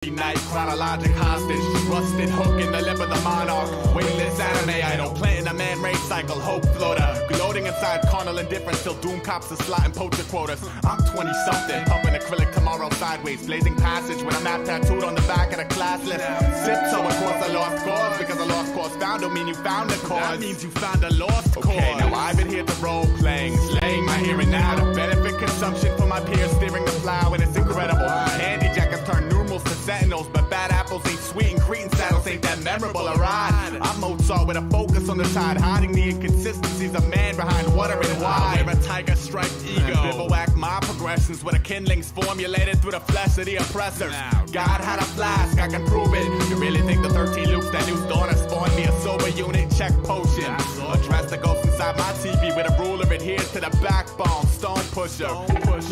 night, chronologic hostage, rusted hook in the lip of the monarch, weightless anime idol, planting a man-made cycle, hope floater, gloating inside carnal indifference till doom cops are slotting poacher quotas. I'm 20-something, pumping acrylic tomorrow sideways, blazing passage with a map tattooed on the back of the class list. Tiptoe across a lost cause, because a lost cause found don't mean you found the cause. That means you found a lost cause. Okay, now I've been here to role playing, slaying my here and now to benefit consumption for my peers, steering the plow, and it's incredible. Candy jackets turn numerals to sentinels, but bad apples ain't sweet and Cretan saddles ain't that memorable a ride. I'm Mozart with a focus on the tide, hiding the inconsistencies of man behind water and wide. We're a tiger striped ego, and bivouac my progressions with a kindlings formulated through the flesh of the oppressors. God had a flask, I can prove it. You really think the 13 loops that new daughter spawned me a sober unit? Check potion. Address the ghost inside my TV with a ruler adheres to the backbone. Stone pusher.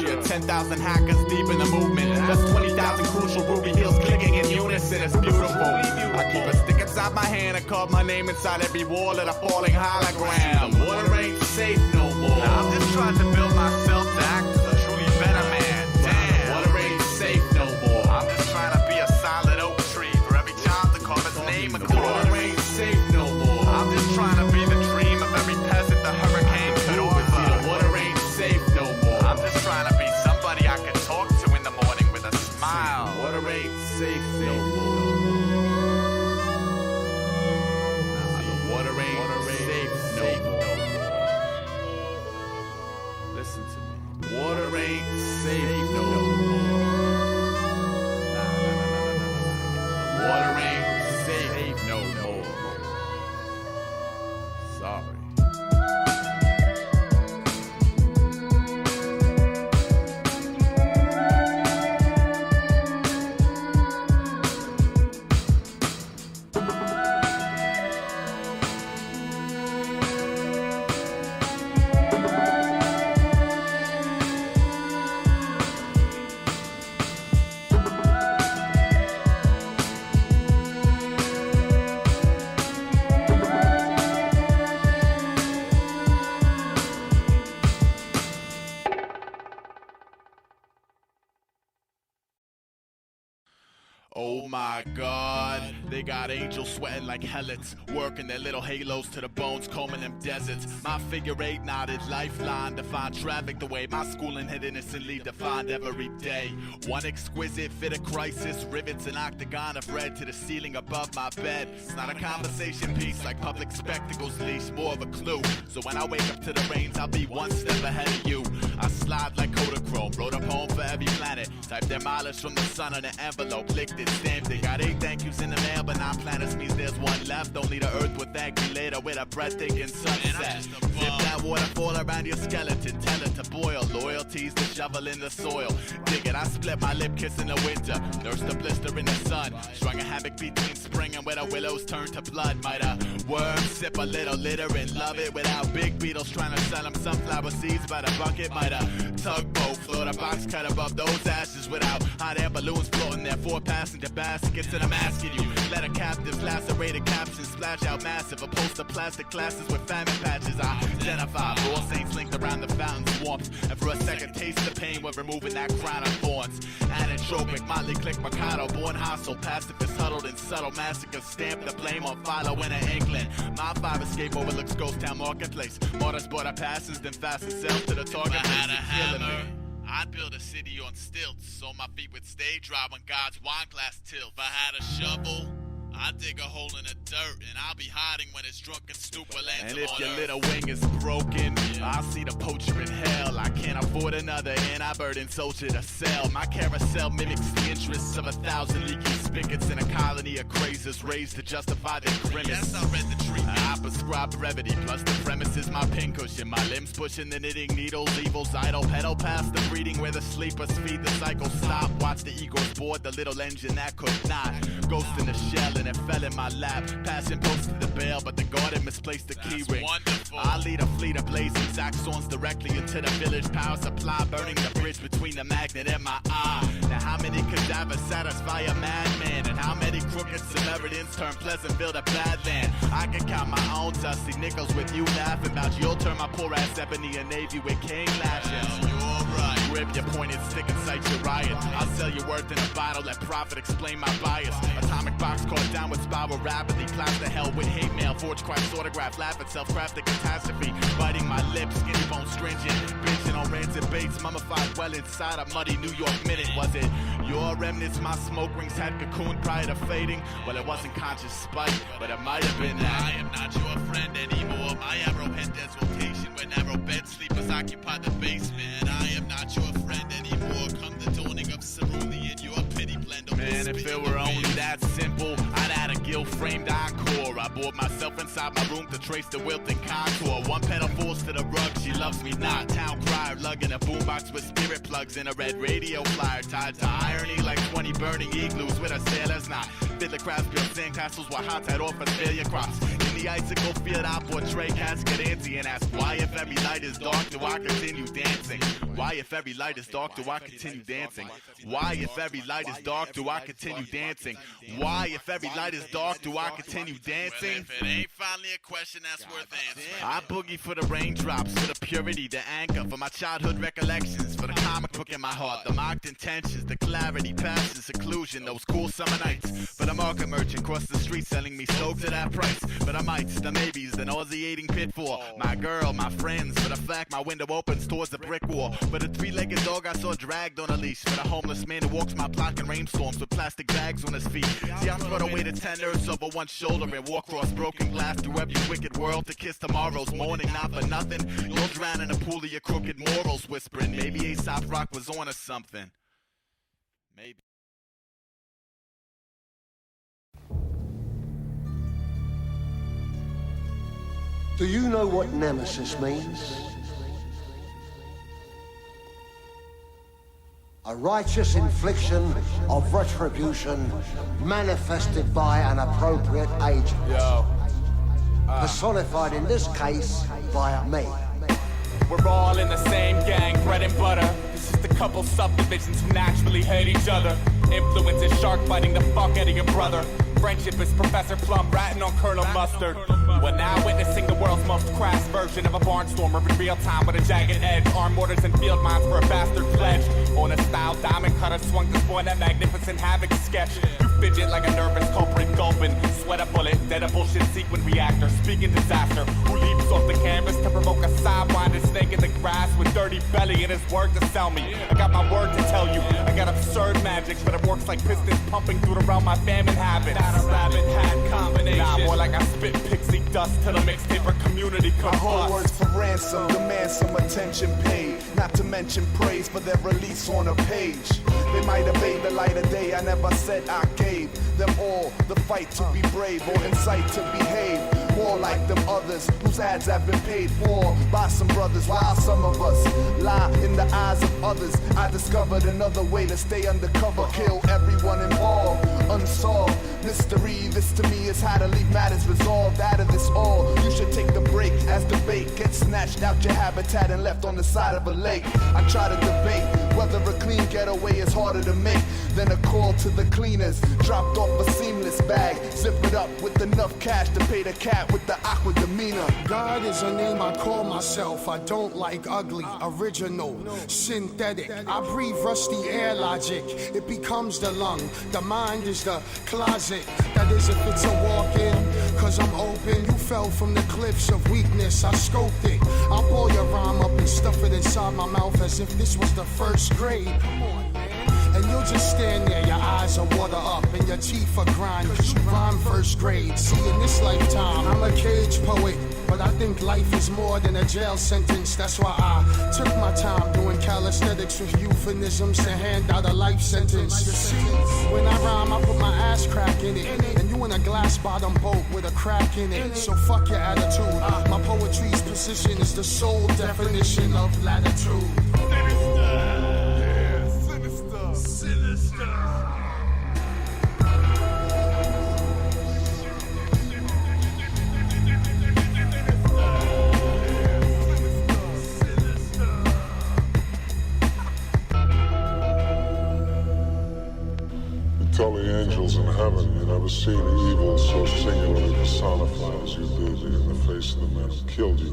Yeah, 10,000 hackers deep in the movement. That's 20,000 crucial ruby heels clicking in unison. It's beautiful. I keep a stick inside my hand and carve my name inside every wall of a falling hologram. The water ain't safe no more. Now I'm just trying to build myself to act as a truly better man. Damn, water ain't safe no more. I'm just trying to be a solid oak tree for every child to carve his name across. Water ain't safe no more. I'm just trying to be the dream of every peasant the hurricane could oversee. The water ain't safe no more. I'm just trying to be somebody I can talk to in the morning with a smile. Water ain't safe no more. The water ain't safe no more. Listen to me. Water ain't safe no more. Water ain't safe no more. Sorry. Oh my God, they got angels sweating like helots, working their little halos to the bones, combing them deserts. My figure eight knotted lifeline, define traffic the way my schooling had innocently defined every day. One exquisite fit of crisis, rivets an octagon of red to the ceiling above my bed. It's not a conversation piece like public spectacles leash, more of a clue. So when I wake up to the reins, I'll be one step ahead of you. I slide like Kodachrome, wrote a poem for every planet, typed their mileage from the sun on an envelope, licked it, stamped it. Got 8 thank yous in the mail, but 9 planets means there's one left. Only the earth will thank me later with a breathtaking sunset. Zip that waterfall around your skeleton, tell it to boil. Loyalty's the shovel in the soil. Dig it, I split my lip kiss in the winter, nursed a blister in the sun, strung a havoc between spring and where the willows turn to blood. Might a worm sip a little litter and love it without big beetles trying to sell them sunflower seeds by the bucket. Might a tugboat float a box cut above those ashes without hot air balloons floating their 4-passenger baskets. And I'm asking you, let a captive's lacerated captions splash out massive, opposed to plastic glasses with famine patches. I identify raw saints linked around the fountain's warmth, and for a second taste the pain when removing that crown of thorns. Anatropic, motley click Mikado, born hostile, pacifist huddled in subtle massacre, stamp the blame on Philo in England. My 5 escape overlooks Ghost Town Marketplace. Martyrs bought our passes, then fasten sails to the target. If I had a hammer, I'd build a city on stilts, so my feet would stay dry when God's wine glass tilts. If I had a shovel, I'd dig a hole in the dirt, and I'll be hiding when it's drunken stupor lands. And if your little wing is broken, I'll see the poacher in hell. I can't afford another, and I burden soldier to sell. My carousel mimics the interests of 1,000 leaky spigots in a colony of crazers raised to justify their grimace. Yes, I read the treatment. I prescribe brevity, plus the premise is my pincushion. My limbs pushing the knitting needles, evil's idle pedal past the breeding where the sleepers feed the cycle. Stop, watch the ego's board, the little engine that could not. Ghost in the shell, and it fell in my lap. Passion posted the bail, but the guardian misplaced the key ring. Wonderful. I lead a fleet of blazing saxons directly into the village power supply, burning the bridge between the magnet and my eye. Now how many cadavers satisfy a madman, and how many crooked Samaritans turn Pleasantville to Badland? I can count my own dusty nickels with you laughing about. You'll turn my poor ass ebony and navy with king lashes. Well, you're right. Grip your pointed stick and incite your riot. I'll sell your worth in a bottle, let profit explain my bias. Atomic box caught down with spiral rapidly. Clap the hell with hate mail, forge Christ's autograph. Laugh at self-crafted catastrophe. Biting my lips, skinny bone stringent. Bitching on rancid baits, mummified well inside a muddy New York minute. Was it your remnants my smoke rings had cocooned prior to fading? Well, it wasn't conscious spite, but it might have been that. I am not your friend anymore. My arrowhead deslocation when narrow bed sleepers occupy the basement. I am not your friend anymore. Come the dawning of cerulean, your pity blend. Man, if it were only that simple, I'd add a gilt-framed encore. I bored myself inside my room to trace the wilting contour. One pedal falls to the rug, she loves me not. Town crier, lugging a boombox with spirit plugs in a red radio flyer. Tied to irony like 20 burning igloos with a sailor's knot. Fiddler crabs build sandcastles while hot tied off Australia crops. In the icicle field I portray cats get antsy and ask why if every light is dark do I continue dancing? Why if every light is dark do I continue dancing? Why if every light is dark do I continue dancing? Why if every light is dark do I continue dancing? Well, if it ain't finally a question that's worth answering. I boogie for the raindrops, for the purity, the anchor, for my childhood recollections, for the comic book in my heart, the mocked intentions, the clarity, passion, seclusion, those cool summer nights. For the market merchant cross the street selling me soap to that price. For the mites, the maybes, the nauseating pitfall. My girl, my friends, for the fact my window opens towards the brick wall. For the three-legged dog I saw dragged on a leash. For the homeless man who walks my block in rainstorms with plastic bags on his feet. See, I throw away the 10 earths over one shoulder and walk across broken glass through every wicked world to kiss tomorrow's morning. Not for nothing, you'll drown in a pool of your crooked morals, whispering maybe Aesop Rock was on or something. Maybe. Do you know what nemesis means? A righteous infliction of retribution manifested by an appropriate agent. Personified in this case by me. We're all in the same gang, bread and butter. It's just a couple subdivisions who naturally hate each other. Influence is shark biting the fuck out of your brother. Friendship is Professor Plum ratting on Colonel Mustard. You are now witnessing the world's most crass version of a barnstormer in real time with a jagged edge. Armed mortars and field mines for a bastard pledge. On a style diamond cutter swung to spoil that magnificent havoc sketch. You fidget like a nervous culprit gulping. Sweat a bullet, dead a bullshit sequin reactor. Speaking disaster, who leaps off the canvas to provoke a sidewinded snake in the grass with dirty belly and his word to sell me. I got my word to tell you. I got absurd magic, but it works like pistons pumping through the realm my famine habits. Not a rabbit hat combination. Nah, more like I spit pixie dust to the mixtape or community combust. I hold words for ransom, demand some attention paid. Not to mention praise for their release on a page. They might evade the light of day, I never said I gave them all the fight to be brave or insight to behave. More like them others whose ads have been paid for by some brothers, while some of us lie in the eyes of others. I discovered another way to stay undercover, kill everyone involved, unsolved mystery. This to me is how to leave matters resolved. Out of this all, you should take the break as the bait gets snatched out your habitat and left on the side of a lake. I try to debate whether a clean getaway is harder to make than a call to the cleaners. Dropped off a seamless bag, zip it up with enough cash to pay the cat with the aqua demeanor. God is a name I call myself. I don't like ugly, original, synthetic. I breathe rusty air logic. It becomes the lung. The mind is the closet. That is if it's a walk-in, cause I'm open. You fell from the cliffs of weakness. I scoped it. I'll pull your rhyme up and stuff it inside my mouth as if this was the first grade. Come on, man. And you'll just stand there, your eyes are water up and your teeth are grind, cause you rhyme first grade. See, in this lifetime, I'm a cage poet, but I think life is more than a jail sentence. That's why I took my time doing calisthenics with euphemisms to hand out a life sentence. You see, when I rhyme, I put my ass crack in it, and you in a glass bottom boat with a crack in it. So fuck your attitude. My poetry's position is the sole definition of latitude. Tell the angels in heaven you never see the evil so singularly personified as you did in the face of the men who killed you.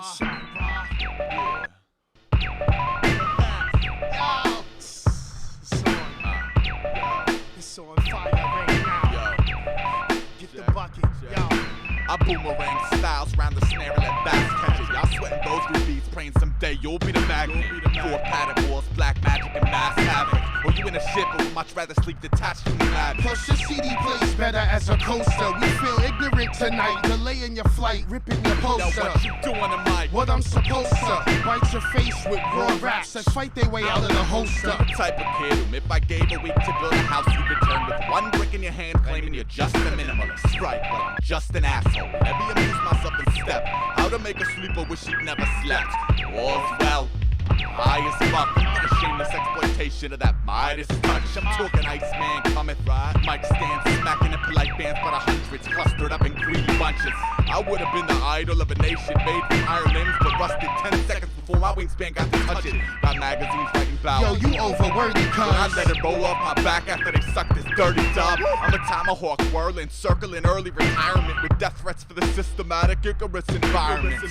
shot, Yeah. Yo, it's on fire right now. Get the bucket, yo. I boomerang styles round the snare and let bass catch it. Y'all sweating those repeats, praying someday you'll be the magnet. Four padded walls, black magic and mass havoc. Or you in a ship, but would much rather sleep detached from the magic. Plus your CD plays better as a coaster. We feel ignorant tonight, delaying your flight, ripping your poster. Yo, what you doing on the mic? What I'm supposed to bite your face with raw raps that fight their way out of the holster. The type of kid whom if I gave a week to build a house, you return with one brick in your hand, claiming you're just a minimalist. Right, but I'm just an asshole. Never amuse myself in step. How to make a sleeper wish he'd never slept. All's well. High as fuck, the shameless exploitation of that Midas touch. I'm talking Iceman cometh, right? Mic stands smacking in polite bands, but hundreds clustered up in greedy bunches. I would have been the idol of a nation made from iron limbs, but rusted 10 seconds before my wingspan got to touch it. Got magazines writing about. Yo, you overworthy, cuz. I let it roll off my back after they sucked this dirty dub. I'm a tomahawk whirling, circling early retirement with death threats for the systematic Icarus environment.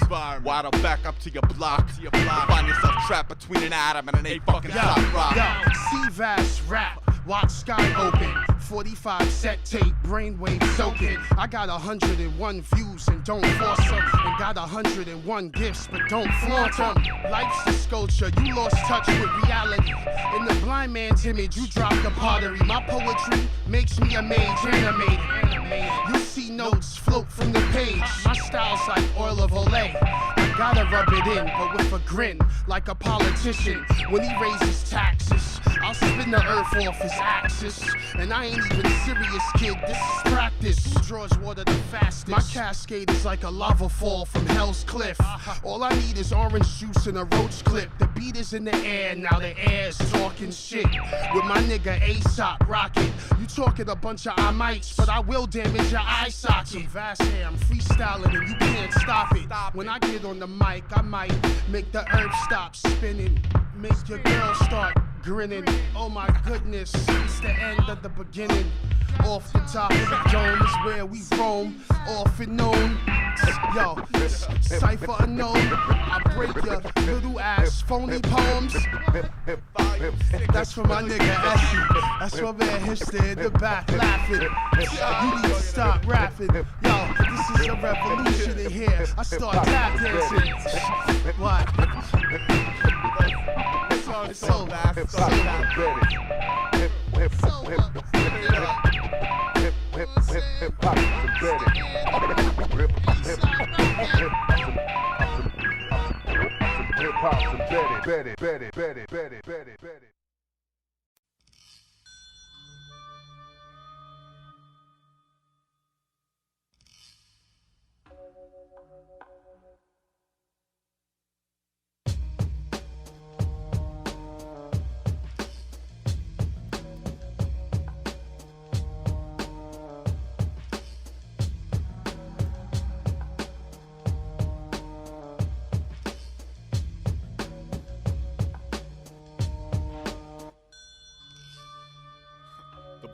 Waddle back up to your block. Find yourself trapped between an atom and an 8 fucking top rock. Yo, C-Vass rap, watch sky open. 45 set tape, brainwave soaking. I got 101 views and don't force them. And got 101 gifts but don't flaunt them. Life's a sculpture, you lost touch with reality. In the blind man's image, you dropped the pottery. My poetry makes me a mage animated. You see notes float from the page. My style's like oil of Olay. I gotta rub it in, but with a grin, like a politician. When he raises taxes, I'll spin the earth off his axis. And I ain't even serious, kid, this is practice. Who draws water the fastest? My cascade is like a lava fall from Hell's Cliff. All I need is orange juice and a roach clip. The beat is in the air, now the air's talking shit. With my nigga Aesop Rocket. You talking a bunch of I mights, but I will damage your eye socket. Vast hair, I'm freestyling and you can't stop it. When I get on the mic, I might make the earth stop spinning. Make your girl start grinning. Oh my goodness, it's the end of the beginning. Off the top of the dome is where we roam. Off and known. Yo, cipher unknown. I break your little ass phony poems. That's for my nigga Essie. That's my man Hipster in the back laughing. You need to stop rapping. Yo, this is a revolution in here. I start tap dancing. What? It's so bad. It's so bad.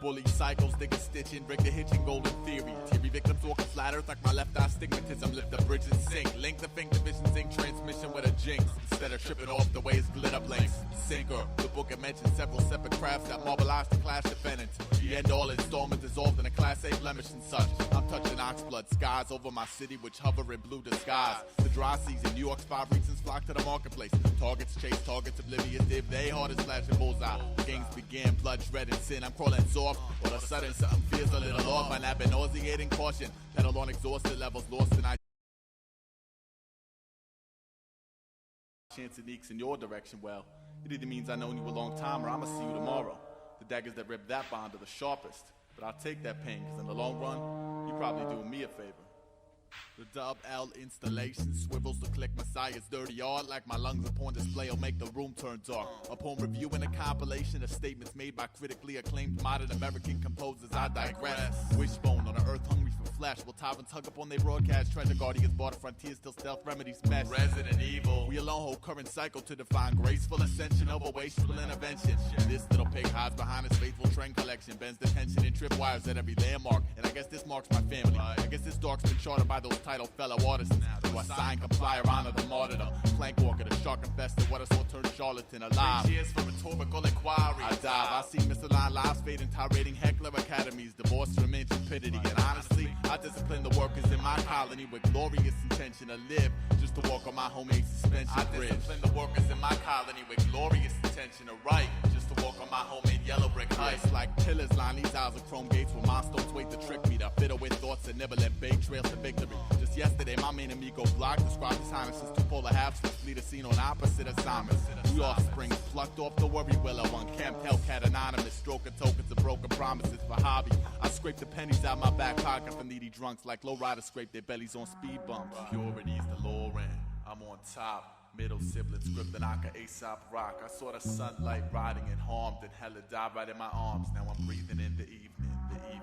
Bully cycles, niggas stitching, break the hitching, golden theory. Teary victims walking flat earth like my left eye stigmatism. Lift the bridge and sink. Link the finger division, zinc transmission with a jinx. Instead of tripping off the way it's glitter blinks. Sinker, the book it mentions several separate crafts that mobilize the clash defendants. The end all installment dissolved in a class A blemish and such. I'm touching oxblood skies over my city which hover in blue disguise. The dry season, New York's 5 regions flock to the marketplace. Targets chase targets oblivious if they hardest flashing bullseye. Games begin, blood, dread, and sin. I'm crawling soft. All of a sudden something feels a little off. My napping, nauseating caution. Pedal on exhausted levels, lost in I. Chance it leaks in your direction. Well, it either means I known you a long time or I'ma see you tomorrow. The daggers that rip that bond are the sharpest. But I'll take that pain, cause in the long run, you probably doing me a favor. The Dub L installation swivels to click Messiah's dirty art like my lungs upon display will make the room turn dark. Upon reviewing a compilation of statements made by critically acclaimed modern American composers, I digress. Wishbone on an earth hungry for flesh. Will tyrants hug up on their broadcast? Treasure guardians border frontiers till stealth remedies mess. Resident Evil. We alone hold current cycle to define graceful ascension over wasteful intervention. This little pig hides behind his faithful trend collection, bends the tension and trip wires at every landmark. And I guess this marks my family. I guess this dark's been charted by those self-titled fellow artist. Do I sign, comply, or honor the martyrdom? Plank walker, the shark infested, what a soul-turned charlatan alive. 3 years for rhetorical inquiry. I dive, I see misaligned lives fading, tirading heckler academies, divorce from stupidity. And honestly, I discipline the workers in my colony with glorious intention to live, just to walk on my homemade suspension bridge. I discipline the workers in my colony with glorious intention to write, just to walk on my homemade yellow brick ice. Like pillars line these aisles of chrome gates where milestones wait to trick me, to fiddle with thoughts and nibble at bait trails to victory. Just yesterday, my main amigo Block described his highness as 2 polar halves, fleet a scene on opposite assignments. We offspring plucked off the worry willow, unkempt Hellcat anonymous, stroking tokens of broken promises for hobby. I scrape the pennies out my back pocket for needy drunks like low riders scrape their bellies on speed bumps. Purity's the lower end, I'm on top. Middle siblings gripped an Aka Aesop rock. I saw the sunlight riding and harmed, and hella died right in my arms. Now I'm breathing in the evening, the evening.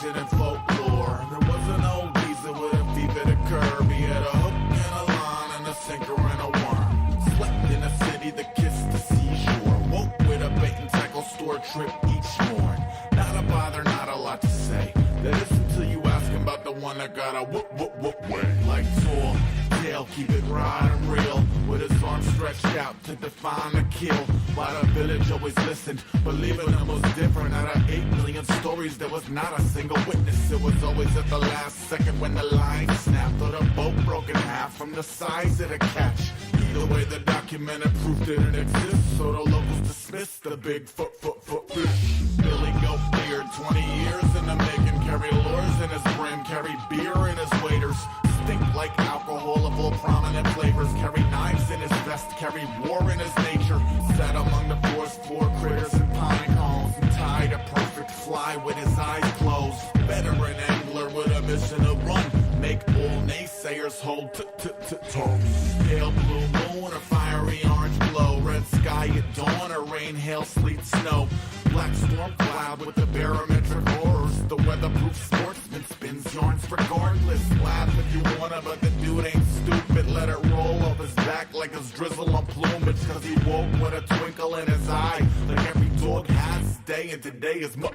And folklore. There wasn't no reason with a fever to curb. He had a hook and a line and a sinker and a worm. Slept in a city that kissed the seashore. Woke with a bait and tackle store trip each morn. Not a bother, not a lot to say. That isn't until you ask him about the one that got a whoop way. Like tall, tail, keep it right and real. With his arms stretched out to define the kill. Why the village always listened, believing it was different. Out of 8 million stories, there was not a single witness. It was always at the last second when the line snapped, or the boat broke in half from the size of the catch. Either way, the documented proof didn't exist, so the locals dismissed the big foot fish. Billy Goat Beard, 20 years in the making, carry lures in his brim, carry beer in his waders. Stink like alcohol of all prominent flavors. Carry knives in his vest, carry war in his nature. Sat among the forest floor critters and pine cones, and tied a perfect fly with his eyes closed. Veteran angler with a mission to run, make all naysayers hold toes. Pale blue moon, a fiery orange glow. Red sky at dawn, or rain, hail, sleet, snow. Black storm cloud with the barometric horrors. The weatherproof sportsman spins yarns regardless. Laugh if you wanna, but the dude ain't stupid. Let it roll off his back like his drizzle on plumage. Cause he woke with a twinkle in his eye. Like every dog has his day, and today is mine.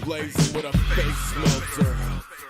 blazing with a face melter.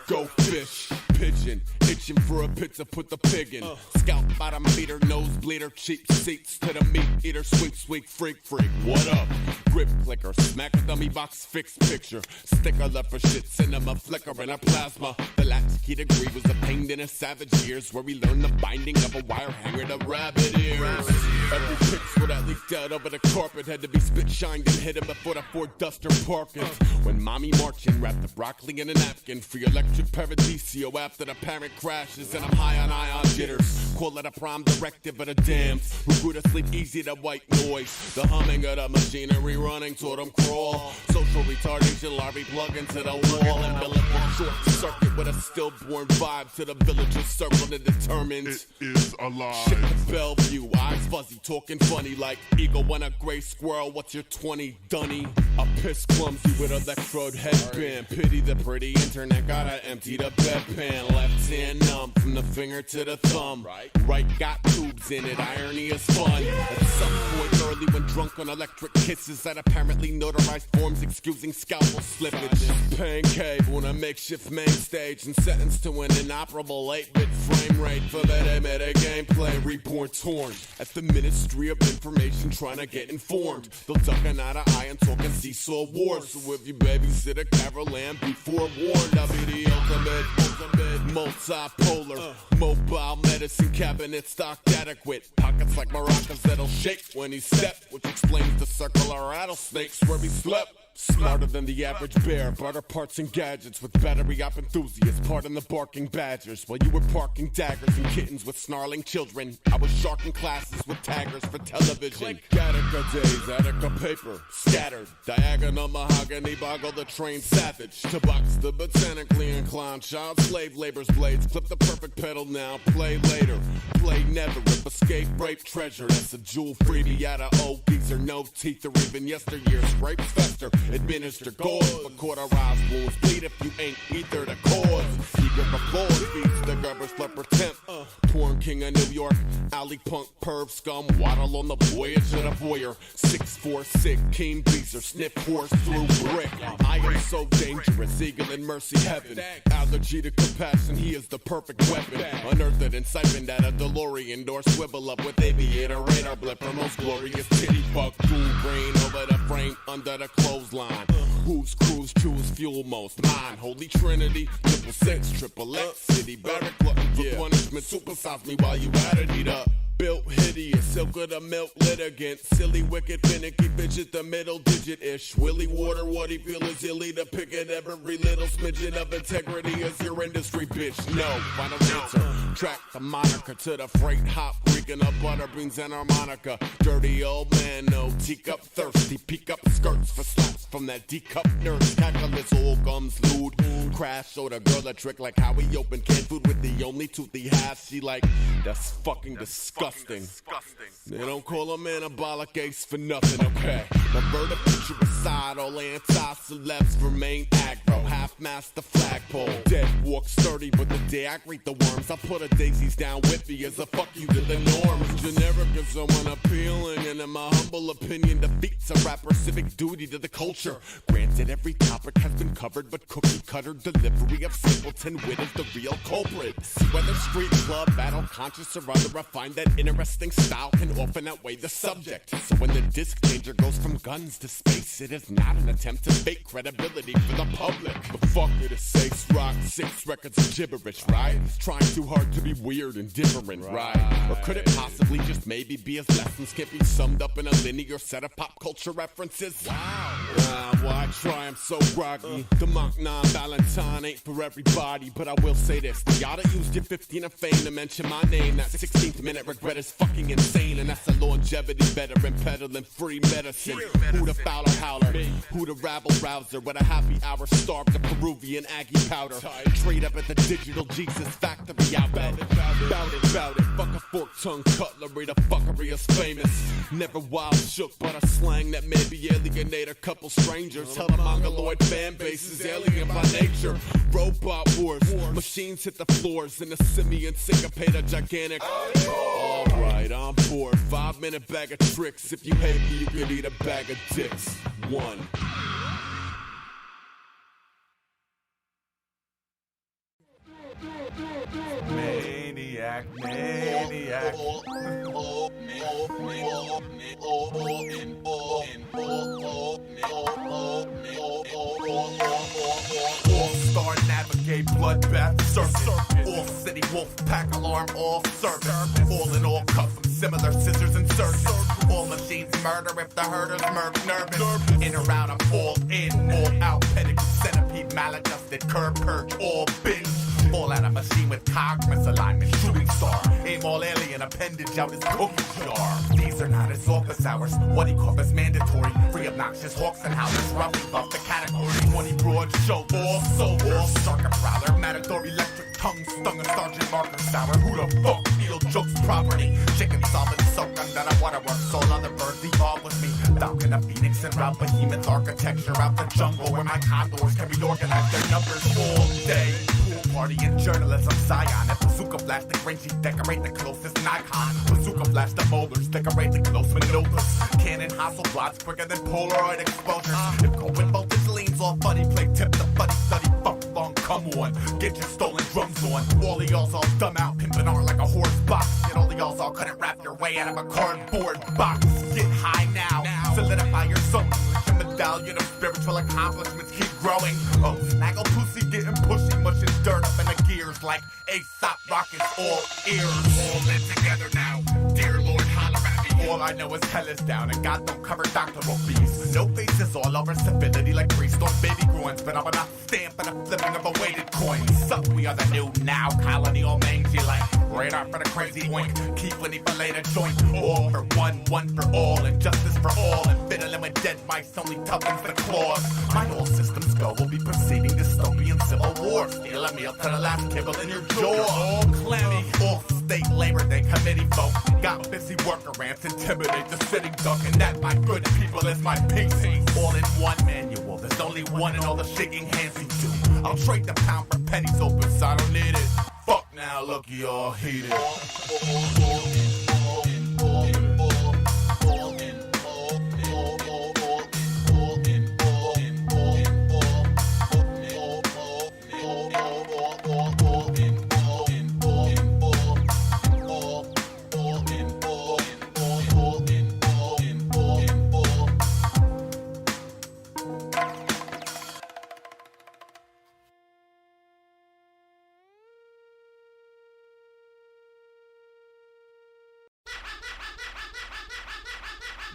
Go fish, pigeon, itching for a pit to put the pig in. Scalp bottom beater, nose bleeder, cheap seats to the meat eater, sweet freak. What up? Grip clicker, smack a dummy box, fixed picture. Sticker left for shit, cinema flicker in a plasma. The latchkey degree was obtained in a savage years, where we learned the binding of a wire hanger to rabbit ears. Every pixel that leaked out over the carpet had to be spit shined and hidden before the Ford Duster parking. When mommy marching wrapped the broccoli in a napkin, free electric paradisio after the parent crashes, and I'm high on ion jitters. Call it a prime directive of the dams who grew to sleep easy to white noise. The humming of the machinery running toward them crawl. Social retardation larvae plug into the wall. Umbilical short circuit with a stillborn vibe to the villagers circle that determines it is alive. Shit to Bellevue, eyes fuzzy, talking funny like eagle when a gray squirrel. What's your 20 dunny? A piss clumsy with electrode headband. Pity the pretty internet, gotta empty the bedpan. Left hand numb from the finger to the thumb. Right got tubes in it, irony is fun. At some point early when drunk on electric kisses that apparently notarized forms excusing scalpel slippage. Paying cable on a makeshift main stage and sentenced to an inoperable 8-bit frame rate for meta gameplay reborn torn. At the Ministry of Information trying to get informed. They'll duck an eye to eye and talking seesaw wars. So if you babysit a Carol Ann, be forewarned. I'll be the ultimate multipolar mobile medicine cabinet stocked adequate. Pockets like maracas that'll shake when he step, which explains the circular rattlesnakes where he slept. Smarter than the average bear, barter parts and gadgets with battery op enthusiasts, pardon the barking badgers. While you were parking daggers and kittens with snarling children, I was sharking classes with taggers for television. Gattaca days, Attica paper, scattered, diagonal mahogany, boggle the trained savage. To box the botanically inclined child slave labor's blades, clip the perfect pedal now, play later. Play never, rip, escape, rape, treasure. That's a jewel freebie out of old geezer, no teeth or even yesteryear's grapes fester. Administer gauze for cauterized wounds. Bleed if you ain't either the cause. Eager applause feeds the garbage flipper temp. Porn king of New York, alley punk, perv scum, waddle on the voyage of the voyeur. 646, keen beezer, sniff horse through brick. I am so dangerous, eagle in mercy heaven. Allergy to compassion, he is the perfect weapon. Unearthed and siphoned at a DeLorean door. Swivel up with aviator radar blip for most glorious titty bug. Cool brain over the frame under the clothesline. Whose crews choose fuel most? Mine, Holy Trinity, 666, Triple X, City Barrack, glutton for punishment. Supersize me while you at it, eat up. Built hideous, silk of the milk litigant. Silly, wicked, finicky, fidget, the middle digit-ish. Willy water, what he feel is illy to pick at every little smidget of integrity as your industry, bitch. No, final answer. Track the moniker to the freight hop, reeking of butter beans and harmonica. Dirty old man, no teacup thirsty. Peek up skirts for slaps from that D-cup nurse. Calculus, all gums lewd. Crash, showed a girl a trick like how he opened canned food with the only tooth he has. She like, that's fucking disgusting. They don't call him anabolic ace for nothing, okay? Revert a picture aside, all anti-celebs remain aggro. Half-master flagpole, dead walk sturdy, but the day I greet the worms, I put a daisies down with me as a fuck you to the norms. Generic is someone appealing, and in my humble opinion, defeats a rapper's civic duty to the culture. Granted, every topic has been covered, but cookie cutter delivery of simpleton wit is the real culprit. See whether street, club, battle, conscious, or other, I find that interesting style can often outweigh the subject. So when the disc changer goes from guns to space, it is not an attempt to fake credibility for the public. But fuck it, it's safe rock, 6 records of gibberish, right? Trying too hard to be weird and different, right? Or could it possibly just maybe be as lessons can't be summed up in a linear set of pop culture references? Why try? I'm so groggy. The Mach 9 Valentine ain't for everybody, but I will say this: you gotta use your 15 of fame to mention my name. That 16th minute regret is fucking insane, and that's a longevity veteran peddling free medicine. Who the fowler howler? Who the rabble rouser? With a happy hour starved of Peruvian Aggie powder. Trade up at the digital Jesus factory outlet. Bout it. Fuck a fork-tongue cutlery. The fuckery is famous. Never wild shook, but a slang that maybe alienate a couple strangers. Hell, the mongoloid fan base is alien by nature. Robot wars, machines hit the floors, and the simian syncopate a gigantic. Alright, I'm bored. 5-minute bag of tricks. If you hate me, you could eat a bag of dicks. 1. maniac, maniac. All-star navigate bloodbath circuit. All city wolf pack alarm, all service. All in all cut from similar scissors and surgeons. All machines murder if the herders murk nervous. In or out, I'm all in, all out. Pedigree, centipede, maladjusted, curb, purge, all binge. All out of machine with cog misalignment, shooting star. Aim all alien appendage out his cookie jar. These are not his office hours. What he calls mandatory. Free obnoxious hawks and howlers. Roughly buff the category. 20 broad shoulders. All soldiers. Sarker prowler. Matador electric tongue. Stung a sergeant marker sour. Who the fuck field jokes property? Chicken solid soak under the waterworks. All other birds evolve with me. Falcon a phoenix and route behemoth architecture out the jungle where my condors can reorganize their numbers all day. Party and journalism, Zion. At Bazooka Blast, the Grangy decorate the closest Nikon. Bazooka Blast, the molars decorate the close maneuvers. Cannon Hasselblads quicker than Polaroid exposures. If going voltage leans all funny, play tip the funny study. Fuck long, come on. Get your stolen drums on. All of y'all's all dumb out, pimping art like a horse box. Get all of y'all's all couldn't wrap your way out of a cardboard box. Get high now, solidify your soul. Medallion of spiritual accomplishments keep growing. Oh, snaggle pussy getting pushy, mushing dirt up in the gears like Aesop rockets all ears. All in together now, dear Lord, holler at me. All I know is hell is down and God don't cover doctoral bees. No faces all over civility like greased on baby groins, but I'm enough stamp and a flipping of a weighted coin. Suck, we are the new now colony, all mangy like radar for the crazy wink. Keep when he fillet the joint. All for one for all, and justice for all, and fiddling with dead mice only toughens the claws. My all systems go, we'll be proceeding dystopian civil war. Steal a meal to the last kibble in your jaw. All clammy, all state Labor Day committee vote. Got busy workarounds, intimidate the sitting duck, and that, my good people, is my peace. All in one manual, there's only one in all the shaking hands you do. I'll trade the pound for pennies open, so I don't need it. Fuck now, look, you all heated.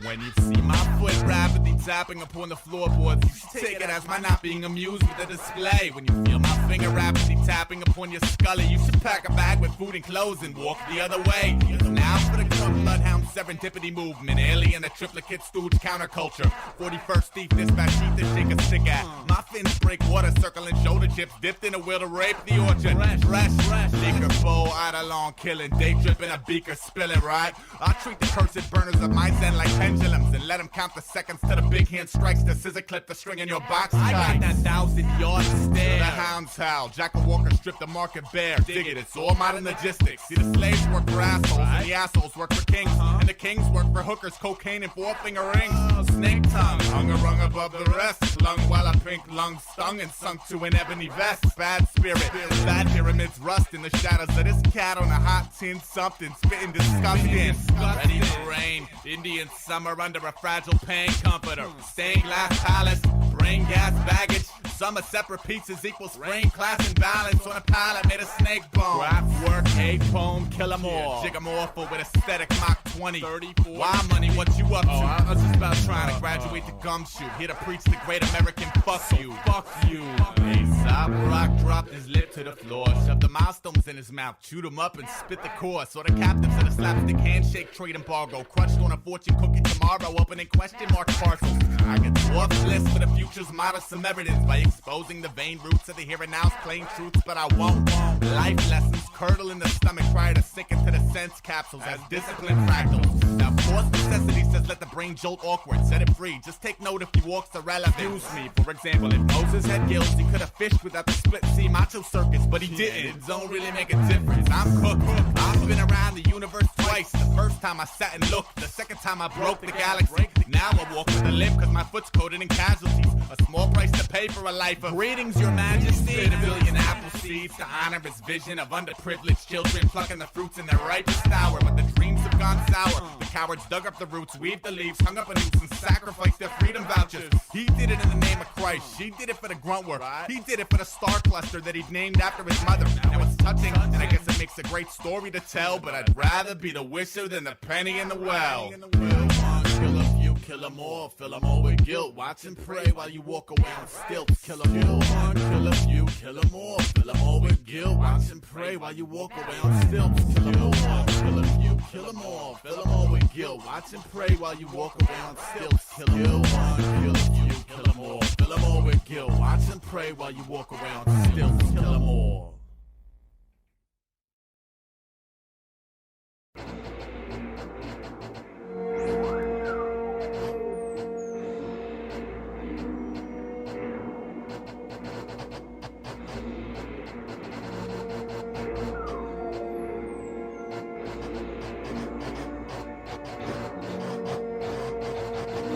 When you see my foot rapidly tapping upon the floorboards, you should take it as my not being amused with the display. When you feel my finger rapidly tapping upon your scully, you should pack a bag with food and clothes and walk the other way. Now for the Club Bloodhound serendipity movement, alien, the triplicate stooge counterculture. 41st thief, dispatch, sheet to shake a stick at. My fins break water, circling shoulder chips, dipped in a wheel to rape the orchard. Fresh, liquor bowl, Eidolon killing, day dripping a beaker spilling, right? I treat the cursed burners of my zen like pendulums and let them count the seconds till the big hand strikes the scissor clip the string in your box. I got that 1,000-yard stare. The hounds howl, Jack and Walker strip the market bare. Dig it, it's all modern logistics. See, the slaves work for assholes, and the assholes work for kings, and the kings work for hookers, cocaine, and four-finger rings. Snake tongue, hung a rung above the rest. Lung while a pink lung stung and sunk to an ebony vest. Bad spirit, bad pyramids rust in the shadows of this cat on a hot tin something, spitting disgusting. Ready to rain, Indian summer under a fragile pain comforter. Stained glass palace, brain gas baggage. Summer separate pieces equals brain class and balance on a pallet made of snake bone. Craft work, a poem, kill 'em all. Jigamorpha with aesthetic Mach 20. 34. Why money, what you up to? I was just about trying to graduate to Gumshoe. Here to preach the great American fuck you. Fuck you. Aesop Rock dropped his lip to the floor. Shoved the milestones in his mouth. Chewed him up and spit the core. Saw the captives of the slapstick handshake trade embargo. Crushed on a fortune cookie tomorrow. Opening question mark parcels. I get dwarf bliss for the future's modest some evidence by exposing the vain roots of the here and now's plain truths, but I won't. Life lessons curdle in the stomach prior to sink into the sense capsules as discipline fractals. Now forced necessity says let the brain jolt awkward, set it free. Just take note if he walks irrelevant. Excuse me, for example, if Moses had gills, he could have fished worked without the split C macho circus, but he didn't. Don't really make a difference. I'm cooked. I've been around the universe twice. The first time I sat and looked, the second time I broke the galaxy. Now I walk with a limp cause my foot's coated in casualties. A small price to pay for a life of greetings, your majesty. Spit a billion apple seeds to honor his vision of underprivileged children plucking the fruits in their ripest hour. But the dreams have gone sour. The cowards dug up the roots, weaved the leaves, hung up a noose and sacrificed their freedom vouchers. He did it in the name of Christ. She did it for the grunt work. He did it for the star cluster that he'd named after his mother. Now it's touching, and I guess it makes a great story to tell, but I'd rather be the wisher than the penny in the well. Kill a few, kill them all, fill them all with guilt. Watch and pray while you walk away on stilts. Kill them all, kill a few, kill them all, fill them all with guilt. Watch and pray while you walk away on stilts. Kill them all, kill a few, kill them all, fill them all with guilt. Watch and pray while you walk away on stilts. Kill them all, kill a few, kill them all, fill them all with guilt. Watch and pray while you walk away on stilts. Kill them all.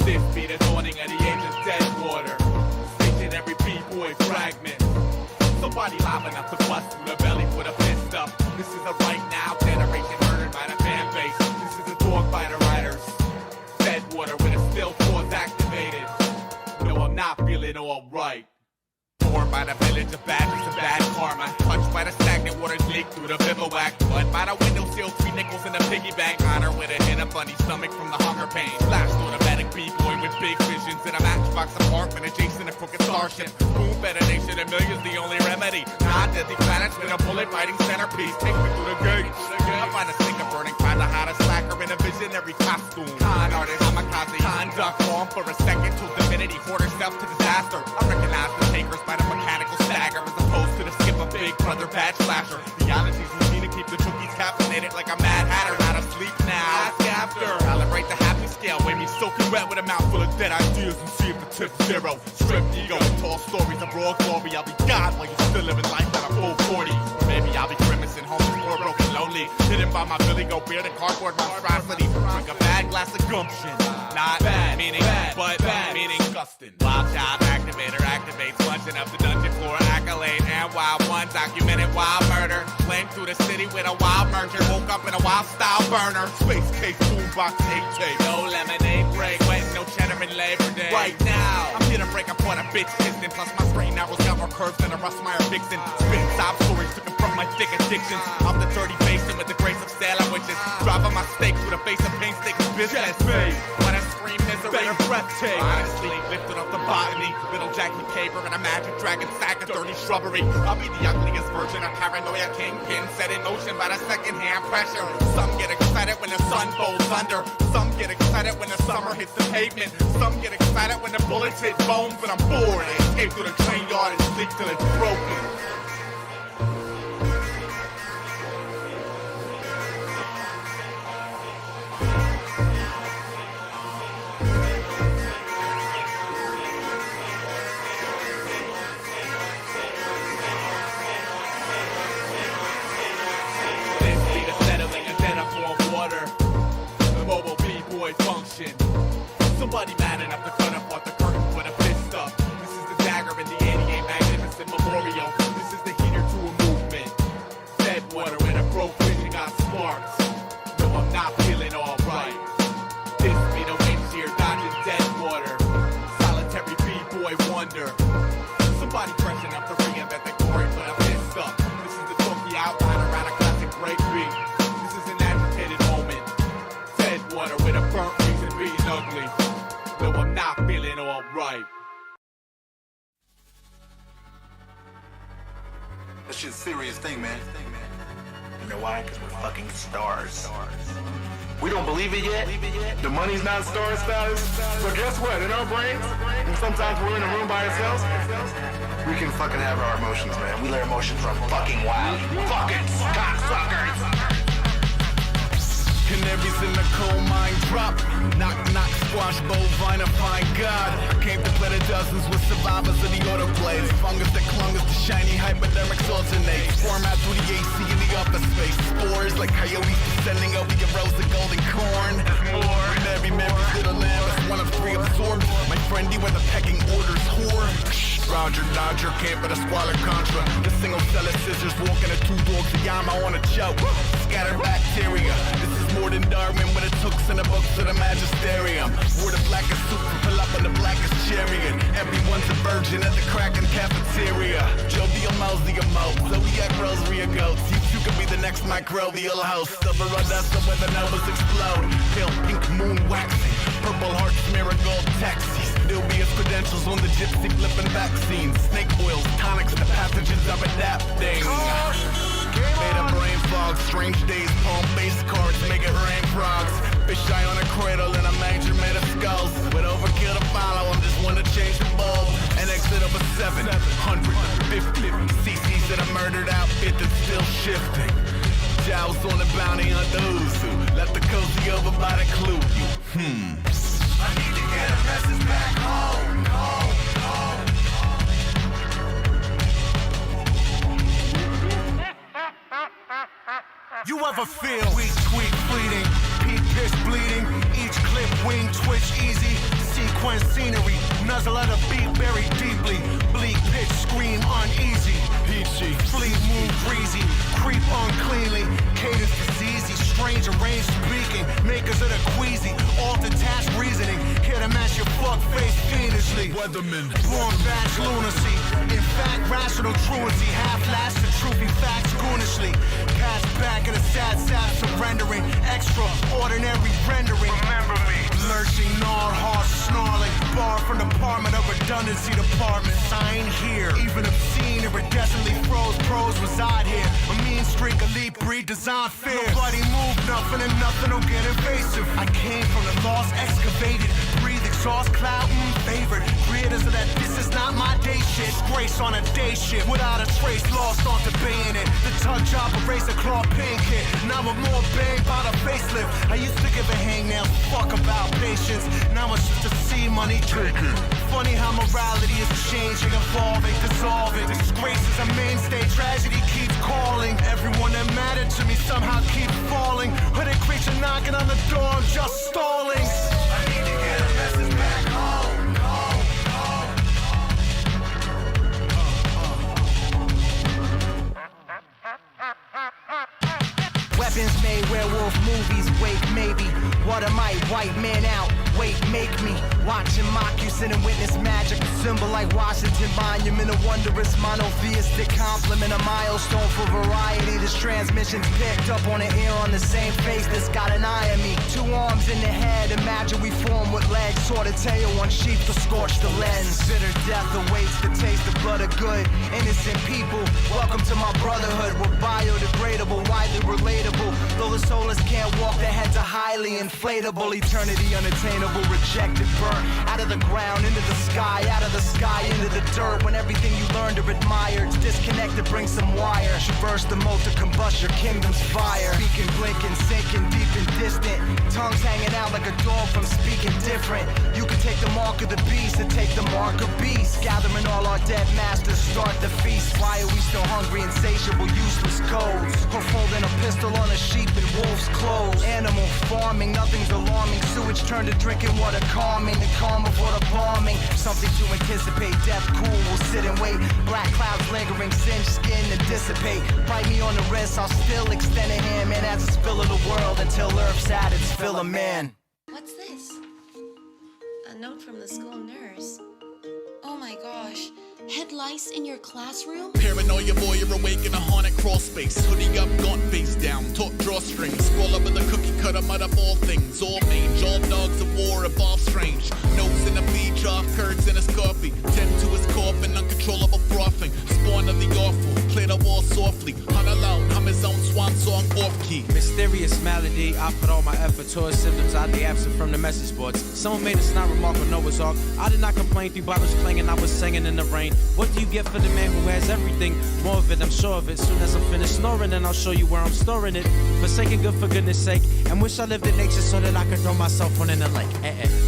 This be the dawning of the age of Deadwater. Stitching every B-boy fragment. Somebody live enough to bust through the belly with a fist up. This is a right now generation murdered by the fan base. This is a dog by the riders. Deadwater with a still force activated. No, I'm not feeling alright. Torn by the village of badness and bad karma. Touched by the stagnant waters leak through the bivouac. But by the windowsill, 3 nickels in the piggy bank. Honor with a hit of funny stomach from the hunger pain. Flashed automatic B-boy with big visions in a matchbox apartment adjacent to crooked starship. Boom, detonation of millions, the only remedy. Non-deadly planets with a bullet fighting centerpiece. Take me through the gates. I find a stinker burning, find the hottest slacker in a visionary costume. Con artist, kamikaze, conduct form for a second to divinity, hoard herself to disaster. I recognize the takers by the mechanical stagger as opposed to the skip of Big Brother badge flasher. Theology's routine to keep the cookies captivated like a mad hatter, not asleep now. Ask after. Calibrate the happy scale, weigh me soaking wet with a mouthful of dead ideas and see if the tip's zero. Strip ego and tall stories of raw glory. I'll be God while you still living life at a full 40. Or maybe I'll be grimacing, homeless, poor, broken, lonely. Hidden by my Billy Goat beard and cardboard monstrosity. Drink a bad glass of gumption. Not bad, meaning bad, but bad, meaning disgusting. Wild child activator activates, punching up the dungeon floor accolade. And wild one documented wild murder. Flame through the city with a wild merger. Woke up in a wild style burner. Space case, boombox, 8 tape. No lemonade break, wait, no cheddar in Labor Day. Right now, I'm here to break apart a bitch piston. Plus my straight arrows got more curves than a Russmeyer Vixen. Spitting sob stories to confront my thick addictions. I'm the dirty basin with the grace of Salem witches. Dropping my steaks with a face of painstaking business. When I scream misery, better breath take. Honestly, lifted up the botany. Little Jackie Paper and a magic dragon sack of dirty shrubbery. I'll be the ugliest version of paranoia kingpin, set in motion by the second-hand pressure. Some get excited when the sun folds under. Some get excited when the summer hits the pavement. Some get excited when the bullets hit bones. But I'm bored. I escape through the train yard and sleep till it's broken. Function. Somebody mad enough to cut apart the curtain with a fist up. This is the dagger in the 88 magnificent memorial. This is the heater to a movement. Deadwater and a broke vision got sparks. No, I'm not feeling alright. This be the winds here, dodging Deadwater. Solitary B-boy wonder. Somebody fresh enough to reinvent the glory, put a fist up. This is the talkie outline around a classic breakbeat. This is an agitated moment. Deadwater with a burnt reason being ugly. No, I'm not feeling alright. That shit's a serious thing, man. You know why? Because we're fucking stars. We don't believe it yet. The money's not star status. But guess what? In our brains, and sometimes we're in a room by ourselves, we can fucking have our emotions, man. We let emotions run fucking wild. You fucking cocksuckers! Canaries in the coal mine drop. Knock, knock, squash, bovine, find God. Came to play the dozens with survivors of the autoclaves. Fungus that clung as the shiny hypodermics alternate. Format through the AC in the upper space. Spores like coyotes descending over your rows of golden corn. More. Mary's little lamb is one of three absorbed. My friend, he with the pecking orders whore. Roger Dodger, camp at a squalor contra. The single seller scissors walking the two dogs of Yama on a choke. Scattered bacteria. This is more than Darwin with the tooks and the books of the magisterium. Wore the blackest suit and pull up in the blackest chariot. Everyone's a virgin at the Kraken cafeteria. Jovial Mosey Mo, Zodiac Rosary of goats. You two could be the next microbial host of a rudessa when the novas explode. Pale pink moon waxing, purple hearts, marigold taxis. Dubious credentials on the gypsy flipping vaccines. Snake oils, tonics, the pathogens of adapting. Made of brain fog, strange days, palm base cards, make it rain frogs. Fish eye on a cradle and a manger made of skulls. With overkill to follow, I'm just one to change the bulb. An exit of a 750 CC's in a murdered outfit that's still shifting. Jowls on the bounty on the Uzu. Let the cozy over body clue you. I need to get a message back home, home, home. You ever feel weak, tweak, fleeting, peak pitch bleeding, each clip wing twitch easy, sequence scenery, nuzzle at a beat buried deeply, bleak pitch scream uneasy, peachy, fleet move breezy, creep uncleanly, cadence diseasy, strange arranged speaking, makers of the queasy, all detached reasoning, here to match your fuck face fiendishly, weatherman, born batch lunacy, in fact rational truancy, half-last the truthy facts goonishly, pass back in a sad surrendering, extraordinary rendering, remember me, lurching, gnawed, harsh, snarling, bar from the department of redundancy department, sign here, even obscene, iridescently froze, pros reside here, a mean streak, elite breed, design fear, nobody move, nothing and nothing will get invasive, I came from the lost, excavated, breathe exhaust cloud, favored, creators of that this is not my day shit, grace on a day shift, without a trace, lost on debating it, the tug job, eraser claw, pink hit, now with more bang by the facelift, I used to give a hangnail, fuck about patience, now it's just to see money taken, funny how morality is changing, evolving, dissolving, disgrace is a mainstay, tragedy keeps calling, everyone that mattered to me somehow keeps falling, hooded creature knocking on the door, I'm just stalling, I need to get a message back home, home, home. Weapons made, werewolf movies, wait maybe, what am I, white man out, wait make me, watch and mock you, sit and witness magic, a symbol like Washington Monument, a wondrous monotheistic compliment, a milestone for variety, this transmission's picked up on an ear on the same face that's got an eye on me, two arms in the head, imagine we form with legs, sword a tail, one sheep to scorch the lens, bitter death awaits the taste of blood of good, innocent people, welcome to my brotherhood, we're biodegradable, widely relatable, though the soulless can't walk, their heads are highly inflatable, eternity unattainable, rejected, burnt, out of the ground, into the sky, out of the sky, into the dirt, when everything you learned or admired, disconnected, bring some wire, traverse the moat to combust your kingdom's fire, speaking, blinking, sinking, deep and distant, tongues hanging out like a dog from speaking different, you can take the mark of the beast and take the mark of beast, gathering all our dead masters, start the feast, why are we still hungry, insatiable, useless codes, or folding a pistol on a sheep in wolf's clothes, animal farming, nothing's alarming, sewage turned to drinking water, calming, the calm before the bombing, something to anticipate, death cool, we'll sit and wait, black clouds lingering, singed skin to dissipate, bite me on the wrist, I'll still extend a hand, man, as a spill of the world, until Earth's at its fill of man. What's this? A note from the school nurse. Oh my gosh. Head lice in your classroom? Paranoia boy, you're awake in a haunted crawl space. Hoodie up, gaunt face down, taut drawstrings. Scroll up with a cookie cutter, mud up all things. All mange, all dogs of war evolve strange. Nose in a feed trough, curds in his coffee. Tend to his coffin, uncontrollable frothing. Spawn of the awful, clear the wall softly. Hunt alone, hum his own swan song off key. Mysterious malady, I put all my effort towards symptoms oddly absent from the message boards. Someone made a snide remark on Noah's Ark. I did not complain, 3 bottles clanging, I was singing in the rain. What do you get for the man who has everything? More of it, I'm sure of it. Soon as I'm finished snoring, then I'll show you where I'm storing it. Forsaken good for goodness sake, and wish I lived in nature so that I could throw myself on in the lake.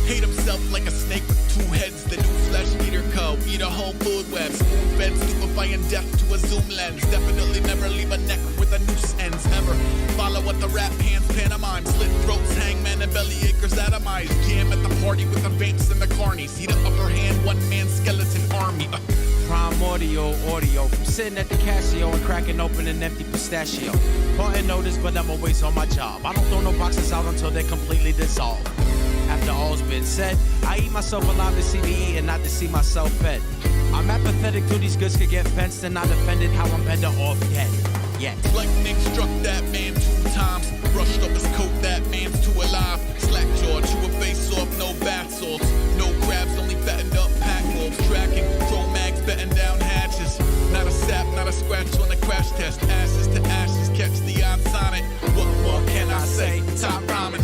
Hate himself like a snake with 2 heads, the new flesh eater co. Eat a whole food web, spoon-fed, stupefying death to a zoom lens. Definitely never leave a neck with a noose ends, ever. Follow what the rap hands pantomime. Slit throats, hangman and belly acres atomized. Jam at the party with the vamps and the carnies. See the upper hand, one-man skeleton army. Primordial audio from sitting at the Casio and cracking open an empty pistachio. Parting notice, but I'm always on my job. I don't throw no boxes out until they're completely dissolved. After all's been said, I eat myself alive to see me eat and not to see myself fed. I'm apathetic to these goods could get fenced and not offended how I'm better off dead. Yet. Lightning struck that man 2 times. Brushed up his coat, that man's too alive. Slack jaw, chew a face off, no bath salts. No crabs, only fattened up pack wolves. Tracking, throw mags, betting down hatches. Not a sap, not a scratch on the crash test. Ashes to ashes, catch the odds on it. What more can I say? Top rhyming.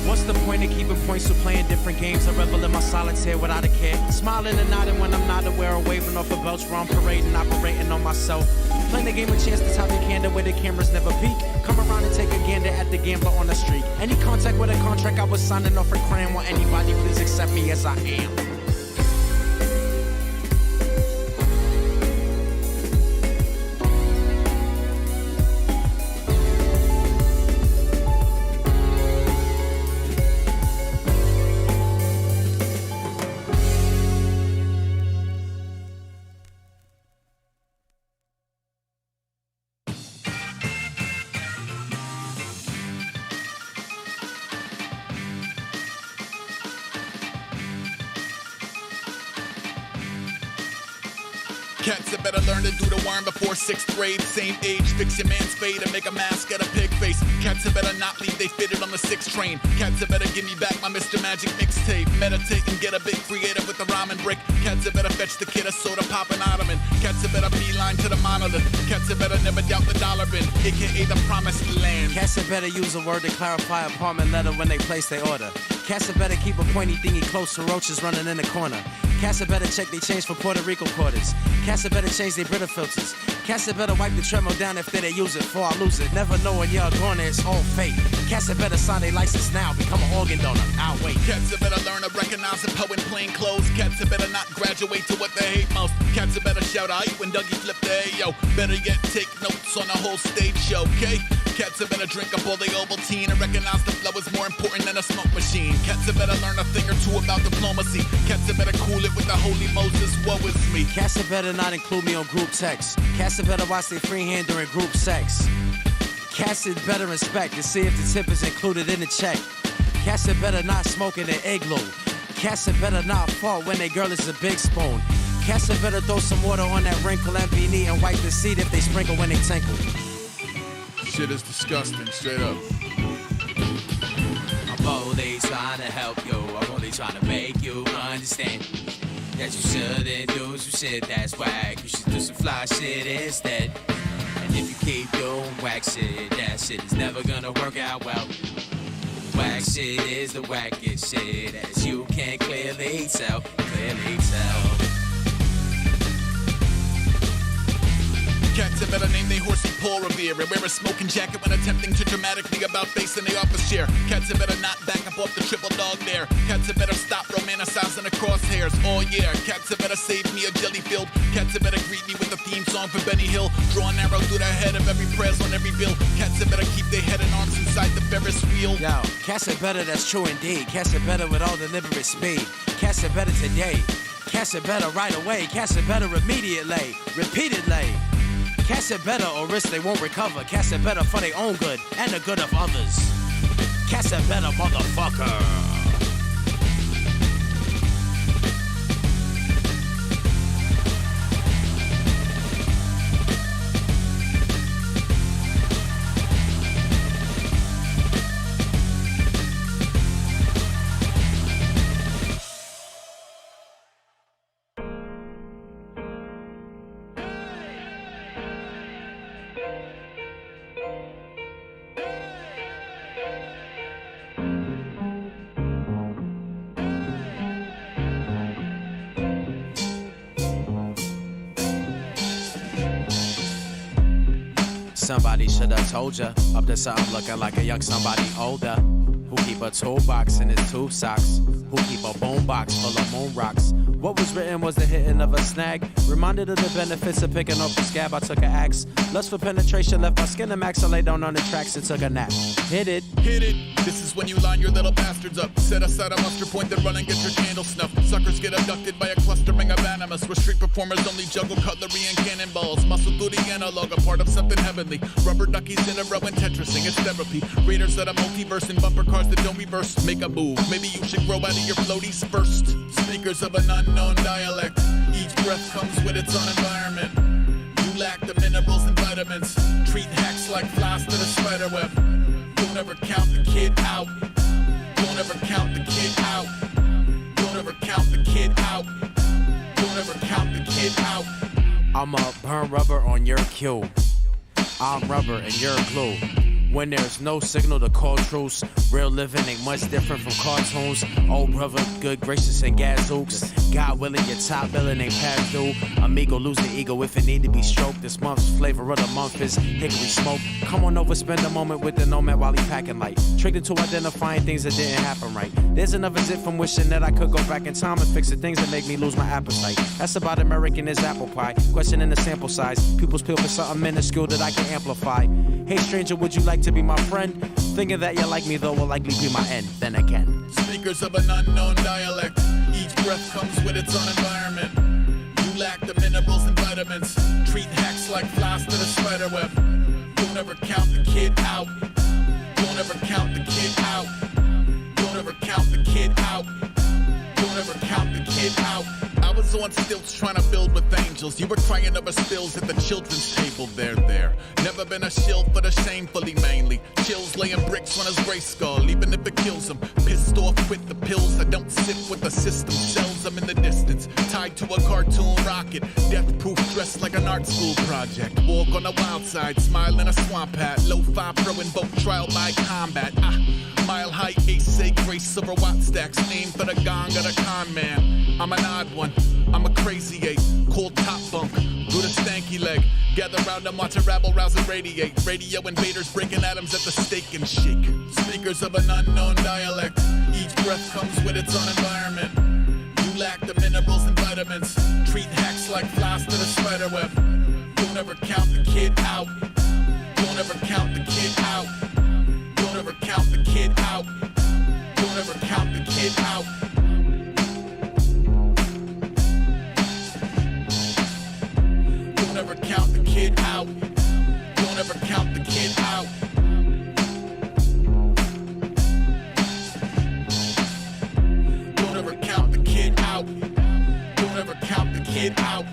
What's the point of keeping points or playing different games? I revel in my solitaire without a care. Smiling and nodding when I'm not aware or waving off a belch where I'm parading, operating on myself. Playing the game a chance to top the candle where the cameras never peek. Come around and take a gander at the gambler on the street. Any contact with a contract I was signing off for cram. Will anybody please accept me as I am? Cats that better learn to do the worm before 6th grade. Same age, fix your man's fade and make a mask at a pig face. Cats that better not leave, they fitted on the 6th train. Cats that better give me back my Mr. Magic mixtape. Meditate and get a bit creative with the rhyming break. Cats that better fetch the kid a soda pop and ottoman. Cats that better beeline to the monolith. Cats that better never doubt the dollar bin, aka the promised land. Cats that better use a word to clarify apartment letter when they place their order. Cats that better keep a pointy thingy close to roaches running in the corner. Cats that better check they change for Puerto Rico quarters. Cats that better change their Brita filters. Cats that better wipe the tremor down if they use it before I lose it. Never knowing you're gonna, it's all fate. Cats that better sign their license now, become an organ donor. I'll wait. Cats that better learn to recognize a poet in plain clothes. Cats that better not graduate to what they hate most. Cats that better shout out when Dougie flip the Ayo. Better yet take notes on the whole stage show, okay? Cats that better drink up all the Ovaltine and recognize the flow is more important than a smoke machine. Cats that better learn a thing or two about diplomacy. Cats that better cool it with the holy Moses, woe is me. Cats that better not include me on group text. Cats that better watch their free hand during group sex. Cats that better inspect to see if the tip is included in the check. Cats that better not smoke in the igloo. Cats that better not fall when their girl is a big spoon. Cats that better throw some water on that wrinkle and be neat and wipe the seat if they sprinkle when they tinkle. Shit is disgusting, straight up. I'm only trying to help you. I'm only trying to make you understand that you shouldn't do some shit that's whack. You should do some fly shit instead. And if you keep doing whack shit, that shit is never gonna work out well. Whack shit is the wackest shit, as you can clearly tell, Cats that better name they horsey Paul Revere and wear a smoking jacket when attempting to dramatically about face in the office chair. Cats that better not back up off the triple dog there. Cats that better stop romanticizing the crosshairs. Oh yeah, cats that better save me a jelly filled. Cats that better greet me with a theme song for Benny Hill. Draw an arrow through the head of every press on every bill. Cats that better keep their head and arms inside the Ferris wheel. Yo, cats that better, that's true indeed. Cats that better with all deliberate speed. Cats that better today. Cats that better right away. Cats that better immediately, repeatedly. Cats that better or risk they won't recover. Cats that better for their own good and the good of others. Cats that better, motherfucker. Somebody should have told ya. Up to something looking like a young somebody older. Who keep a toolbox in his tube socks? Who keep a boombox full of moon rocks? What was written was the hitting of a snag. Reminded of the benefits of picking off the scab. I took an axe. Lust for penetration left my skin and max. I lay down on the tracks and took a nap. Hit it. Hit it. This is when you line your little bastards up. Set aside a muster point, then run and get your candle snuffed. Suckers get abducted by a clustering of animus, where street performers only juggle cutlery and cannonballs. Muscle through the analog, a part of something heavenly. Rubber duckies in a row and Tetrising, it's therapy. Readers that are multiverse and bumper cars that don't reverse. Make a move, maybe you should grow out of your floaties first. Speakers of an unknown dialect. Each breath comes with its own environment. You lack the minerals and vitamins. Treat hacks like flies to the spider web. Don't ever count the kid out. Don't ever count the kid out. Don't ever count the kid out. Don't ever count the kid out. I'ma burn rubber on your cue. I'm rubber and you're glue. When there's no signal to call truce, real living ain't much different from cartoons. Old brother, good gracious and gadzooks. God willing, your top billing ain't past due. Amigo, lose the ego if it need to be stroked. This month's flavor of the month is hickory smoke. Come on over, spend a moment with the nomad while he packing light. Tricked into identifying things that didn't happen right. There's another zip from wishing that I could go back in time and fix the things that make me lose my appetite. That's about American is apple pie. Questioning the sample size. Pupils peel for something minuscule that I can amplify. Hey stranger, would you like to be my friend? Thinking that you like me though will likely be my end. Then again, speakers of an unknown dialect. Each breath comes with its own environment. You lack the minerals and vitamins. Treat hacks like flies to the spider web. Don't ever count the kid out. Don't ever count the kid out. Don't ever count the kid out. Don't ever count the kid out. I was on stilts trying to build with angels. You were crying over spills at the children's table. There. Never been a shill for the shamefully mainly. Chills laying bricks on his gray skull, even if it kills him. Pissed off with the pills. I don't sit with the system. Sells them in the distance. Tied to a cartoon rocket. Death-proof dressed like an art school project. Walk on the wild side, smile in a swamp hat. Lo-fi pro invoke trial by combat. Mile high ace say grace over watt stacks. Aim for the gong of the con man. I'm an odd one. I'm a crazy ape. Cold top bunk. Do the stanky leg. Gather round and watch a rabble rouse and radiate. Radio invaders breaking atoms at the steak and shake. Speakers of an unknown dialect. Each breath comes with its own environment. You lack the minerals and vitamins. Treat hacks like flies to the spider web. Don't ever count the kid out. Don't ever count the kid out. Don't ever count the kid out. Don't ever count the kid out. Don't ever count the kid out. Don't ever count the kid out. Don't ever count the kid out. Don't ever count the kid out.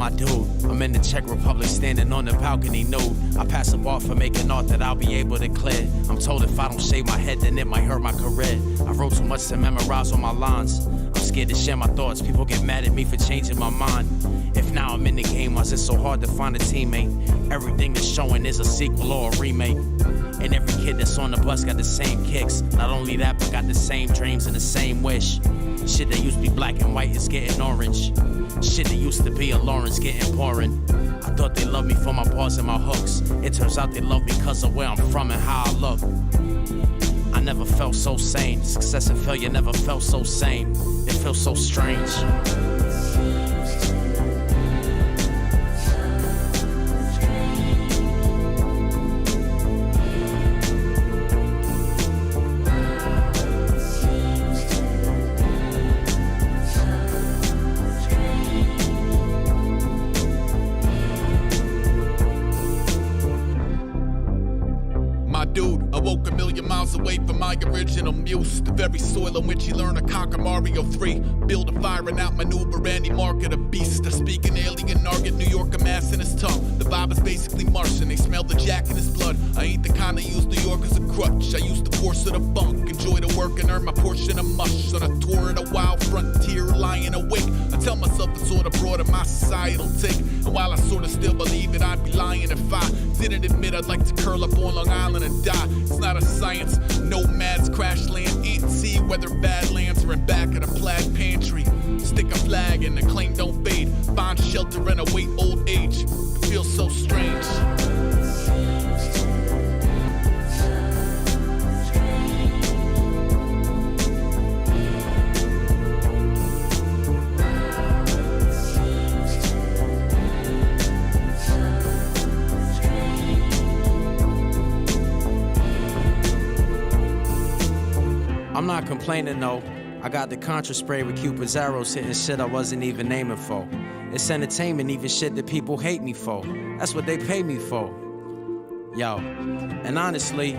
my dude. I'm in the Czech Republic standing on the balcony nude. I pass a bar for making art that I'll be able to clear. I'm told if I don't shave my head then it might hurt my career. I wrote too much to memorize all my lines. I'm scared to share my thoughts, people get mad at me for changing my mind. If now I'm in the game, why is it so hard to find a teammate? Everything that's showing is a sequel or a remake. And every kid that's on the bus got the same kicks. Not only that, but got the same dreams and the same wish. Shit that used to be black and white is getting orange. Shit that used to be a Lawrence getting boring. I thought they loved me for my bars and my hooks. It turns out they love me cause of where I'm from and how I look. I never felt so sane. Success and failure never felt so sane. It feels so strange. Away from my original muse, the very soil on which he learned to conquer Mario 3. Build a fire and outmaneuver any market, a beast. They're speaking alien, Narget, New York, amassing his tongue. The vibe is basically Martian, they smell the jack in his blood. I ain't the kind that use New York as a crutch. I use the force of the bunk, enjoy the work and earn my portion of mush. On a tour of the wild frontier, lying awake, I tell myself it's all the broad of my societal take. And while I sorta still believe it, I'd be lying if I didn't admit I'd like to curl up on Long Island and die. It's not a science, nomads crash land, ain't see whether badlands or in back of the plaid pantry. Stick a flag and the claim don't fade, find shelter and await old age. It feels so strange. I'm not complaining though. I got the Contra spray with Cupid's arrows hitting shit I wasn't even aiming for. It's entertainment, even shit that people hate me for. That's what they pay me for. Yo, and honestly,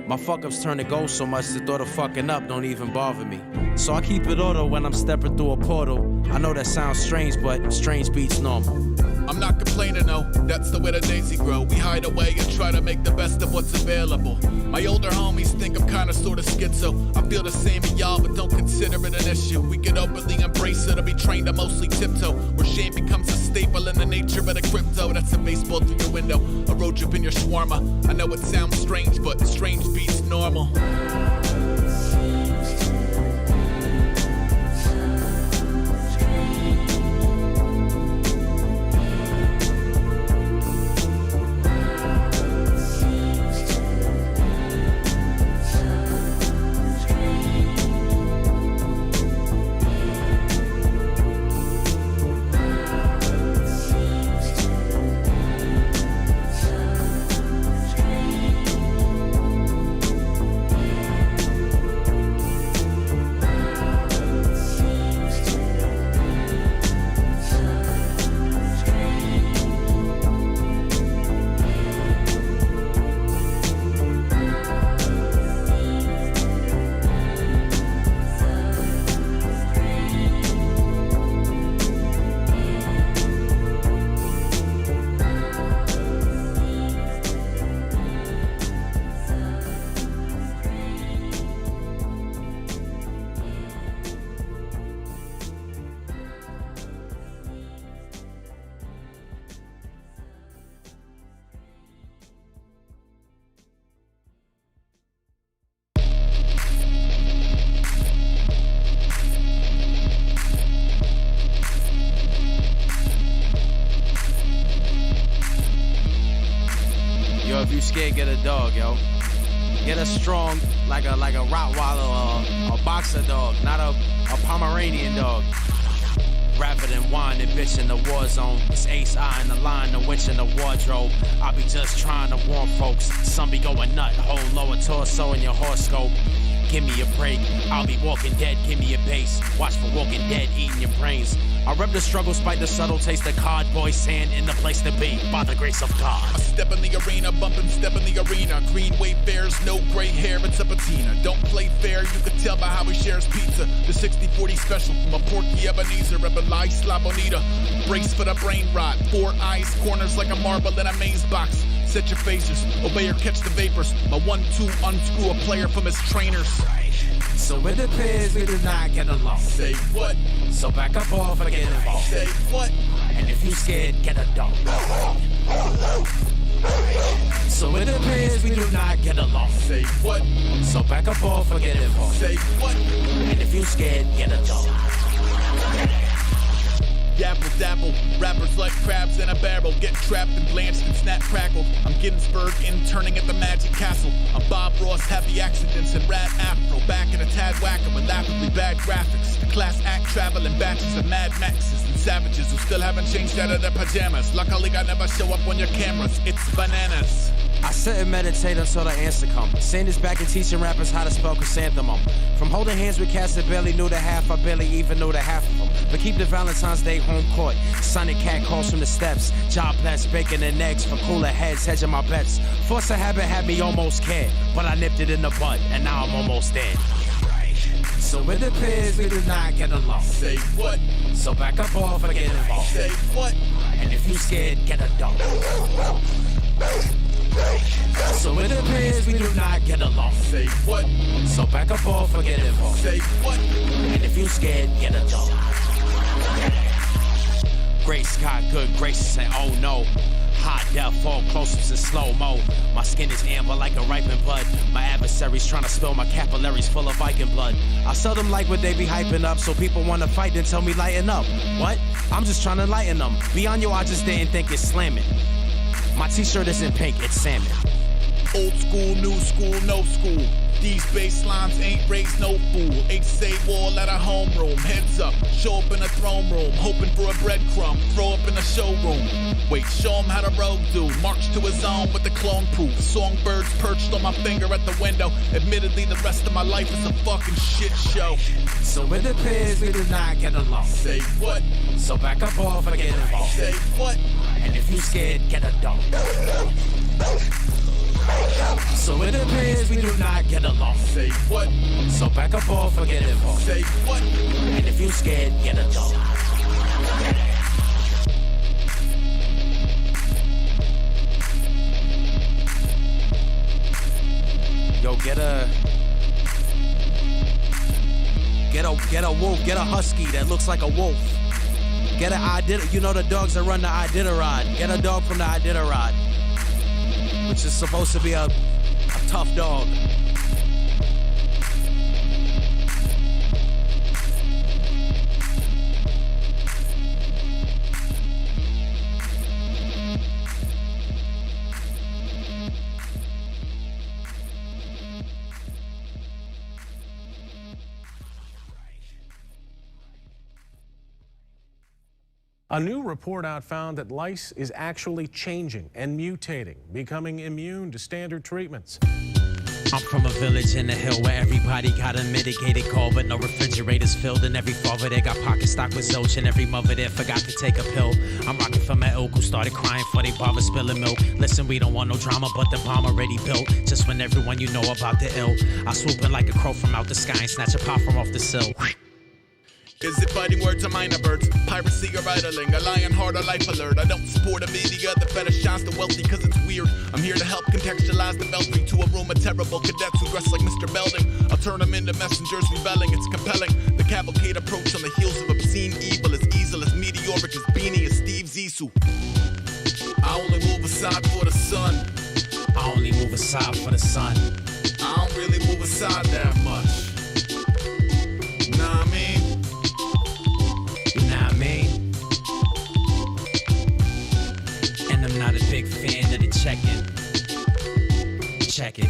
my fuck-ups turn to gold so much the thought of fucking up don't even bother me. So I keep it auto when I'm stepping through a portal. I know that sounds strange, but strange beats normal. I'm not complaining, no, that's the way the daisy grow. We hide away and try to make the best of what's available. My older homies think I'm kinda sorta schizo. I feel the same as y'all, but don't consider it an issue. We can openly embrace it or be trained to mostly tiptoe. Where shame becomes a staple in the nature of the crypto. That's a baseball through your window, a road trip in your shawarma. I know it sounds strange, but strange beats normal. If you scared, get a dog, yo. Get a strong, like a Rottweiler or a boxer dog, not a Pomeranian dog. Rapper than wine and bitch in the war zone. It's ace eye in the line, the witch in the wardrobe. I be just trying to warn folks. Some be going nut, whole lower torso in your horoscope. Give me a break, I'll be walking dead, give me a base. Watch for Walking Dead, eating your brains. I rep the struggle, spite the subtle taste of cardboy sand in the place to be, by the grace of God. I step in the arena, bump and step in the arena. Green Wayfarers, no gray hair, it's a patina. Don't play fair, you can tell by how he shares pizza. The 60-40 special from a Porky Ebenezer, a Belize La Bonita. Brace for the brain rot, 4 eyes, corners like a marble in a maze box. Set your phasers, obey or catch the vapors. My 1-2 unscrew a player from his trainers. So it appears we do not get along. Say what? So back up off and get involved. Say what? And if you scared, get a dog. So it appears we do not get along. Say what? So back up off and get involved. Say what? And if you scared, get a dog. Yapple dabble, rappers like crabs in a barrel. Get trapped and blanched and snap crackled. I'm Ginsburg interning at the Magic Castle. I'm Bob Ross, happy accidents and rad afro. Back in a tad whacker with laughably bad graphics. The class act travel in batches of Mad Maxes and savages who still haven't changed out of their pajamas. Luckily I never show up on your cameras, it's bananas. I sit and meditate until the answer comes. Sand is back and teaching rappers how to spell chrysanthemum. From holding hands with cats that barely knew the half, I barely even knew the half of them. But keep the Valentine's Day home court. Sonic cat calls from the steps. Job blessed, bacon and eggs for cooler heads, hedging my bets. Force of habit had me almost scared, but I nipped it in the bud, and now I'm almost dead. So it appears we do not get along. Say what? So back up off and get involved. Say what? And if you scared, get a dog. So it appears we do not get along. Say what? So back up off or get involved. Say what? And if you scared, get a dog. Grace got good graces and oh no. Hot death, fall close-ups in slow-mo. My skin is amber like a ripened bud. My adversaries trying to spill my capillaries full of Viking blood. I seldom like what they be hyping up, so people want to fight and tell me lighten up. What? I'm just trying to lighten them. Beyond you, I just didn't think it's slamming. My t-shirt isn't pink, it's salmon. Old school, new school, no school. These baselines ain't raised no fool. Ain't say wall at a homeroom. Heads up, show up in a throne room. Hoping for a breadcrumb, throw up in a showroom. Wait, show him how the rogue do. March to his own with the clone proof. Songbirds perched on my finger at the window. Admittedly, the rest of my life is a fucking shit show. So it appears we do not get along. Say what? So back up off or get involved. Say what? And if you scared, get a dog. So it appears we do not get along. Say what? So back up off or get involved. Say what? And if you scared, get a dog. Yo, get a wolf, get a husky that looks like a wolf. Get an Iditarod, you know the dogs that run the Iditarod. Get a dog from the Iditarod, which is supposed to be a tough dog. A new report out found that lice is actually changing and mutating, becoming immune to standard treatments. I'm from a village in the hill where everybody got a mitigated call, but no refrigerators filled, and every father there got pocket stock with Zilch, and every mother there forgot to take a pill. I'm rocking for my ilk who started crying for they barber spilling milk. Listen, we don't want no drama, but the bomb already built. Just when everyone you know about the ill, I swoop in like a crow from out the sky and snatch a pop from off the sill. Is it fighting words or minor birds? Piracy or idling? A lion heart or life alert? I don't support a media that fetishize the wealthy cause it's weird. I'm here to help contextualize the belfry to a room of terrible cadets who dress like Mr. Belding. I'll turn them into messengers rebelling. It's compelling. The cavalcade approach on the heels of obscene evil as easel as meteoric as Beanie as Steve Zissou. I only move aside for the sun. I only move aside for the sun. I don't really move aside that much. Nah, I mean. Nah, I mean. And I'm not a big fan of the check-in. Check it.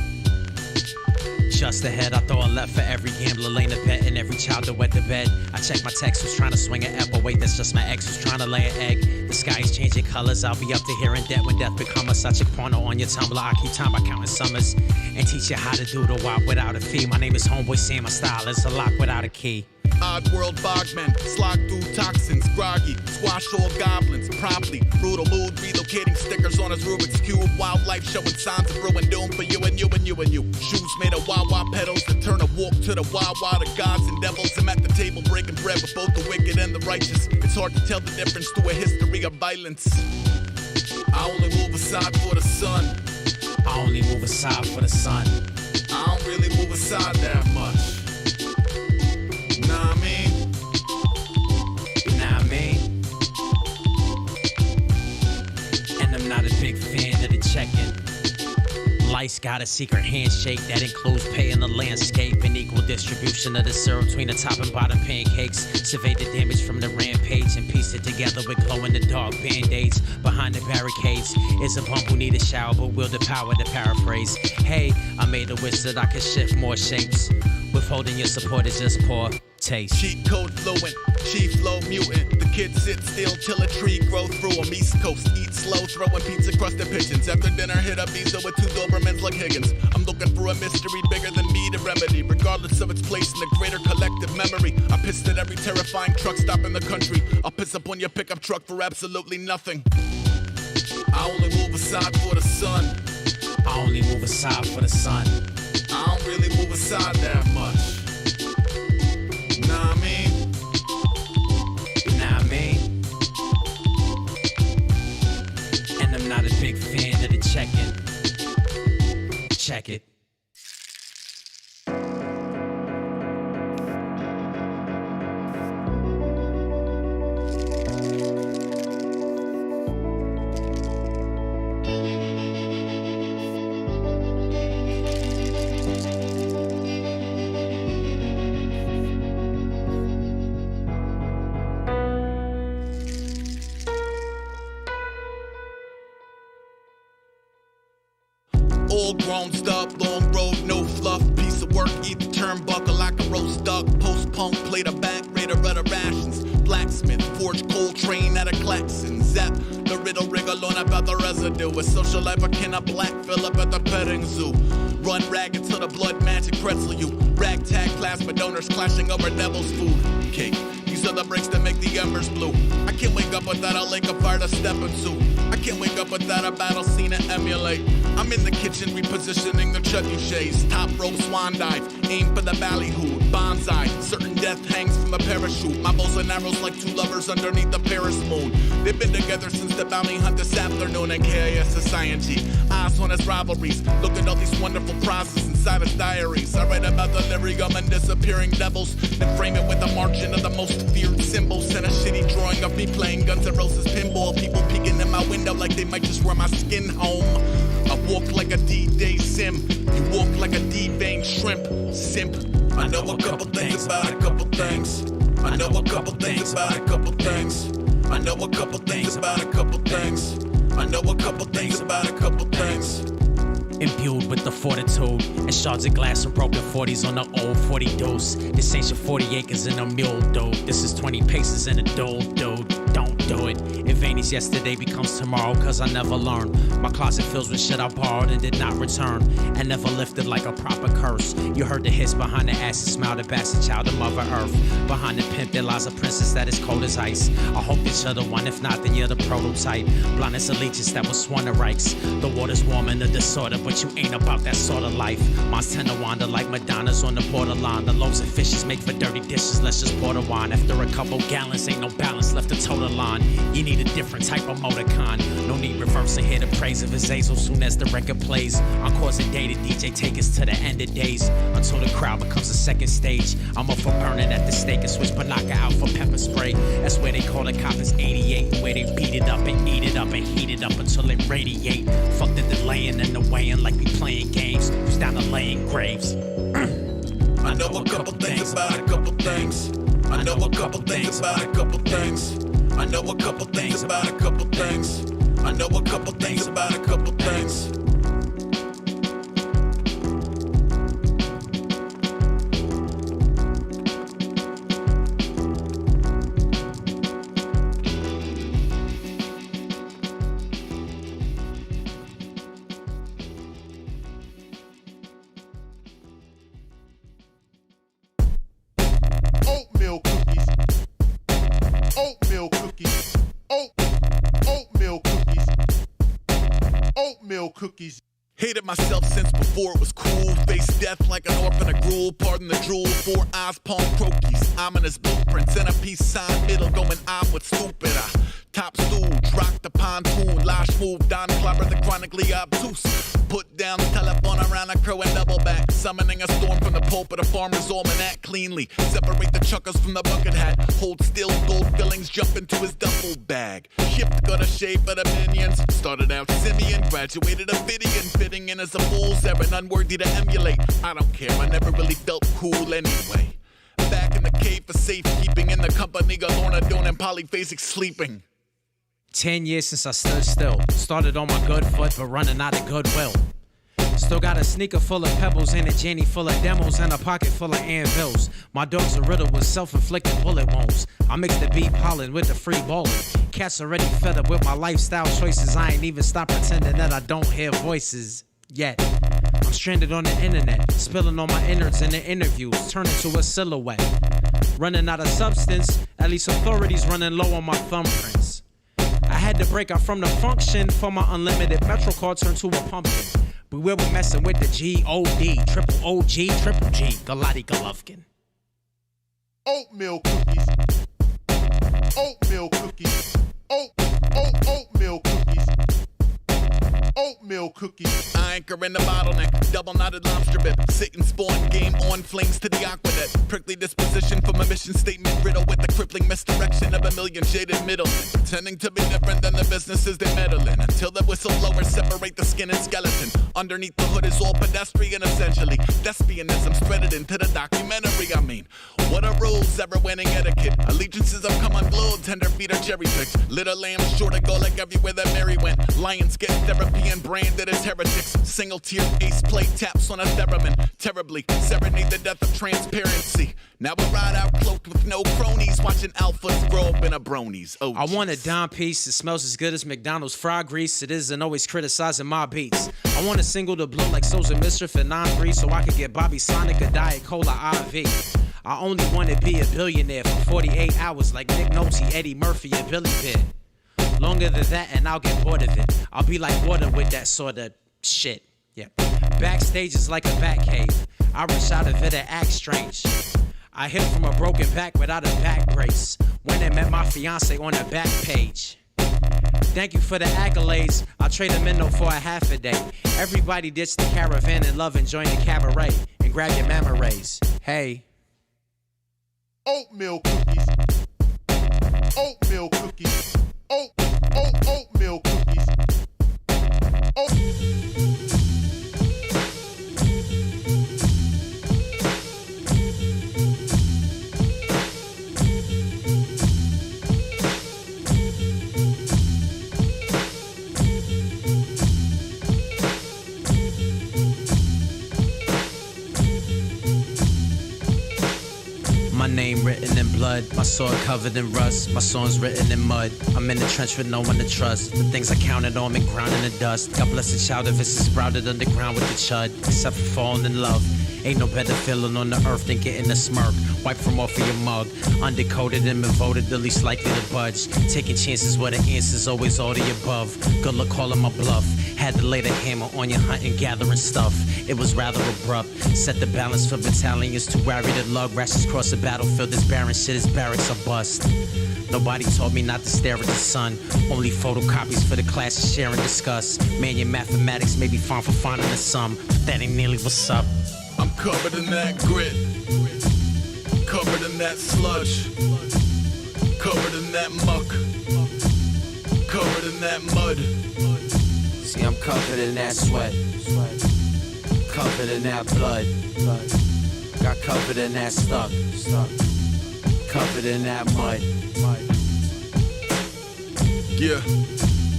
Just ahead, I throw a left for every gambler laying a bet and every child that wet the bed. I check my text who's trying to swing an apple. Wait, that's just my ex who's trying to lay an egg. The sky is changing colors. I'll be up to here in debt when death become a such a porno on your Tumblr. I keep time by counting summers and teach you how to do the WAP without a fee. My name is Homeboy Sam. My style is a lock without a key. Odd world bogmen, slog through toxins, groggy, squash all goblins, promptly, brutal mood, relocating stickers on his Rubik's Cube, wildlife showing signs of ruin, doom for you and you and you and you. Shoes made of wah-wah pedals that turn a walk to the wah-wah to gods and devils. I'm at the table breaking bread with both the wicked and the righteous. It's hard to tell the difference through a history of violence. I only move aside for the sun. I only move aside for the sun. I don't really move aside that much. Nah, I mean. Nah, I mean. And I'm not a big fan of the check-in. Lice got a secret handshake that includes paying the landscape and equal distribution of the syrup between the top and bottom pancakes. Survey the damage from the rampage and piece it together with glow-in-the-dark band-aids. Behind the barricades is a bum who need a shower but will the power to paraphrase. Hey, I made a wish that I could shift more shapes. Withholding your support is just poor taste. Cheat code fluent, chief flow mutant. The kids sit still till a tree grow through them. East Coast, eat slow, throwing pizza crusted pigeons. After dinner, hit up Visa with 2 Dobermans like Higgins. I'm looking for a mystery bigger than me to remedy, regardless of its place in the greater collective memory. I pissed at every terrifying truck stop in the country. I'll piss up on your pickup truck for absolutely nothing. I only move aside for the sun. I only move aside for the sun. I don't really move aside that much. Nah, I mean. Nah, I mean. And I'm not a big fan of the check check it. All grown up, long road, no fluff. Piece of work, eat the turnbuckle like a roast duck. Post-punk, played a back, raider of the rations. Blacksmith, forge coal train at a klaxon. Zap, the riddle rig alone about the residue. With social life akin a black Phillip at the petting zoo. Run ragged till the blood magic pretzel you. Ragtag plasma donors clashing over devil's food. Cake, these are the bricks that make the embers blue. I can't wake up without a lake of fire to step into. I can't wake up without a battle scene to emulate. I'm in the kitchen repositioning the trebuchets. Top rope swan dive, aim for the ballyhoo. Bonsai, certain death hangs from the parachute. My bows and arrows like two lovers underneath the Paris moon. They've been together since the bounty hunt this afternoon in KIS Society. Eyes on his rivalries. Look at all these wonderful prizes inside his diaries. I write about the lyrium and disappearing devils, then frame it with a margin of the most feared symbols. And a shitty drawing of me playing Guns N' Roses pinball. People peeking in my window like they might just wear my skin home. I walk like a D-Day sim. You walk like a D-Vein shrimp. Simp. I know a couple things about a couple things. I know a couple things about a couple things. I know a couple things about a couple things. I know a couple things about a couple things. Imbued with the fortitude and shards of glass and broken 40s on the old 40 dose. This ain't your 40 acres in a mule, dude. This is 20 paces in a duel, dude. Don't do it. If Vaney's yesterday becomes tomorrow, cause I never learned. My closet fills with shit I borrowed and did not return. And never lifted like a proper curse. You heard the hiss behind the acid smile, the bastard child of Mother Earth. Behind the pimp there lies a princess that is cold as ice. I hope that you're the one, if not then you're the prototype. Blindness allegiance that was sworn to rights. The water's warm and the disorder, but you ain't about that sort of life. Mine's tend to wander like Madonna's on the borderline. The loaves and fishes make for dirty dishes, let's just pour the wine. After a couple gallons, ain't no balance left to toe the line. You need a different type of motorcon. No need reversing here to praise of his Azel soon as the record plays. On course a day to DJ take us to the end of days. Until the crowd becomes a second stage. I'm up for burning at the stake and switch Panaka out for pepper spray. That's where they call the coppers 88. Where they beat it up and eat it up and heat it up until it radiate. Fuck the delaying and the weighing like we playing games. Who's down to laying graves? I know a couple things about a couple things. I know a couple things about a couple things. I know a couple things about a couple things. I know a couple things about a couple things. Oatmeal cookies. Oatmeal cookies. Oatmeal cookies. Oatmeal cookies. Hated myself since before it was cool. Face death like an orphan of gruel. Pardon the drool. 4 eyes, palm croquis. Ominous blueprints and a peace sign. Middle going on with stupid. Top stooge, rock the pontoon. Lash move, Don Clobber the chronically obtuse. Put down the telephone around a crow and double back. Summoning a storm from the pulp of the farmer's almanac. Cleanly separate the chuckers from the bucket hat. Hold still, gold fillings jump into his duffel bag. Shift got a shape of the minions. Started out simian, graduated Ophidian. Fitting in as a fool's errand, unworthy to emulate. I don't care, I never really felt cool anyway. Back in the cave for safekeeping, in the company of Lorna Doone and polyphasic sleeping. 10 years since I stood still. Started on my good foot, but running out of goodwill. Still got a sneaker full of pebbles and a Jenny full of demos and a pocket full of anvils. My dog's a riddle with self-inflicted bullet wounds. I mix the beef pollen with the free balling. Cats already fed up with my lifestyle choices. I ain't even stopped pretending that I don't hear voices yet. I'm stranded on the internet, spilling all my innards in the interviews, turning to a silhouette. Running out of substance, at least authorities running low on my thumbprints. I had to break out from the function for my unlimited Metro card turned to a pumpkin. But where we messing with the G-O-D, triple O-G, triple G, Galati Golovkin. Oatmeal cookies. Oatmeal cookies. Oatmeal cookies. Oatmeal cookies. I anchor in the bottleneck, double-knotted lobster bit. Satan spawn, game on, flames to the aquanet. Prickly disposition from a mission statement riddle with the crippling misdirection of a million shaded middlemen. Pretending to be different than the businesses they meddle in. Until the whistleblowers separate the skin and skeleton. Underneath the hood is all pedestrian essentially. Thespianism spread it into the documentary, I mean. What are rules, ever-winning etiquette? Allegiances have come unglued, tender feet are cherry-picked. Little lambs sure to go like everywhere that Mary went. Lions get therapy and branded as heretics. Single-tier ace play taps on a theremin. Terribly serenade the death of transparency. Now we ride out cloaked with no cronies, watching alphas grow up in a bronies. Oh, I want a dime piece that smells as good as McDonald's fried grease. It isn't always criticizing my beats. I want a single to blow like Souls of Mischief and 9-3 so I could get Bobby Sonic a Diet Cola IV. I only want to be a billionaire for 48 hours like Nick Nolte, Eddie Murphy, and Billy Pitt. Longer than that and I'll get bored of it. I'll be like water with that sort of shit. Yeah. Backstage is like a bat cave. I rush out of it and act strange. I hit from a broken back without a back brace. When I met my fiance on the back page. Thank you for the accolades. I'll trade them in though for a half a day. Everybody ditch the caravan and love and join the cabaret. And grab your mama rays. Hey. Oatmeal cookies. Oatmeal cookies. Oatmeal cookies. My name written in blood, my sword covered in rust, my songs written in mud. I'm in the trench with no one to trust. The things I counted on been ground in the dust. God bless the child if it's sprouted underground with the chud. Except for falling in love. Ain't no better feeling on the earth than getting a smirk. Wipe from off of your mug. Undercoated and been voted the least likely to budge. Taking chances where the answer's always all the above. Good luck calling my bluff. Had to lay the hammer on your hunting, gathering stuff. It was rather abrupt. Set the balance for battalions too wary to lug. Rashes cross the battlefield. This barren shit is barracks or bust. Nobody told me not to stare at the sun. Only photocopies for the class to share and discuss. Man, your mathematics may be fine for finding the sum. That ain't nearly what's up. I'm covered in that grit, covered in that sludge, covered in that muck, covered in that mud. See, I'm covered in that sweat, covered in that blood, got covered in that stuck, covered in that mud. Yeah.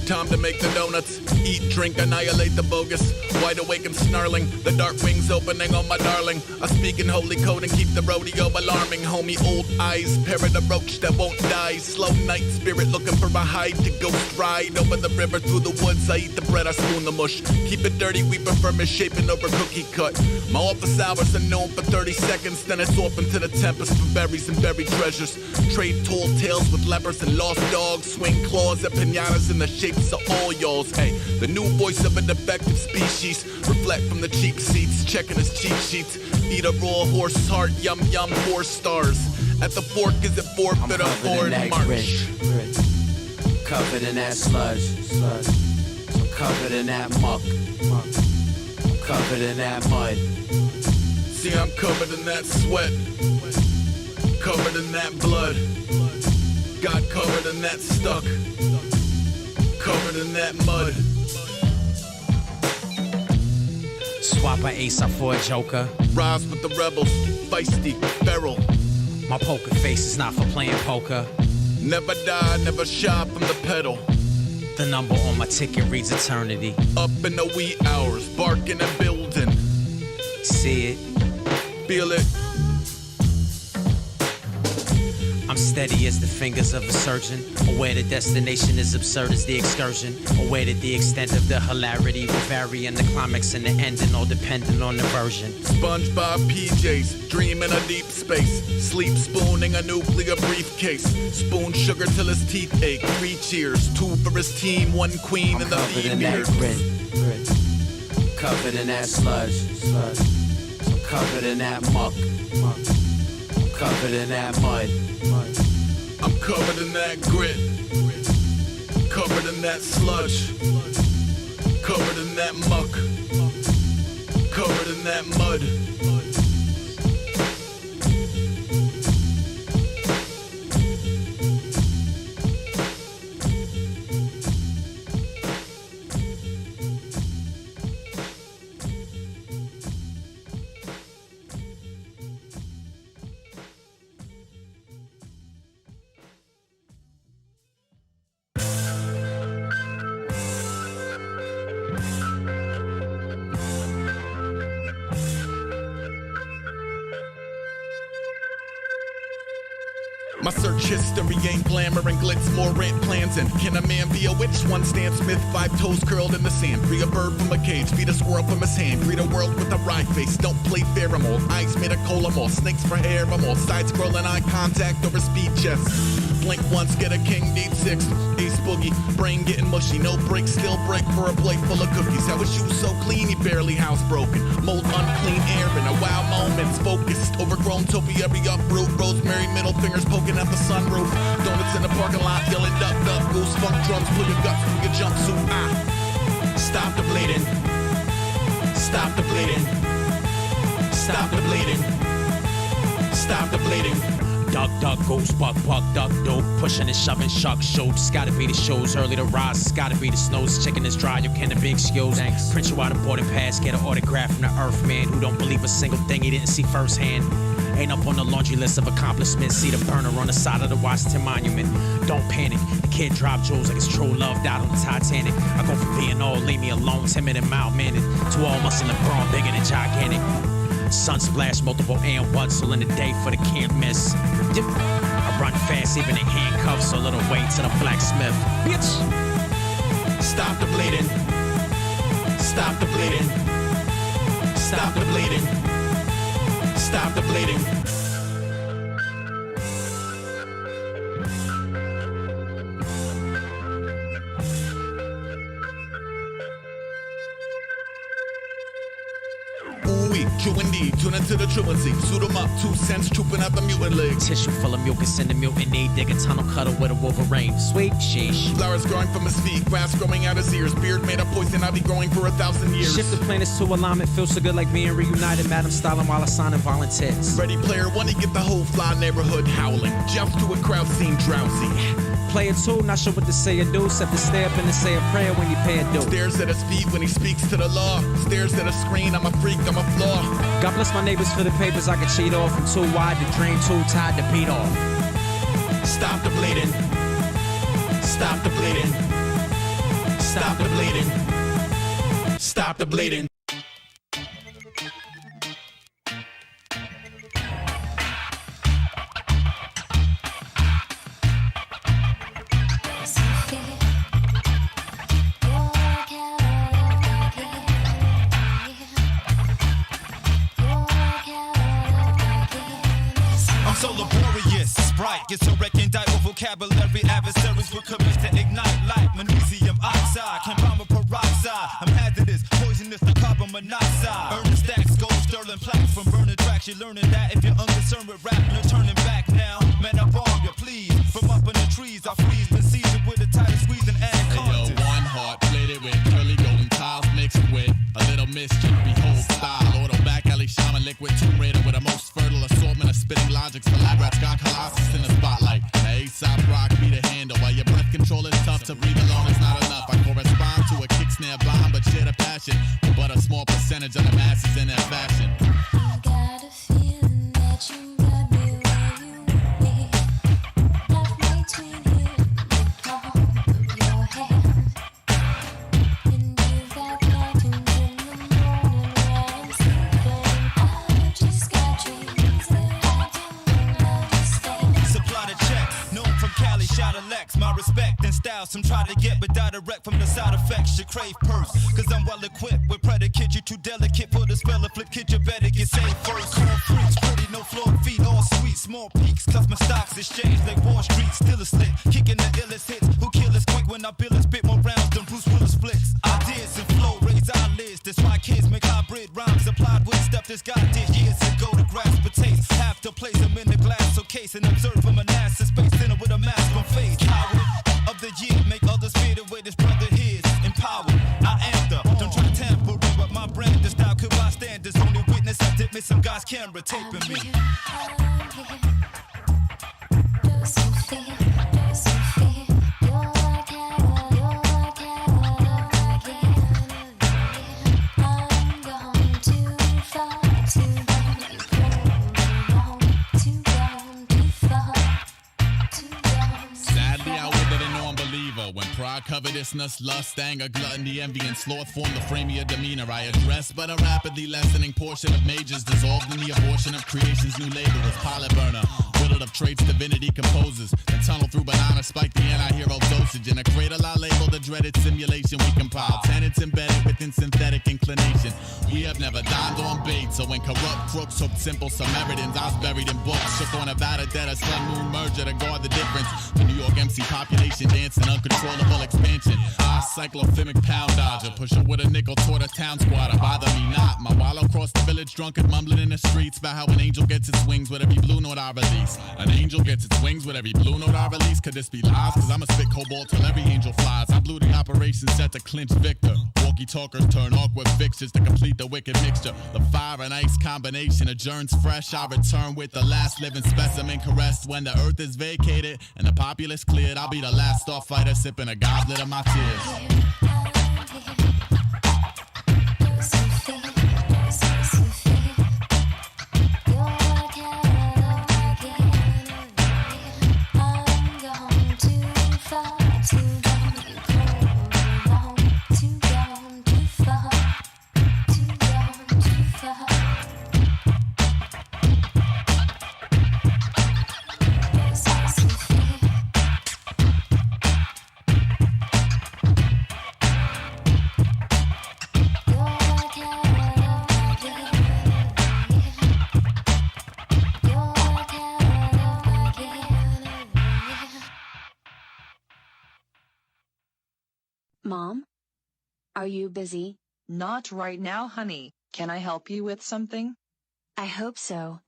Time to make the donuts, eat, drink, annihilate the bogus. Wide awake and snarling, the dark wings opening on my darling. I speak in holy code and keep the rodeo alarming. Homie, old eyes, parrot a roach that won't die. Slow night spirit looking for a hide to ghost ride. Over the river, through the woods, I eat the bread, I spoon the mush. Keep it dirty, we prefer misshapen over cookie cut. My office hours are known for 30 seconds, then it's off into the tempest for berries and buried treasures. Trade tall tales with lepers and lost dogs. Swing claws at pinatas in the shapes of all y'alls. Hey, the new voice of a defective species. Reflect from the cheap seats, checking his cheat sheets. Eat a raw horse heart, yum yum, 4 stars. At the fork is it forfeit or forward march. Covered in that sludge, covered in that muck, covered in that mud. See, I'm covered in that sweat, covered in that blood. Got covered in that stuck, covered in that mud. Swap a ace up for a joker. Rise with the rebels, feisty, feral. My poker face is not for playing poker. Never die, never shy from the pedal. The number on my ticket reads eternity. Up in the wee hours, barking and building. See it, feel it. I'm steady as the fingers of a surgeon. Aware the destination is absurd as the excursion. Aware that the extent of the hilarity will vary in the climax and the ending, all depending on the version. SpongeBob PJs, dream in a deep space. Sleep spooning a nuclear briefcase. Spoon sugar till his teeth ache. 3 cheers, 2 for his team, 1 queen in the covered in that grit, covered in that sludge, covered in that muck, covered in that mud. I'm covered in that grit, covered in that sludge, covered in that muck, covered in that mud. My search history ain't glamour and glitz, more rant plans. And can a man be a witch? One Stan Smith, 5 toes curled in the sand. Free a bird from a cage, feed a squirrel from his hand. Greet a world with a wry face, don't play fair, I'm all eyes made of cola, more snakes for hair, I'm all side scrolling eye contact over speed chess. Blink once, get a king, need 6. Ace boogie, brain getting mushy, no break, still break for a plate full of cookies. How was you so clean, you barely housebroken. Mold unclean air in a wow moments, focused. Overgrown topiary uproot, rosemary middle fingers poking out the sunroof. Donuts in the parking lot, yelling duck, duck, goose, funk drums, pull your guts through your jumpsuit. Stop the bleeding. Stop the bleeding. Stop the bleeding. Stop the bleeding. Duck, duck, goose, buck, buck, duck, dope. Pushing and shoving, shuck, show. It's gotta be the shows, early to rise. It's gotta be the snows. Chicken is dry, you can't have big skills. Thanks. Print you out a boarding pass, get an autograph from the earth man who don't believe a single thing he didn't see firsthand. Ain't up on the laundry list of accomplishments. See the burner on the side of the Washington Monument. Don't panic, the kid dropped jewels like his true love died on the Titanic. I go from being all leave me alone, timid and mild-mannered, to all muscle and brawn, bigger than gigantic. Sun splash, multiple and one, so in the day for the can't miss. I run fast, even in handcuffs, a little way to the blacksmith. Bitch! Stop the bleeding. Stop the bleeding. Stop the bleeding. Stop the bleeding. True indeed, tune into the truancy. Suit 'em up, 2 cents, trooping out the mutant league. Tissue full of mucus in the mutiny. Dig a tunnel cuddle with a Wolverine. Sweet sheesh. Flowers growing from his feet, grass growing out his ears. Beard made of poison, I'll be growing for 1,000 years. Shift the planets to alignment, feels so good like being reunited. Madam Stalin while I signing volunteers. Ready player one, to get the whole fly neighborhood howling. Just to a crowd seem drowsy. Player 2, not sure what to say or do, except to stay up and to say a prayer when you pay a due. Stares at his feet when he speaks to the law. Stares at a screen, I'm a freak, I'm a flaw. God bless my neighbors for the papers I could cheat off. I'm too wide to dream, too tired to beat off. Stop the bleeding. Stop the bleeding. Stop the bleeding. Stop the bleeding. So laborious, bright, get so recondite with vocabulary. Adversaries will commence to ignite like magnesium oxide, can peroxide. I'm hazardous, poisonous, the carbon monoxide. Earning stacks, gold, sterling plaques from burning tracks. You're learning that if you're unconcerned with rap, you're turning back now. Man, I bomb you, please. From up in the trees, I freeze, been seasoned with a tighter squeeze and add content. Yo, one heart, plated with curly golden tiles mixed with a little mischief. Behold style, auto back alley shaman, liquid Tomb Raider with a most fertile assortment of spitting logics for lab rats. Got Colossus in the spotlight. Aesop rock be the handle. While your breath control is tough, to breathe alone is not enough. I correspond to a kick snare blind, but share the passion. But a small percentage of the masses in their fashion. I got a feeling that you got me where you want me. Halfway between here and the palm of your hand. And you've got cartoons in the morning while I'm sleeping. I just got dreams that I don't understand. Supply the check, known from Cali, shout Alex. My respect and style, some try to get, but die direct from the side effects. You crave purse, cause I'm well equipped with predicate. You too delicate for the spell of flip kid, you better get saved first. Cool freaks, pretty, no floor feet, all sweet, small peaks. Cause my stocks exchange like Wall Street, still a slit. Kicking the illest hits, who kill us quick when I bill and spit more rounds than Bruce Willis flicks. Ideas and flow, raise eyelids, that's why kids make hybrid rhymes applied with stuff this guy did years ago to grasp a taste. Have to place them in the glass case and observe from a NASA space center with a mask on face. Coward of the year, make others fear the way this brother is empowered. I am the camera taping me. When pride, covetousness, lust, anger, gluttony, envy, and sloth form the frame of your demeanor, I address but a rapidly lessening portion of majors dissolved in the abortion of creation's new laborers. Pilot burner, whittled of traits divinity composes, and tunnel through banana, spike the anti-hero dosage. In a cradle I label the dreaded simulation we compile, tenets embedded within synthetic inclination. We have never dined on bait, so when corrupt crooks hooked simple Samaritans, I was buried in books, shook on a Nevada dead, a sun moon merger to guard the difference. The New York MC population dancing uncontrollable expansion. I cyclothymic pound dodger, pusher with a nickel toward a town squatter. Bother me not, my wallow across the village drunk and mumbling in the streets about how an angel gets its wings with every blue note I release. An angel gets its wings with every blue note I release. Could this be lies? Cause I'ma spit cobalt till every angel flies. I blew the operation set to clinch victor. Walkie-talkers turn awkward fixtures to complete the wicked mixture. The fire and ice combination adjourns fresh. I return with the last living specimen caressed. When the earth is vacated and the populace cleared, I'll be the last starfighter sipping a goblet of my tears. Mom? Are you busy? Not right now, honey. Can I help you with something? I hope so.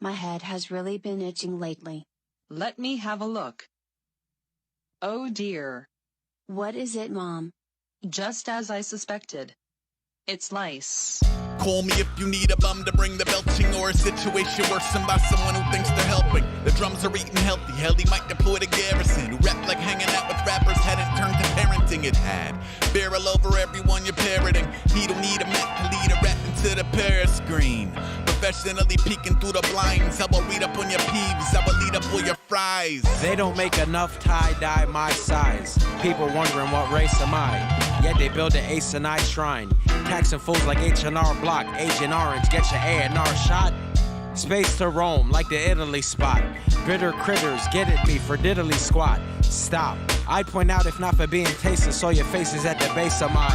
My head has really been itching lately. Let me have a look. Oh dear. What is it, Mom? Just as I suspected. It's lice. Call me if you need a bum to bring the belching or a situation worsened by someone who thinks they're helping. The drums are eating healthy. Hell, he might deploy the garrison. Who rap like hanging out with rappers hadn't turned to parenting it had. Barrel over everyone you're parroting. He don't need a Mac to lead a rap into the periscreen. Professionally peeking through the blinds. I will read up on your peeves. I will lead up all your fries. They don't make enough tie-dye my size. People wondering what race am I. Yet they build an Ace and I shrine. Taxing fools like H&R Block. Agent Orange, get your A&R shot. Space to roam like the Italy spot. Bitter critters, get at me for diddly squat. Stop. I'd point out if not for being tasted, saw your faces at the base of my...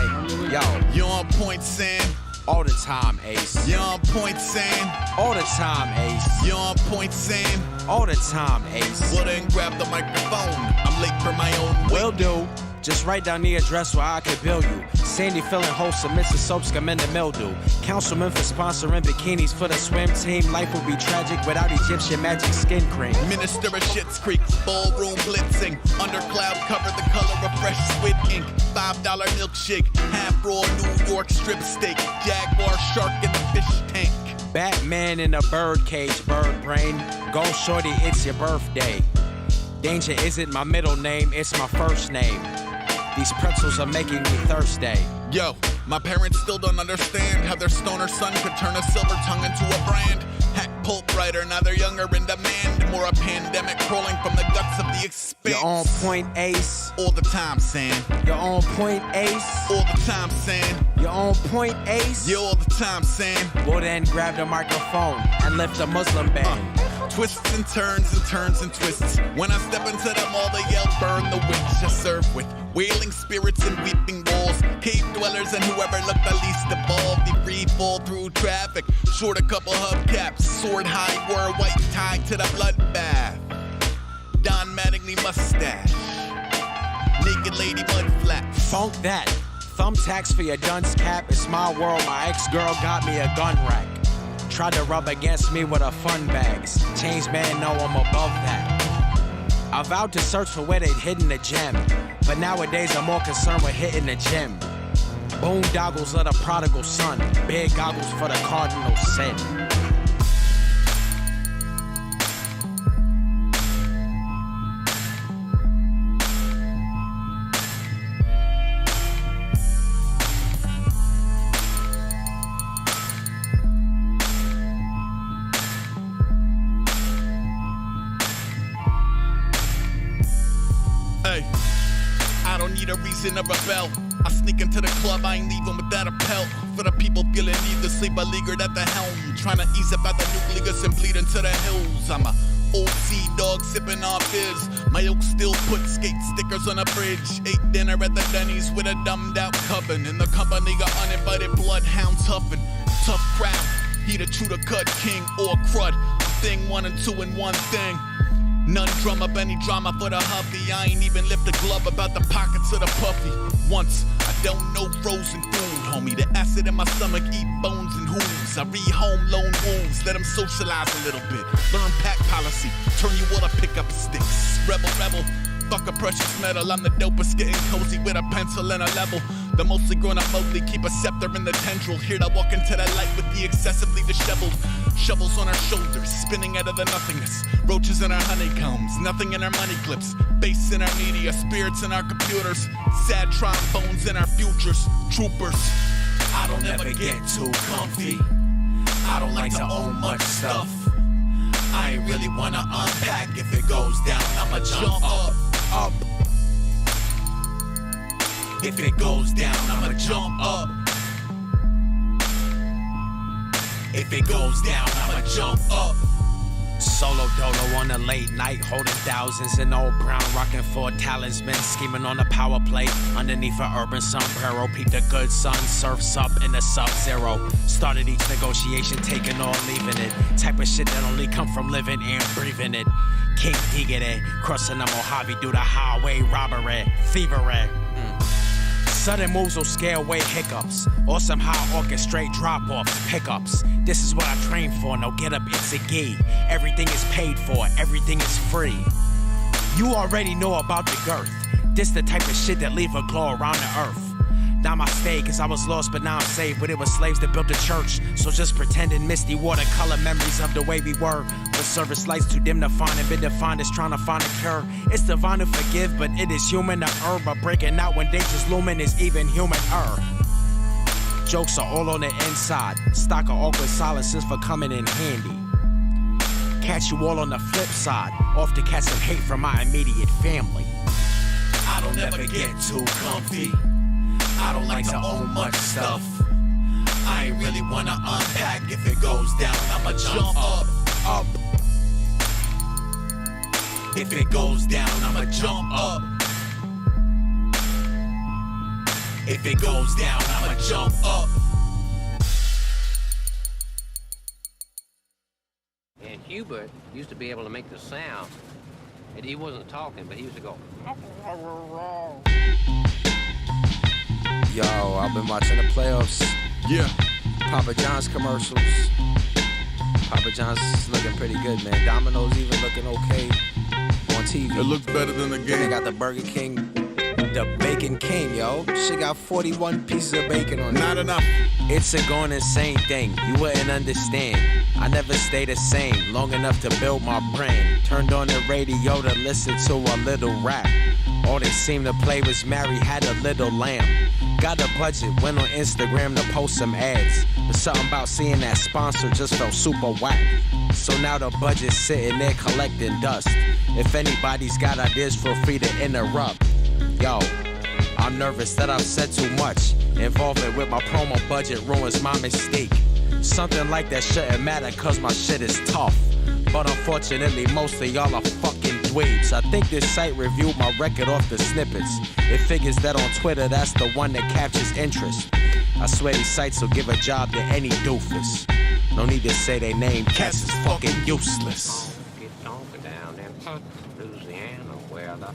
Yo. You on point, Sam? All the time, Ace. You on point, Sam? All the time, Ace. You on point, Sam? All the time, Ace. Well then grab the microphone. I'm late for my own Will do. Just write down the address where I could bill you. Sandy feeling wholesome, Mrs. Soaps come in the mildew. Councilman for sponsoring bikinis for the swim team. Life would be tragic without Egyptian magic skin cream. Minister of Schitt's Creek, ballroom blitzing. Under cloud cover, the color of fresh squid ink. $5 milkshake, half raw New York strip steak. Jaguar shark in the fish tank. Batman in a bird cage, bird brain. Go shorty, it's your birthday. Danger isn't my middle name, it's my first name. These pretzels are making me thirsty. Yo, my parents still don't understand how their stoner son could turn a silver tongue into a brand. Hack pulp writer, now they're younger in demand. More a pandemic crawling from the guts of the expanse. You're on point, Ace. All the time, Sam. You're on point, Ace. All the time, Sam. You're on point, Ace. You're all the time, Sam. Well then grab the microphone and lift the Muslim band. Twists and turns and turns and twists. When I step into them, all they yell, burn the witch. I serve with wailing spirits and weeping walls. Cave dwellers and whoever looked the least evolved. They free fall through traffic. Short a couple hubcaps. Sword high, wore a white tie to the bloodbath. Don Mattingly mustache. Naked lady mud flaps. Funk that. Thumbtacks for your dunce cap. It's my world. My ex-girl got me a gun rack. Tried to rub against me with her fun bags. Change man, know I'm above that. I vowed to search for where they'd hidden the gem, but nowadays I'm more concerned with hitting the gym. Boondoggles of the prodigal son, big goggles for the cardinal sin. don't need a reason to rebel. I sneak into the club, I ain't leaving without a pelt. For the people feeling needlessly beleaguered at the helm, trying to ease up out the nucleus and bleed into the hills. I'm a old sea dog sipping on fizz. My oak still put skate stickers on a bridge. Ate dinner at the Denny's with a dumbed out coven. In the company of uninvited bloodhounds huffing. Tough crowd, he the true to cut king or crud. Thing 1 and 2 in one thing. None drum up any drama for the huffy. I ain't even lift a glove about the pockets of the puffy. Once, I don't know frozen food, homie. The acid in my stomach eat bones and hooves. I rehome lone wolves, let them socialize a little bit. Learn pack policy, turn you all to pick up sticks. Rebel, rebel, fuck a precious metal. I'm the dopest, getting cozy with a pencil and a level. The mostly grown up ugly, keep a scepter in the tendril. Here to walk into the light with the excessively disheveled. Shovels on our shoulders, spinning out of the nothingness. Roaches in our honeycombs, nothing in our money clips. Bass in our media, spirits in our computers. Sad trombones in our futures. Troopers, I don't ever get too comfy. I don't like to own much stuff. I ain't really wanna unpack. If it goes down, I'ma jump up. If it goes down, I'ma jump up. If it goes down, I'ma jump up. Solo dolo on a late night, holding thousands in old brown, rocking 4 talisman, scheming on a power play. Underneath an urban sombrero, peep the good sun, surfs up in the sub-zero. Started each negotiation, taking or leaving it. Type of shit that only come from living and breathing it. King Diggity, crossing the Mojave, do the highway robbery, thievery. Sudden moves will scare away hiccups, or somehow orchestrate drop-offs, pickups. This is what I train for, no get up, it's a gee. Everything is paid for, everything is free. You already know about the girth. This the type of shit that leave a glow around the earth. Now I stay, cause I was lost but now I'm saved. But it was slaves that built the church, so just pretending misty watercolor memories of the way we were. With service lights too dim to find and been defined as trying to find a cure. It's divine to forgive, but it is human to err. But breaking out when danger's looming is even human-er. Jokes are all on the inside. Stock of awkward silences for coming in handy. Catch you all on the flip side. Off to catch some hate from my immediate family. I don't ever get too comfy. I don't like to own much stuff. I ain't really wanna unpack. If it goes down, I'ma jump up. If it goes down, I'ma jump up. If it goes down, I'ma jump up. And Hubert used to be able to make the sound. And he wasn't talking, but he used to go. Yo, I've been watching the playoffs. Yeah. Papa John's commercials. Papa John's is looking pretty good, man. Domino's even looking okay on TV. It looks better than the game. Then they got the Burger King, the Bacon King, yo. Shit got 41 pieces of bacon on it. Not enough. It's a going insane thing, you wouldn't understand. I never stay the same, long enough to build my brand. Turned on the radio to listen to a little rap. All they seemed to play was Mary Had a Little Lamb. Got a budget, went on Instagram to post some ads. But something about seeing that sponsor just felt super whack. So now the budget's sitting there collecting dust. If anybody's got ideas, feel free to interrupt. Yo, I'm nervous that I've said too much. Involvement with my promo budget ruins my mistake. Something like that shouldn't matter cause my shit is tough. But unfortunately, most of y'all are fucking dweebs. I think this site reviewed my record off the snippets. It figures that on Twitter, that's the one that captures interest. I swear these sites will give a job to any doofus. No need to say they name, cats is fucking useless. Get talking down in Louisiana where the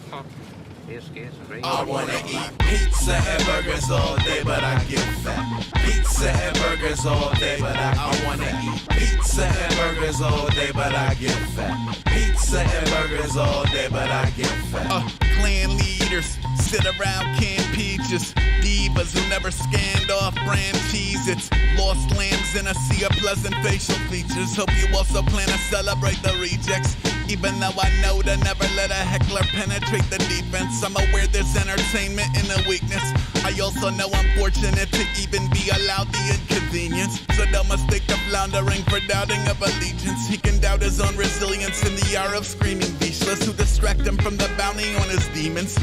biscuits and I wanna eat pizza and burgers all day, but I get fat. Pizza and burgers all day, but I wanna eat pizza and burgers all day, but I get fat. Pizza and burgers all day, but I get fat. Clan leaders sit around canned peaches. Divas who never scanned off brand Cheez-Its. Lost lambs in a sea of pleasant facial features. Hope you also plan to celebrate the rejects. Even though I know to never let a heckler penetrate the defense, I'm aware there's entertainment in the weakness. I also know I'm fortunate to even be allowed the inconvenience. So don't mistake the floundering for doubting of allegiance. He can doubt his own resilience in the hour of screaming beastless who distract him from the bounty on his demons.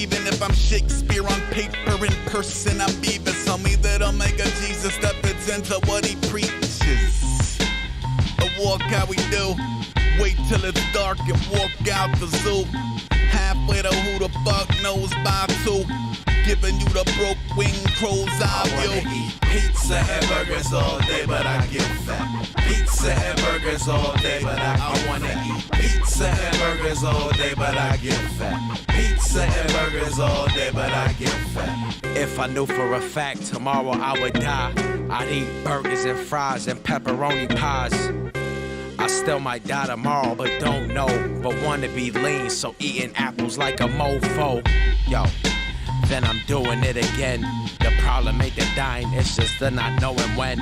Even if I'm Shakespeare on paper, in person I'm Beavis. Homie, that'll make a Jesus that fits into what he preaches. A walk how we do. Wait till it's dark and walk out the zoo. Halfway to who the fuck knows by two. Giving you the broke wing crow's eye view. I wanna eat pizza and burgers all day, but I get fat. Pizza and burgers all day, but I wanna eat pizza and burgers all day, but I get fat. Pizza and burgers all day, but I get fat. If I knew for a fact tomorrow I would die, I'd eat burgers and fries and pepperoni pies. I still might die tomorrow, but don't know. But wanna be lean, so eating apples like a mofo. Yo, then I'm doing it again. The problem ain't the dying, it's just the not knowing when.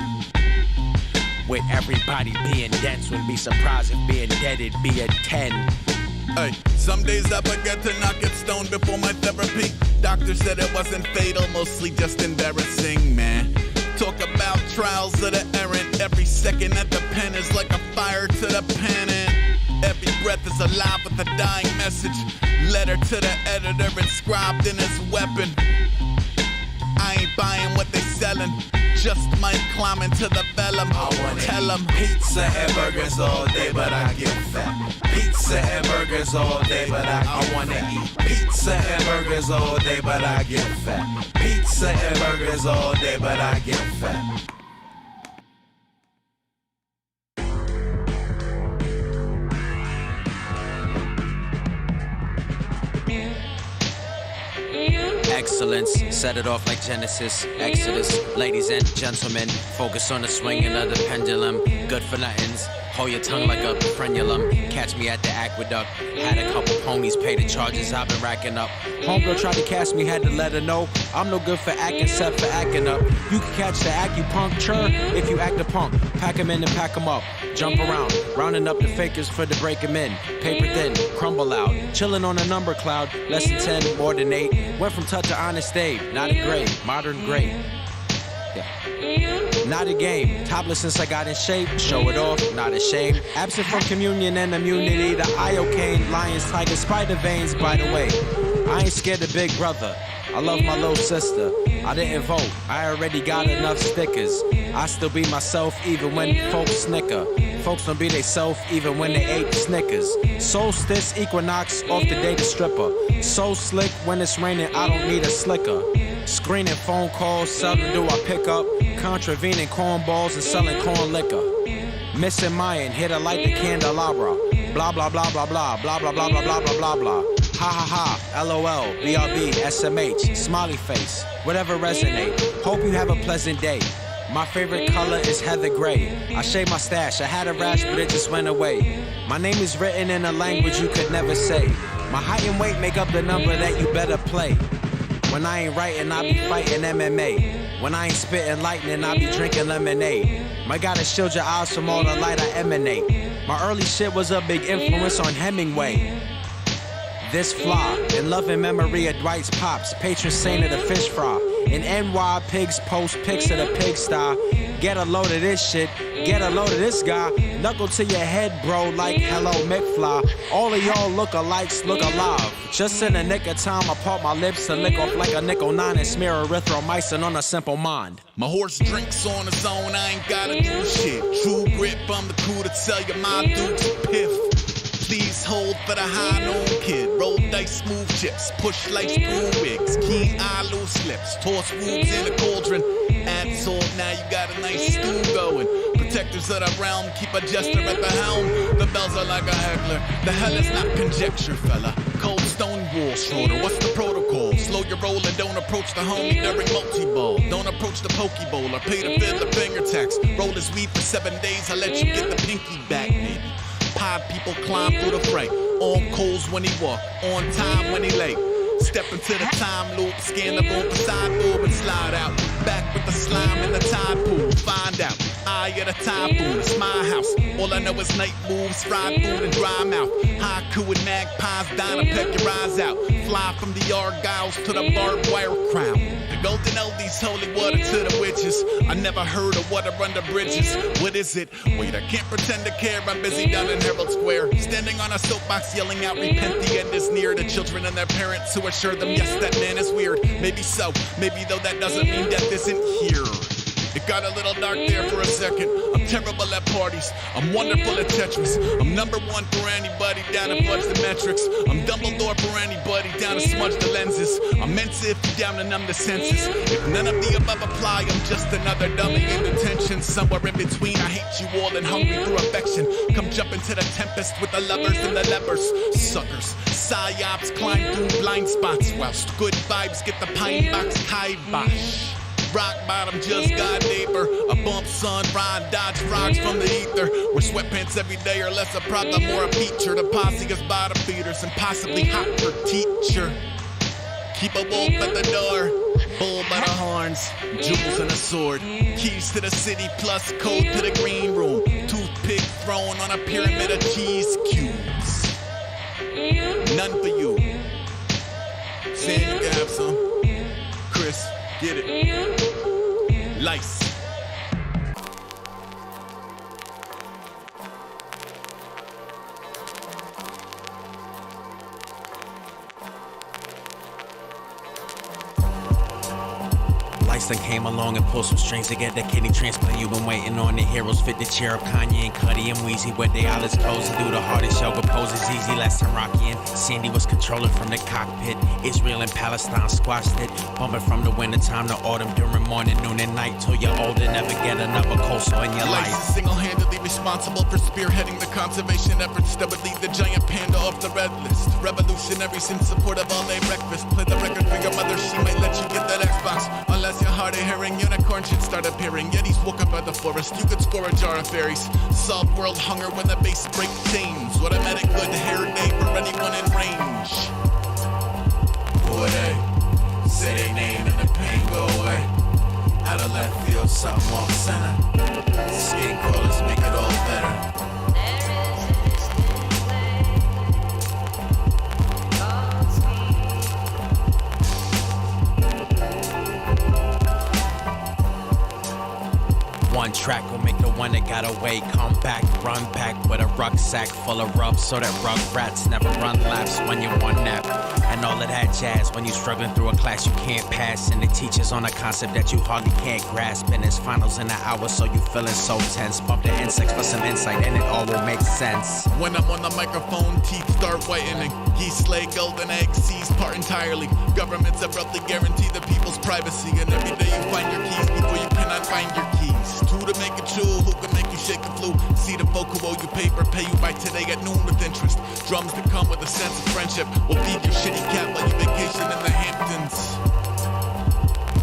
With everybody being dense, wouldn't be surprised if being dead it'd be a 10. Hey, some days I forget to not get stoned before my therapy. Doctor said it wasn't fatal, mostly just embarrassing, man. Talk about trials of the errant. Every second at the pen is like a fire to the pen, and every breath is alive with a dying message. Letter to the editor inscribed in his weapon. I ain't buying what they selling, just might climb into the vellum. I wanna tell them pizza and burgers all day, but I get fat. Pizza and burgers all day, but I wanna eat pizza and burgers all day, but I get fat. Pizza and burgers all day, but I get fat. Excellence, set it off like Genesis, Exodus. Ladies and gentlemen, focus on the swinging of the pendulum. Good for nothings, hold your tongue like a frenulum. Catch me at the aqueduct, had a couple ponies pay the charges I've been racking up. Homegirl tried to cast me, had to let her know I'm no good for acting, except for acting up. You can catch the acupuncture if you act a punk. Pack 'em in and pack 'em up, jump around, rounding up the fakers for the break 'em in. Paper thin, crumble out, chilling on a number cloud. Less than 10, more than 8. Went from touch to honest Abe, not a grade, modern grade. Yeah. Not a game, topless since I got in shape. Show it off, not ashamed. Absent from communion and immunity. The iocane, lions, tigers, spider veins. By the way, I ain't scared of Big Brother. I love my little sister. I didn't vote, I already got enough stickers. I still be myself even when folks snicker. Folks don't be they self even when they ate Snickers. Solstice, equinox, off the day the stripper. So slick when it's raining, I don't need a slicker. Screening phone calls, seldom do I pick up. Contravening cornballs and selling corn liquor. Missing Mayan, here to light the candelabra. Blah blah blah blah blah blah blah blah blah blah blah blah blah. Ha ha ha, LOL, BRB, SMH, smiley face, whatever resonate. Hope you have a pleasant day. My favorite color is heather gray. I shaved my stash, I had a rash but it just went away. My name is written in a language you could never say. My height and weight make up the number that you better play. When I ain't writing, I be fighting MMA. When I ain't spitting lightning, I be drinking lemonade. My gotta shield your eyes from all the light I emanate. My early shit was a big influence on Hemingway. This fly, in love and memory of Dwight's pops, patron saint of the fish fry. In NY, pigs post pics of the pigsty. Get a load of this shit, get a load of this guy. Knuckle to your head, bro, like hello McFly. All of y'all look-alikes look alive. Just in the nick of time, I pop my lips to lick off like a nickel 9 and smear erythromycin on a simple mind. My horse drinks on his own, I ain't gotta do shit. True grip, I'm the crew to tell you my dude's piff. Please hold for the high noon kid. Roll dice, move chips, push like screw wigs. Keen eye, loose lips, toss rubes in a cauldron. Add salt, now you got a nice stew going. Protectors of the realm, keep a jester at the helm. The bells are like a heckler, the hell is not conjecture, fella. Cold stone wall shorter, what's the protocol? Slow your roll and don't approach the homie during multi-ball. Don't approach the pokeball or pay the fiddler finger tax. Roll his weed for 7 days, I'll let you get the pinky back, maybe. Pod people climb through the fray. On coals when he walk, on time when he late. Step into the time loop, scan the room for side boob and slide out. Back with the slime in the tide pool. Find out, eye of the typhoon, it's my house. All I know is night moves, fried food and dry mouth. Haiku and magpies, dying to peck your eyes out. Fly from the Argyles to the barbed wire crown. The golden oldies, holy water to the witches. I I never heard of water under bridges. What is it? Wait, I can't pretend to care. I'm busy down in Herald Square, standing on a soapbox yelling out, repent, the end is near. To children and their parents who assure them, yes, that man is weird. Maybe so, maybe though that doesn't mean death isn't here. It got a little dark there for a second. I'm terrible at parties. I'm wonderful at Tetris. I'm number one for anybody down to fudge the metrics. I'm Dumbledore for anybody down to smudge the lenses. I'm Mensa if you down to numb the senses. If none of the above apply, I'm just another dummy in detention. Somewhere in between, I hate you all and hungry through affection. Come jump into the tempest with the lovers and the lepers. Suckers, psyops climb through blind spots, whilst good vibes get the pine box kibosh. Rock bottom just got deeper. A bump, sun, ride, dodge rocks from the ether. Where sweatpants every day are less a problem, more a feature. The posse is bottom feeders and possibly hot for teacher. Keep a wolf at the door, bull by the horns, jewels and a sword. Keys to the city plus code to the green room. Toothpick thrown on a pyramid of cheese cubes. None for you. Saying you can have some. Chris, get it. Lice. Lice came along and pulled some strings to get that kidney transplant you've been waiting on. The heroes fit the chair of Kanye and Cudi and Weezy with their eyelids closed and do the hardest yoga poses easy. Last time Rocky and Sandy was controlling from the cockpit. Israel and Palestine squashed it, bumping from the wintertime to autumn during morning, noon and night till you're old and never get another coastal in your life. Lice is single-handedly responsible for spearheading the conservation efforts that would leave the giant panda off the red list. Revolutionaries in support of all-day breakfast. Play the record for your mother, she might let you get that Xbox. Unless you're hard of hearing, unicorn should start appearing. Yetis woke up at the forest, you could score a jar of fairies. Solve world hunger when the base break chains. Automatic good hair day for anyone in range. Boy, they say they name and the pain go away. Out of left field, something off center. Skin crawlers make it all better. One track will make the one that got away come back, run back with a rucksack full of rubs so that rug rats never run laps when you one nap. And all of that jazz when you struggling through a class you can't pass, and the teacher's on a concept that you hardly can't grasp, and it's finals in an hour so you feeling so tense. Bump the insects for some insight and it all will make sense. When I'm on the microphone, teeth start whitening. Geese lay golden eggs, seas part entirely. Governments abruptly guarantee the people's privacy, and every day you find your keys before you cannot find your keys. Two to make it true, who can make you shake the flu? See the folk who owe you paper, pay you by today at noon with interest. Drums that come with a sense of friendship will feed your shitty cat while you vacation in the Hamptons.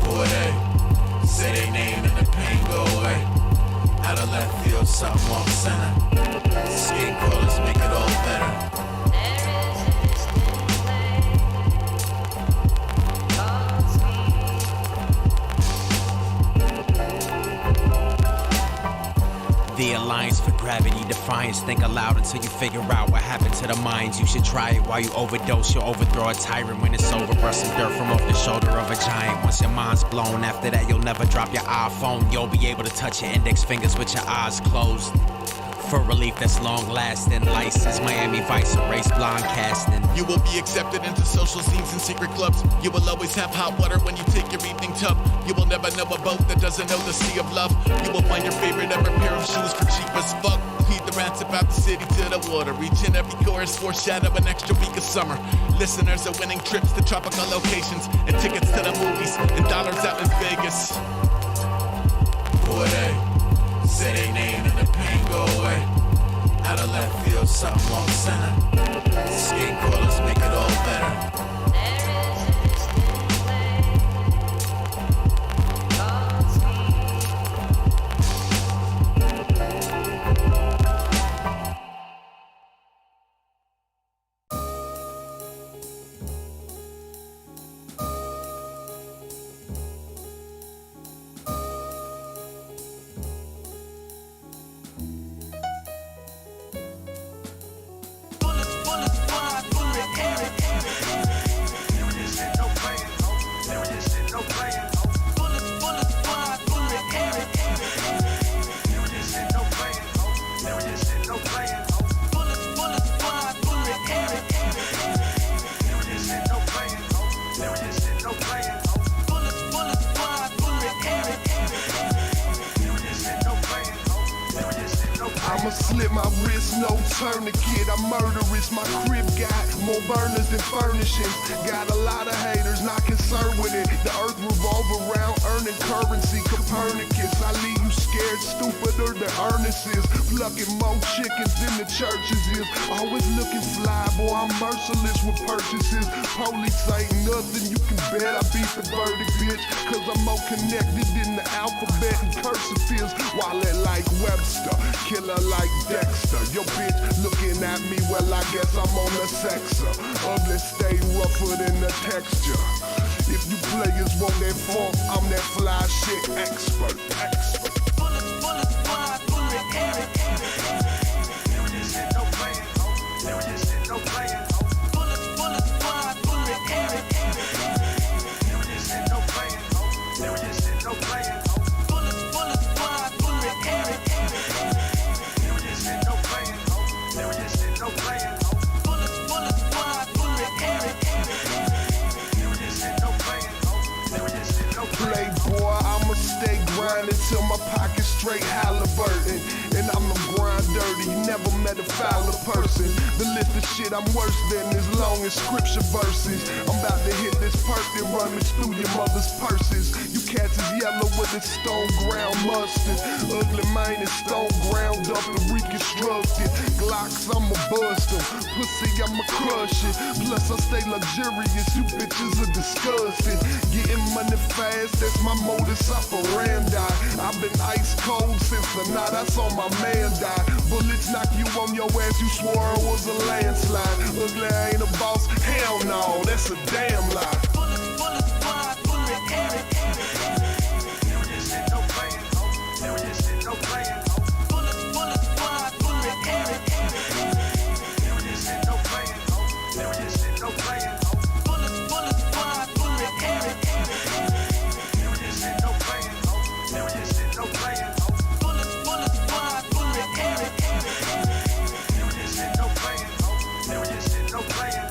Boy, they say they name and the pain go away. Out of left field, something off center. Skin crawlers make it all better. The Alliance for Gravity Defiance. Think aloud until you figure out what happened to the minds. You should try it while you overdose. You'll overthrow a tyrant when it's over. Brush some dirt from off the shoulder of a giant. Once your mind's blown, after that you'll never drop your iPhone. You'll be able to touch your index fingers with your eyes closed. For relief that's long lasting. License, Miami Vice, erase blonde casting. You will be accepted into social scenes and secret clubs. You will always have hot water when you take your evening tub. You will never know a boat that doesn't know the sea of love. You will find your favorite ever pair of shoes for cheap as fuck. Feed the rants about the city to the water. Reaching every chorus, foreshadow an extra week of summer. Listeners are winning trips to tropical locations and tickets to the movies and dollars out in Vegas. Boy, they say they name and the pain go away. Out of left field, something off center. Skin crawlers make it all better. I'ma slit my wrist, no tourniquet. I'm murderous, my crib got more burners than furnishings. Got a lot of haters, not concerned with it. The earth revolve around earning currency. Copernicus, I leave you scared, stupider than Ernest is. Plucking more chickens than the churches is. Always looking fly, boy, I'm merciless with purchases. Police ain't nothing, you can bet I beat the verdict, bitch. Cause I'm more connected than the alphabet and cursive is. Wallet like Webster, killer like Dexter. Your bitch looking at me, well I guess I'm on the sexer. Ugly stay rougher than the texture. If you players want that funk, I'm that fly shit expert. Bullets fly through the air. There just ain't no playing. There just ain't no playing. Bullets fly through the air. There just ain't no playing. There just ain't no playing. Bullets fly through the air. There just ain't no playing. There just ain't no playing. Bullets fly through the air. There just ain't no playing. There just ain't no playing. Playboy, I'ma stay grinding till my pocket's straight Halliburton. And I'ma grind dirty, never met a fouler person. The list of shit I'm worse than is long as scripture verses. I'm about to hit this perk and run me through your mother's purses. You cats is yellow with the stone ground mustard. Ugly man is stone ground up and reconstructed. Glocks, I'ma bust them. Pussy, I'ma crush it. Plus I stay luxurious, you bitches are disgusting. Getting money fast, that's my modus operandi. I've been ice cold since the night I saw my man die. Bullets knock you on your ass, you swore it was a landslide. Ugly ain't a boss, hell no, that's a damn lie. Bullets fly through the air. There just ain't no playing. There just ain't no playing. Bullets fly through the air. There just ain't no playing. There just ain't no playing. Bullets fly through the air. There just ain't no playing. There just ain't no playing. Bullets fly through the air. There just ain't no playing. There just ain't no playing.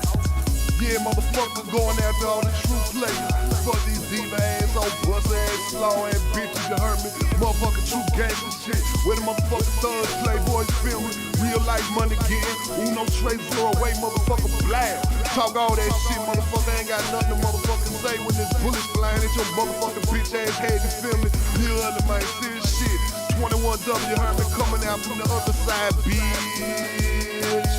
Yeah, motherfucker, going after all the true players. Fuck these diva ass, old bust ass, slow ass bitches, you heard me? Motherfucker, true gangster shit. Where the motherfucking thugs, playboys, feel me? Real life money getting. Uno trace, throw away, motherfucker, blast. Talk all that shit, motherfucker, ain't got nothing to motherfucking say when this bullet's flying at your motherfucking bitch ass head, you feel me? Real other man, serious shit. 21W, you heard me, coming out from the other side, bitch.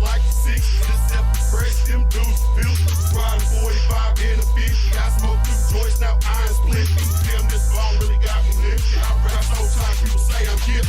Like the 60s, except get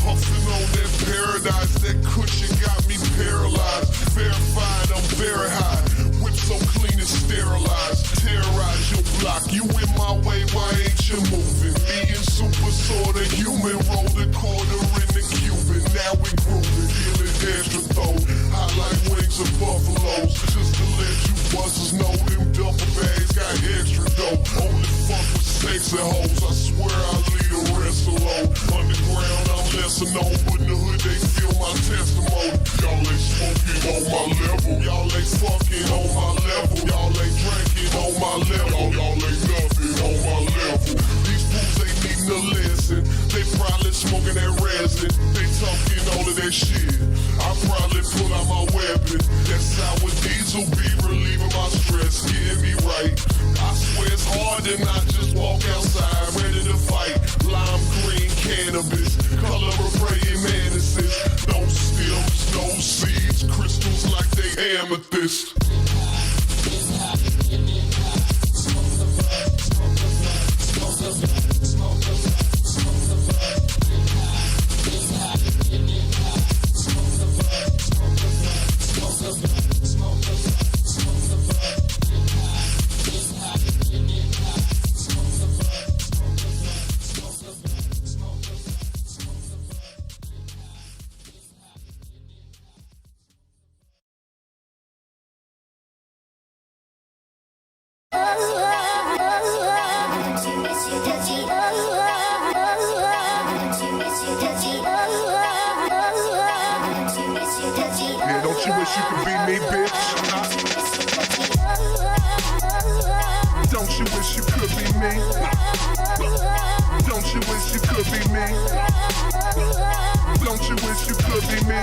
Puffin' on that paradise, that cushion got me paralyzed. Verified, I'm very high. Whip so clean and sterilized. Terrorize your block, you in my way, why ain't you moving? Being super sorta human, roll the quarter in the Cuban. Now we grooving, feeling extra throw. High like wings of buffaloes. Just to let you buzzers know, them duffel bags got extra dope. Only fuck with snakes and hoes, I swear I'll leave the rest alone. Underground, I'm lesser known, but in the hood they feel my testimony. Y'all ain't smoking on my level, y'all ain't fucking on my level, y'all ain't drinking on my level, y'all ain't nothing on my level. These fools ain't needing a lesson, they probably smoking that resin, they talking all of that shit. I probably pull out my weapon, that sour diesel be relieving my stress, getting me right. I swear it's hard to not just walk outside, ready to fight. Lime green cannabis, color of praying mantises. No stems, no seeds, crystals like they amethyst. Yeah, don't you wish you could be me, bitch? Don't you wish you could be me? Don't you wish you could be me? Don't you wish you could be me?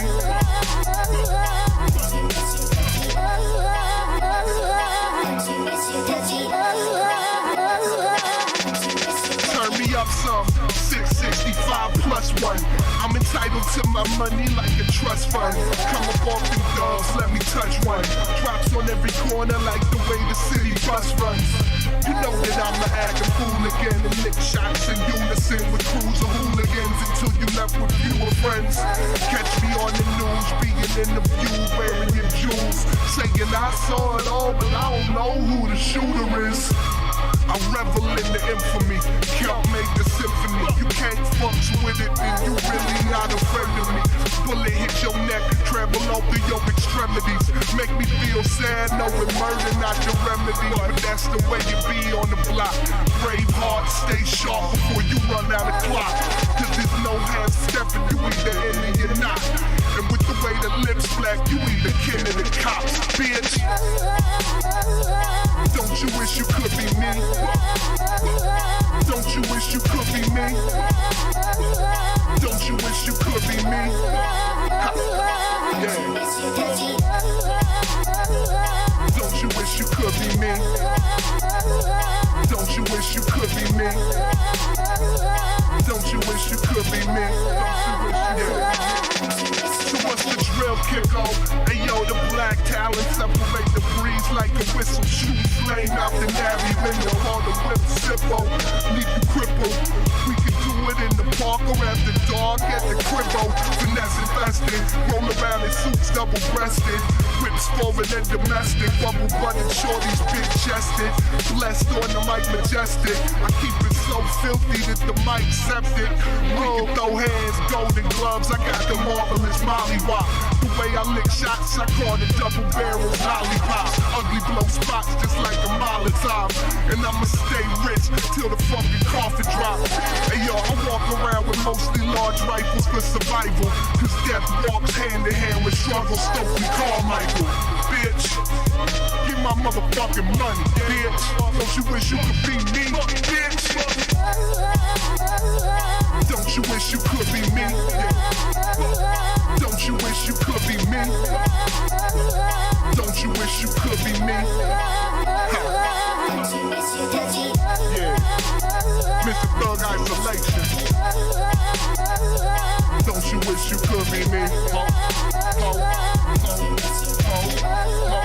Turn me up some, 665 plus one. I'm entitled to my money like a trust fund. Come up off them dogs, let me touch one. Drops on every corner like the way the city bus runs. You know that I'm an acting fool again, and lick shots in unison with crews of hooligans until you left with fewer friends. Catch me on the news, being interviewed, wearing your jewels, saying I saw it all, but I don't know who the shooter is. I revel in the infamy, Kelp made the symphony. You can't fuck with it, then you really not a friend of me. Bullet hit your neck, travel over your extremities. Make me feel sad, knowing murder not your remedy. But that's the way you be on the block. Brave heart, stay sharp before you run out of clock. Cause there's no half stepping, you either in or you're not. And with the way the lips black, you either kin of the cops, bitch. Don't you wish you could be me? Don't you wish you could be me? Don't you wish you could be me? Yeah. Don't you wish you could be me? Don't you wish you could be me? Don't you wish you could be me? So what's the drill, kicko? Ayo, the black talent separate the breeze like a whistle. Shoot flame out the navy window. Call the whip Zippo, leave you crippled. We can do it in the park or after dark at the cribbo. Finesse invested, roll around in suits double-breasted. Whips foreign and domestic, bubble butted shorties big chested. Blessed on the mic majestic. I keep it so filthy that the mic septic. We can throw hands, golden gloves. I got the marvelous Molly Rock. The way I lick shots, I call it double barrels lollipops. Ugly blow spots just like a Molotov. And I'ma stay rich till the fucking coffin drop. Hey yo, I walk around with mostly large rifles for survival. Cause death walks hand in hand with struggle. Stokely Carmichael, bitch. Get my motherfucking money, bitch. Don't you wish you could be me, bitch? Don't you wish you could be me? Don't you wish you could be me? Don't you wish you could be me? Yeah, Mr. Thug Isolation. Don't you wish you could be me? Ho, ho, ho, ho, ho, ho.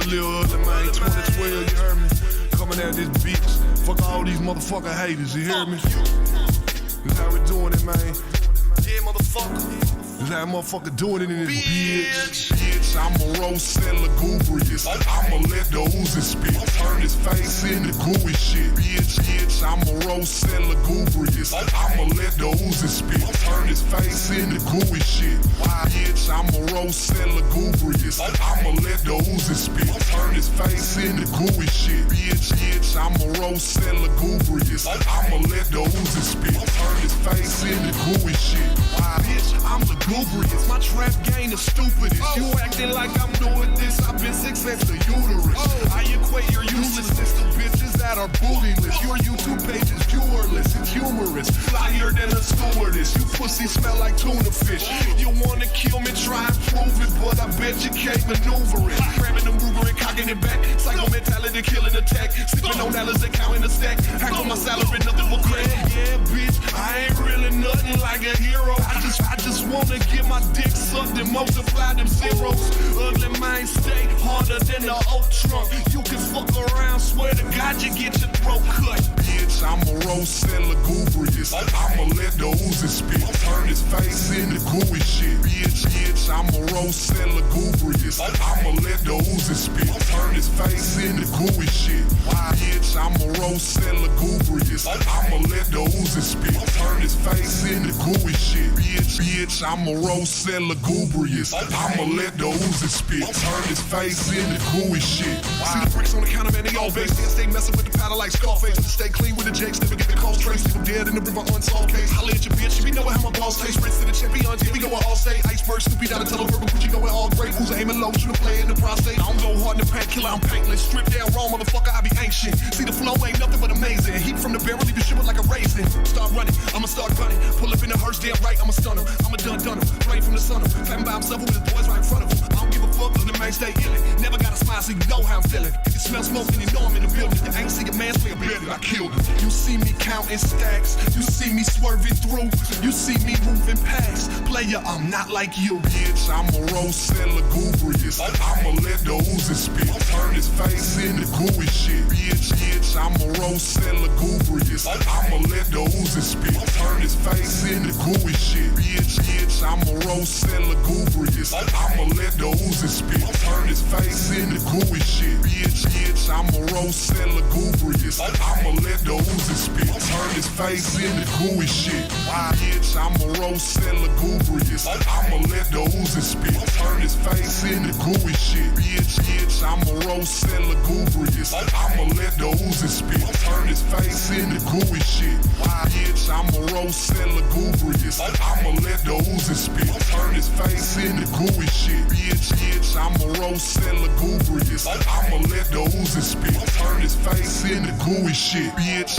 Lil Ugly, man, 2012, you heard me? Coming at this bitch. Fuck all these motherfucking haters, you hear me? This how we doing it, man. Yeah, motherfucker. This how motherfucker doing it in this bitch. Bitch, I'ma roast that lugubrious. I'ma let the Uzi spit. Turn his face into gooey shit. Bitch, I'ma roast that lugubrious. I'ma let the Uzi spit. Turn his face into gooey shit. Bitch, I'ma roast that lugubrious. I'ma let the Uzi spit. Turn his face into gooey shit. Bitch, I'ma roast that lugubrious. I'ma let the Uzi spit. Turn his face into gooey shit. Bitch, I'm lugubrious. My trap game is stupidest. You acting like I'm doing this. I've been 6 since the uterus. I equate your uselessness to bitches that are bootyless. Your YouTube page is viewerless and humorous. Flyer than a stewardess. You pussy smell like tuna fish. You wanna kill me, try and prove it, but I bet you can't maneuver it. Cramming the Ruger and cocking it back. Psycho mentality, killing attack. Sipping on dollars and counting a stack. Hack on my salary, nothing but crack. Yeah, bitch, I ain't really nothing like a hero. I just wanna get my dick sucked and multiply them zeros. Ugly mind stay harder than the oak trunk. You can fuck around, swear to God you get your throat cut. Bitch, I'm a roast and lugubrious. I'ma let the Uzi spit. Turn his face into gooey shit. Bitch, I'm a roast and lugubrious. I'ma let the Uzi spit. Turn his face into gooey shit. Bitch, I'm a roast and lugubrious. I'ma let the Uzi spit. Turn his face into gooey shit. Bitch, I'm a roast and lugubrious. I'ma let the Uzi spit. Turn his face into gooey shit. See the bricks on the counter, man, they all base. Stay messing with the paddle like Scarface. Stay clean with the jakes, never get the calls trace. People dead in the river, unsolved case. Holla at your bitch, you be knowing how my balls taste. Rinse to the champions, here we go with all state. Iceberg, Snoopy down to televerbal, Gucci going all great. Who's aiming low, shoot a play in the prostate. I don't go hard in the pack, killer, I'm paintless. Strip down wrong, motherfucker, I be ancient. See the flow ain't nothing but amazing. Heat from the barrel, leave you shivering like a raisin. Start running, I'ma start gunning. Pull up in the hearse, damn right, I'ma stun him. I'ma dun him, flame from the sun him. Clapping by himself with his boys right in front of him. I don't give a fuck, cause the man stay illin'. Never got a smile, so you know how I'm feeling. You smell smoke and you know I'm in the building. You ain't see a man's way ability, I killed him. You see me counting stacks, you see me swerving through, you see me moving past. Player, I'm not like you. Bitch, I'm a roast and lugubrious. I'ma let the Uzi spit. Turn his face into gooey shit. Bitch, I'm a roast and lugubrious. I'ma let the Uzi spit. Turn his face into gooey shit. Bitch, I'm a roast and lugubrious. I'ma let the Uzi spit. Turn his face into gooey shit. Bitch, I'm a roast and lugubrious. I'ma let the Uzi spit. Turn his face into gooey shit. Bitch, I'm a roast and lugubrious. I'ma let the Uzi spit. Turn his face into gooey shit. Bitch, I'm a roast and lugubrious. I'ma let the Uzi spit. Turn his face into gooey shit. Bitch, I'm a roast and lugubrious. I'ma let the Uzi spit. Turn his face into gooey shit. Bitch, I'm a roast and lugubrious. I'ma let the Uzi spit. Turn his face into gooey shit. Bitch.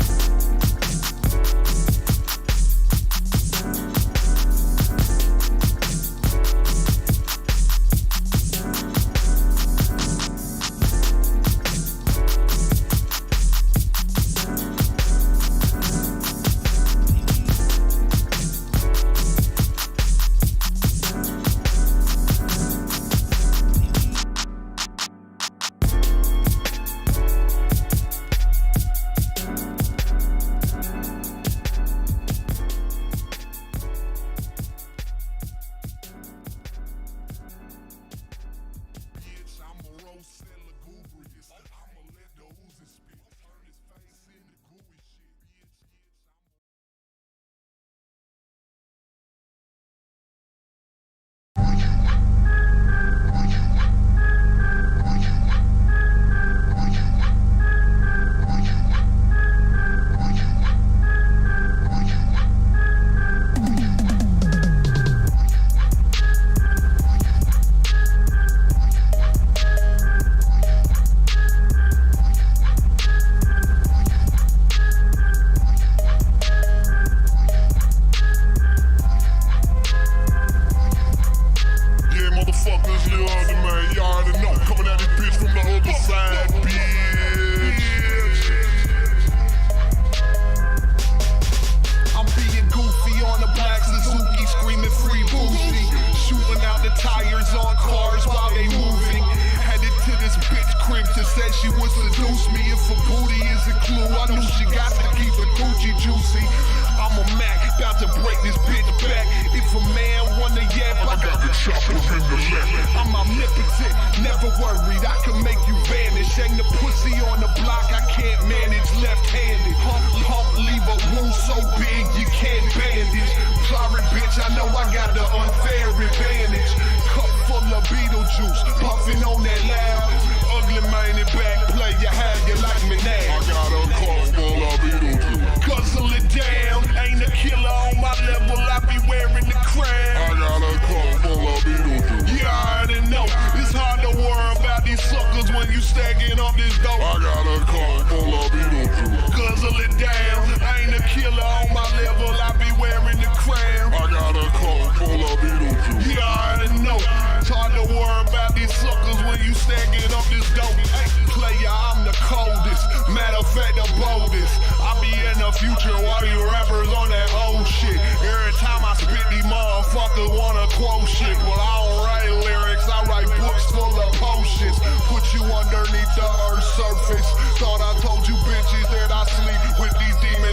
Underneath the earth's surface. Thought I told you bitches that I sleep with these demons.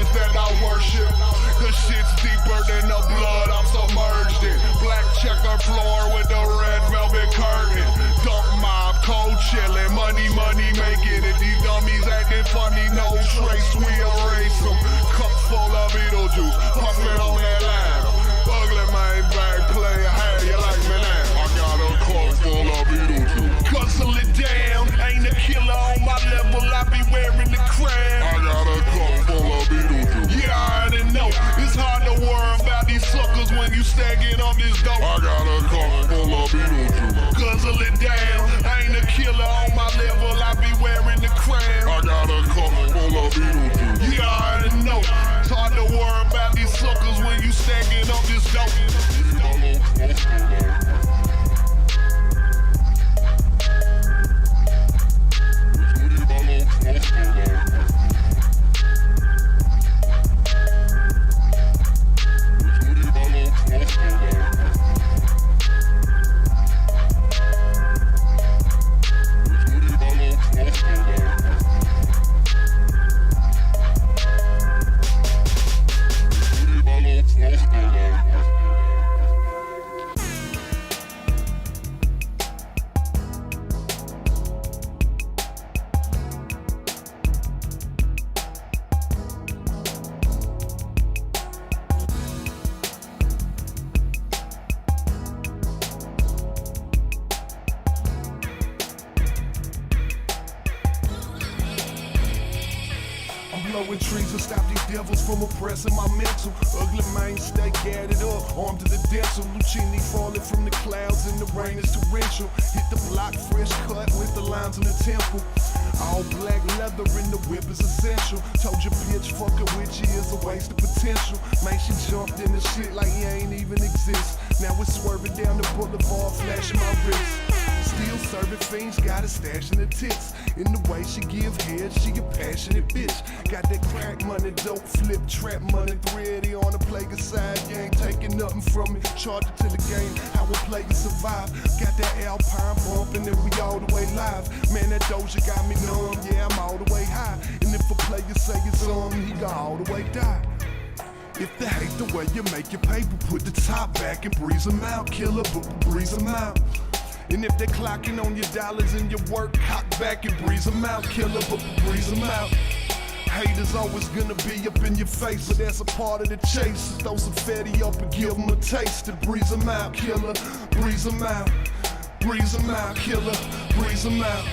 This shit's deeper than the blood I'm submerged in. Black checker floor with the red velvet curtain. Dump mob, cold chillin', money making it. These dummies acting funny, no trace, we erase them. Cup full of Beetlejuice, puffin' on that line. Ugly man back player, hey, you like me now? I got a cup full of Beetlejuice. Guzzle it down, ain't a killer on my level, I be wearing the crown. I got a cup full of Beetlejuice. Yeah, I already know, it's hard to worry about these suckers when you stacking up this dope. I got a cup full of Beetlejuice. Guzzle it down, ain't a killer on my level, I be wearing the crown. I got a cup full of Beetlejuice. Yeah, I already know, it's hard to worry about these suckers when you stacking up this dope. Blowing trees to stop these devils from oppressing my mental. Ugly man, stay gathered up, armed to the dental. Lucini falling from the clouds and the rain is torrential. Hit the block, fresh cut with the lines on the temple. All black leather in the whip is essential. Told you bitch, fucking with you is a waste of potential. Man, she jumped in the shit like he ain't even exist. Now it's swerving down the boulevard, flashing my wrist. Still serving fiends, got a stash in the tits. In the way she give head, she a passionate bitch. Got that crack money, dope flip, trap money, thready on the player side. You ain't taking nothing from me. Charge it to the game, how a player survive. Got that Alpine bumping and we all the way live. Man, that Doja got me numb, yeah, I'm all the way high. And if a player say it's on, he gon' all the way die. If they hate the way you make your paper, put the top back and breeze them out. Killer, but breeze them out. And if they're clocking on your dollars and your work, cock back and breeze them out. Killer, but breeze them out. Haters always gonna be up in your face, but that's a part of the chase. Throw some fatty up and give them a taste to breeze them out. Killer, breeze them out. Breeze them out. Killer, breeze them out.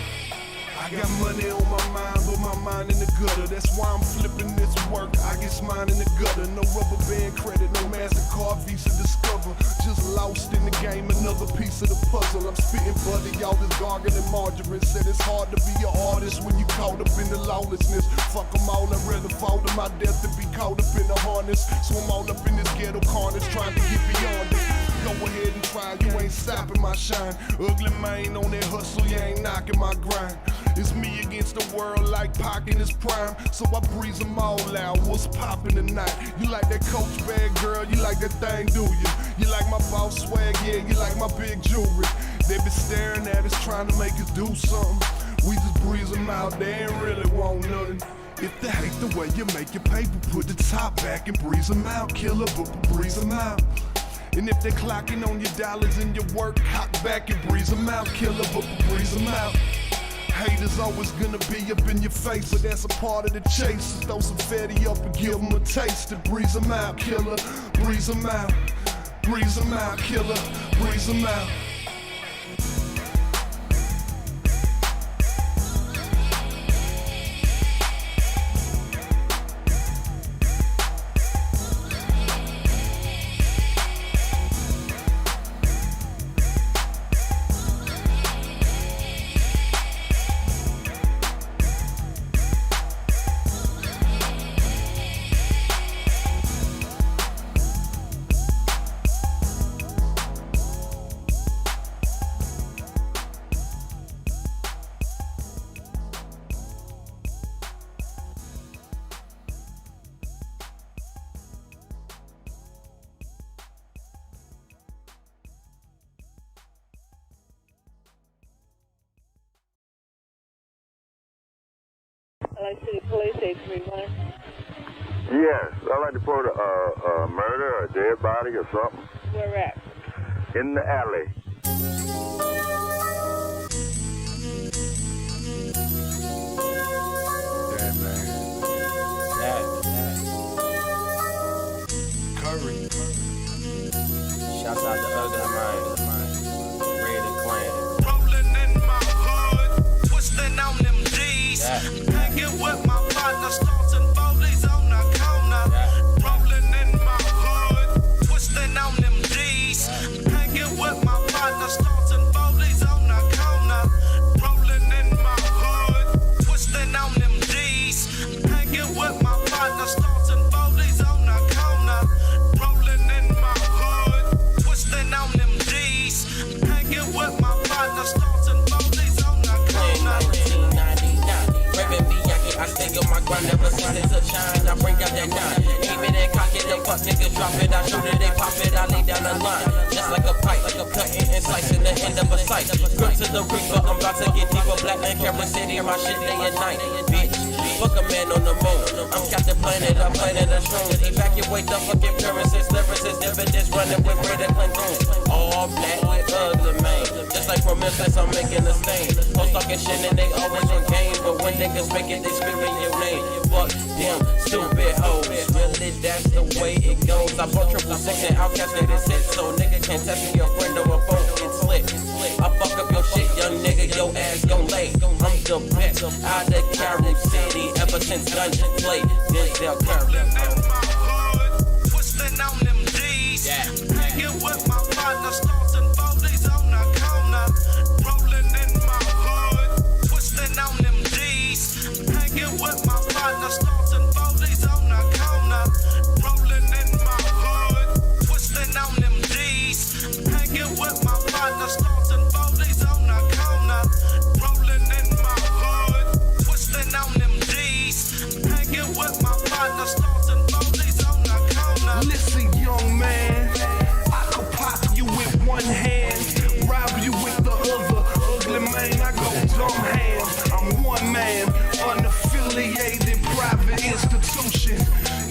I got money on my mind, but my mind in the gutter. That's why I'm flipping this work. I get mine in the gutter. No rubber band credit, no MasterCard, Visa, Discover. Just lost in the game, another piece of the puzzle. I'm spitting buddy, y'all this gargle and margarine. Said it's hard to be an artist when you caught up in the lawlessness. Fuck them all, I'd rather fall to my death than be caught up in the harness. So I'm all up in this ghetto carnage, trying to get beyond it. Go ahead and try, you ain't stopping my shine. Ugly man on that hustle, you ain't knocking my grind. It's me against the world like Pac in his prime. So I breeze them all out, what's poppin' tonight? You like that Coach bag, girl, you like that thing, do you? You like my boss swag, yeah, you like my big jewelry. They been staring at us, trying to make us do something. We just breeze them out, they ain't really want nothing. If they hate the way you make your paper, put the top back and breeze them out. Killer, but breeze them out. And if they're clocking on your dollars and your work, cock back and breeze them out. Killer, but breeze them out. Haters always gonna be up in your face, but that's a part of the chase. So throw some fatty up and give them a taste to breeze them out. Killer, breeze them out. Breeze them out. Killer, breeze them out. LA City Police 831. Yes, I'd like to report a murder or a dead body or something. Where at? In the alley. Yeah, man. Curry. Shouts out to Ugly Mind. Red and Clan. Rolling in my hood, twisting on them D's. Hanging with my partner, starting follies on the corner. Rolling in my hood, twisting on them D's. Hanging with my partner, starting follies on the corner. Rolling in my hood, twisting on them D's. Hanging with my partner, starting follies on the corner. Rolling in my hood, twisting on them D's. Hanging with my partner, starting follies on the corner. 1999, Reverend Miyagi, I stay on my grind ever since it's a shine. I bring out that nine, aim it and cock it, them fuck niggas drop it. I shoot it, they pop it, I lay down the line. Just like a pipe, like a cutting and slicing the end of a sight. Grip to the reaper, I'm about to get deeper. Black man, Cameron City, my shit day and night. Bitch, fuck a man on the moon. I'm Captain Planet, I'm planning the shrooms. Evacuate the fucking appearances, lyrics, dividends running with red and goons. All black with ugly man. Just like from Memphis, I'm making a stain. Post talking shit and they always on game. But when niggas make it, they screaming your name. Fuck them stupid hoes. Really, that's the way it goes. I bought 666 and Outcast in this hit. So nigga can't test me, your friend or a phone get slick. I fuck up your shit, young nigga, your ass gon' lay. I'm the best out of Carol City ever since Dungeon played. Denzel Curry. Twisting on them D's. Hanging with my partner, starting follies on the corner. Rolling in my hood, twisting on them D's. Hanging with my partner, starting follies on the corner. Rolling in my hood, twisting on them D's. Hanging with my partner, starting follies on the corner. Rolling in my hood, twisting on them D's. Hanging with my partner, starting follies on the corner. Listen, young man, I could pop you with one hand, rob you with the other. Ugly man, I go dumb hand. I'm one man, unaffiliated private institution.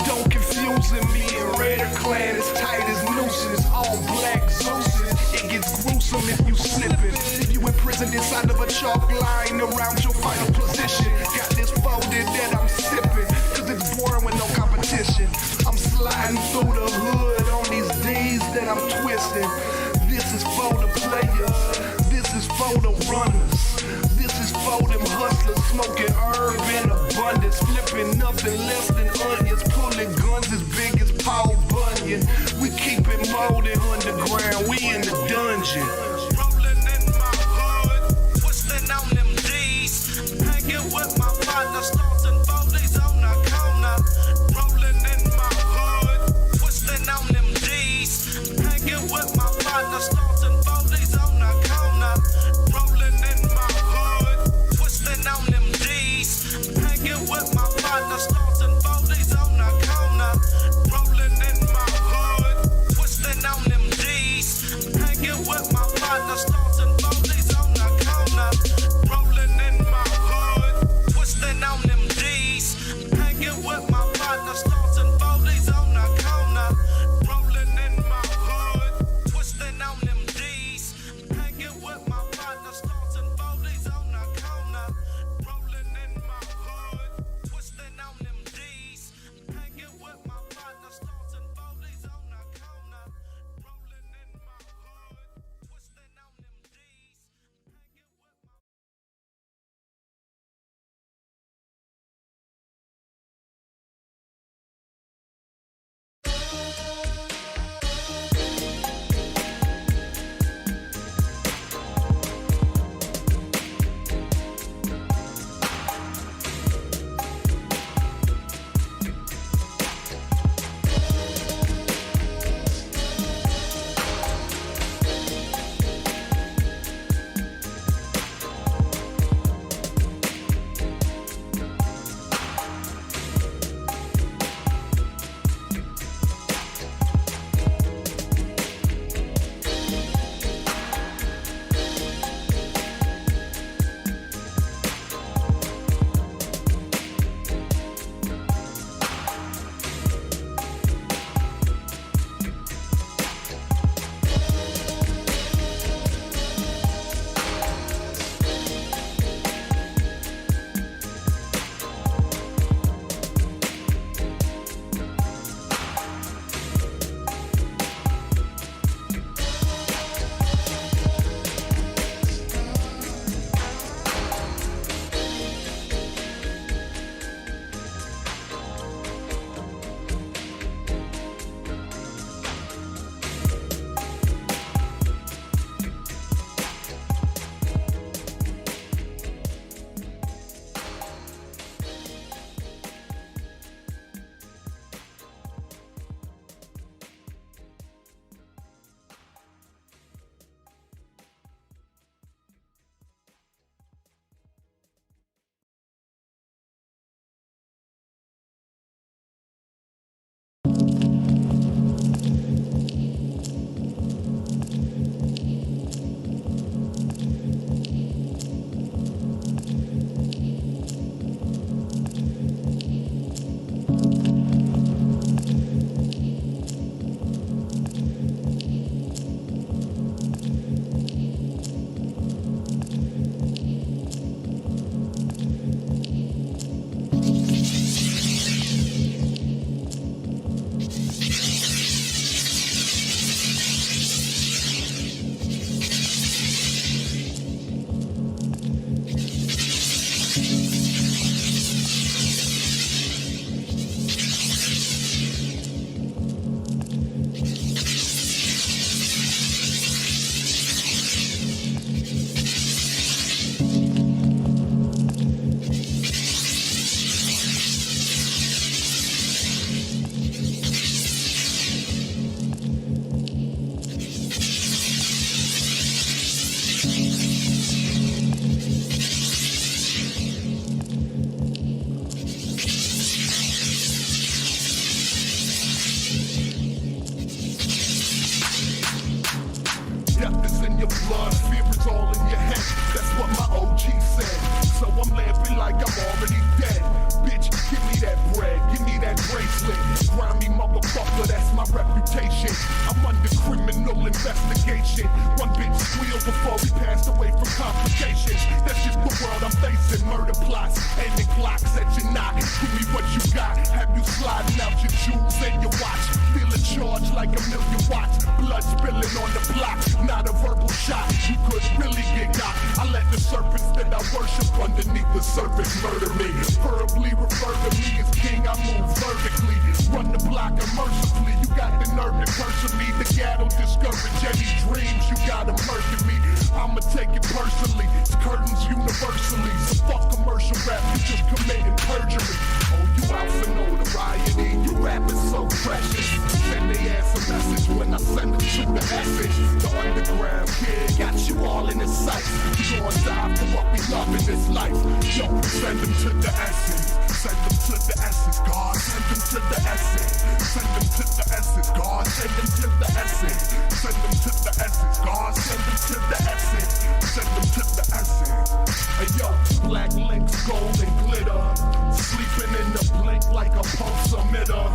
Don't confuse me and Raider Clan as tight as nooses. All black Zeus's. It gets gruesome if you slippin'. If you imprisoned inside of a chalk line around your final position. Got this folded that I'm sipping, cause it's boring with no competition. I'm sliding through the hood on these D's that I'm twisting. This is for the players, this is for the runners, this is for them hustlers smoking herb in abundance, flipping nothing less than onions, pulling guns as big as Paul Bunyan. We keep it molded underground, we in the dungeon. Rolling in my hood, twisting on them D's. Hanging with my partner, starting follies on the corner. Rolling in my hood, twisting on them D's. Hanging with my partner, starting follies on the corner. Rolling in my hood, twisting on them D's. Hanging with my partner, starting follies on Death is in your blood, fear is all in your head. That's what my OG said. So I'm laughing like I'm already dead. Bitch, give me that bread, give me that bracelet. Grimy motherfucker, that's my reputation. I'm under criminal investigation. One bitch squealed before we passed away from complications. That's just the world I'm facing. Murder plots, aiming Glocks at your knot. Give me what you got, have you sliding out your jewels and your watch. Feel a charge like 1,000,000 watts. Blood spilling on the block, not a verbal shot. You could really get got. I let the serpents that I worship underneath the surface murder me. Verbally refer to me as king, I move vertically. Run the block unmercifully. You got the nerve to curse me. The ghetto discourage any dreams. You gotta murder me. I'ma take it personally. It's curtains universally. So fuck commercial rap, you just committed perjury. Oh, you out for notoriety. You rapping so precious. Send they ass a message when I send them to the essence. The underground kid got you all in his sights. You gon' die for what we love in this life. Yo, send them to the essence. Send them to the essence, God. Send them to the essence. Send them to the essence, God. Send them to the essence. Send them to the essence, God. Send them to the essence. Send them to the essence. Hey yo, black links, gold and glitter. Sleeping in the blink like a pulse emitter.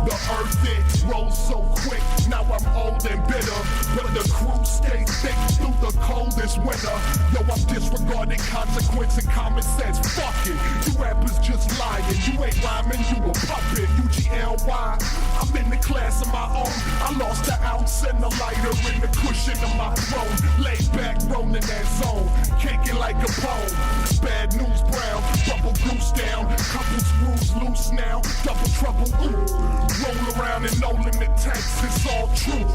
The earth it rolls so quick. Now I'm old and bitter, but the crew stays thick through the coldest winter. Yo, I'm disregarding consequence and common sense. Fuck it, you rappers just lying. You ain't rhyming, you a puppet. UGLY, I'm in the class of my own. I lost the ounce and the lighter in the cushion of my throne. Laid back, rolling that zone, kicking like a bone. Bad news brown, bubble goose down. Couple screws loose now, double trouble. Roll around in no limit tanks, it's all true.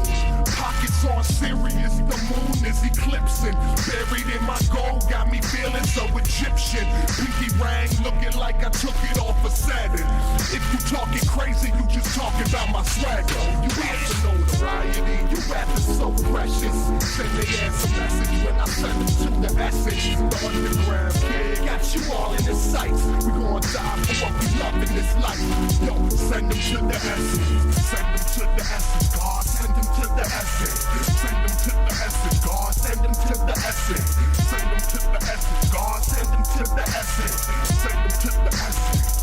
Pockets on serious, the moon is eclipsing. Buried in my gold, got me feeling so Egyptian. Pinky ring looking like I took it off a Saturn. If you talking crazy, you just talking about my swagger. You out to notoriety, you rapping so precious. Send they ass a message when I send them to the essence. The underground kid got you all in his sights. We gon' die for what we love in this life. Yo, send them to the essence. Send them to the essence, God. Send them to the essence. Send them to the essence, God. Send them to the essence. Send them to the essence, God. Send them to the essence. Send them to the essence.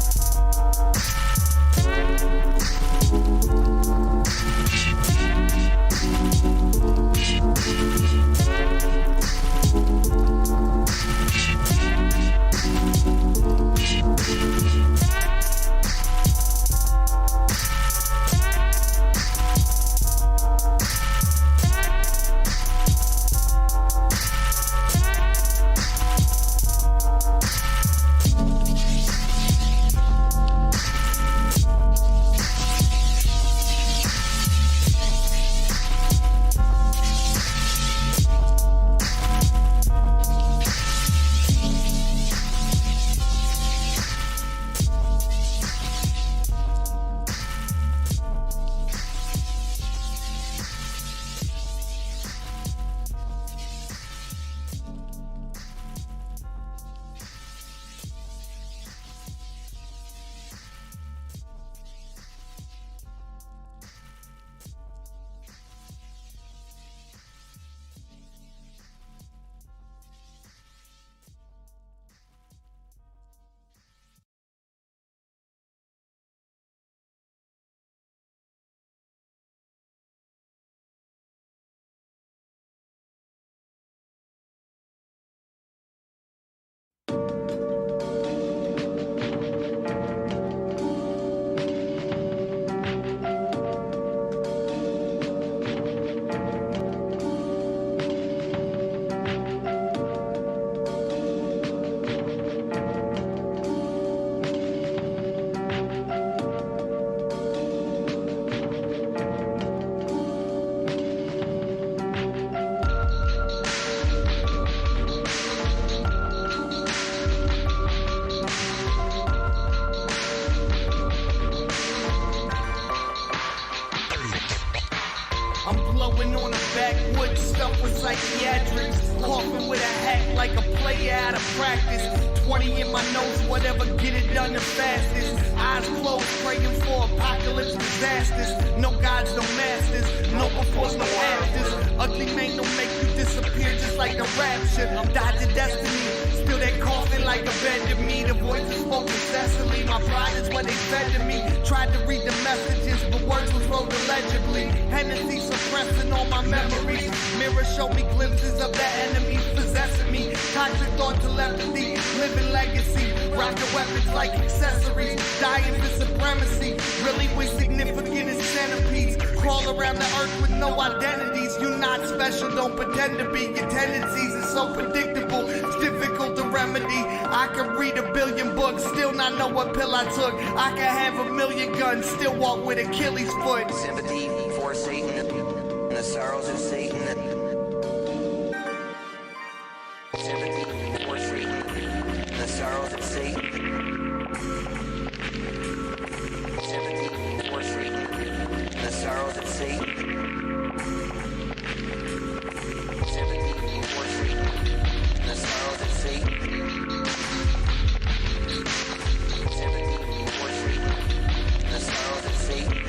Backwoods stuff with psychiatrics. Coughing with a hat like a player out of practice. 40 in my nose, whatever, get it done the fastest. Eyes closed, praying for apocalypse disasters. No gods, no masters, no befores, no afters. Ugly man don't make you disappear just like the rapture. Died to destiny, still they coughing like a bed to me. The voices spoke incessantly, my pride is what they fed to me. Tried to read the messages, but words was wrote illegibly. Hennessy suppressing all my memories. Mirror showed me glimpses of the enemies possessing me. Toxic thought telepathy, living legacy. Rocking weapons like accessories, dying for supremacy. Really with significant as centipedes. Crawl around the earth with no identities. You not special, don't pretend to be. Your tendencies are so predictable, it's difficult to remedy. I can read 1 billion books, still not know what pill I took. I can have 1 million guns, still walk with Achilles' foot. Sympathy for Satan, and the sorrows of Satan. Sympathy for Satan, and the sorrows of Satan. Sympathy for Satan, and the sorrows of Satan. Sympathy for Satan, and the sorrows of Satan. Sympathy for Satan, and the sorrows of Satan.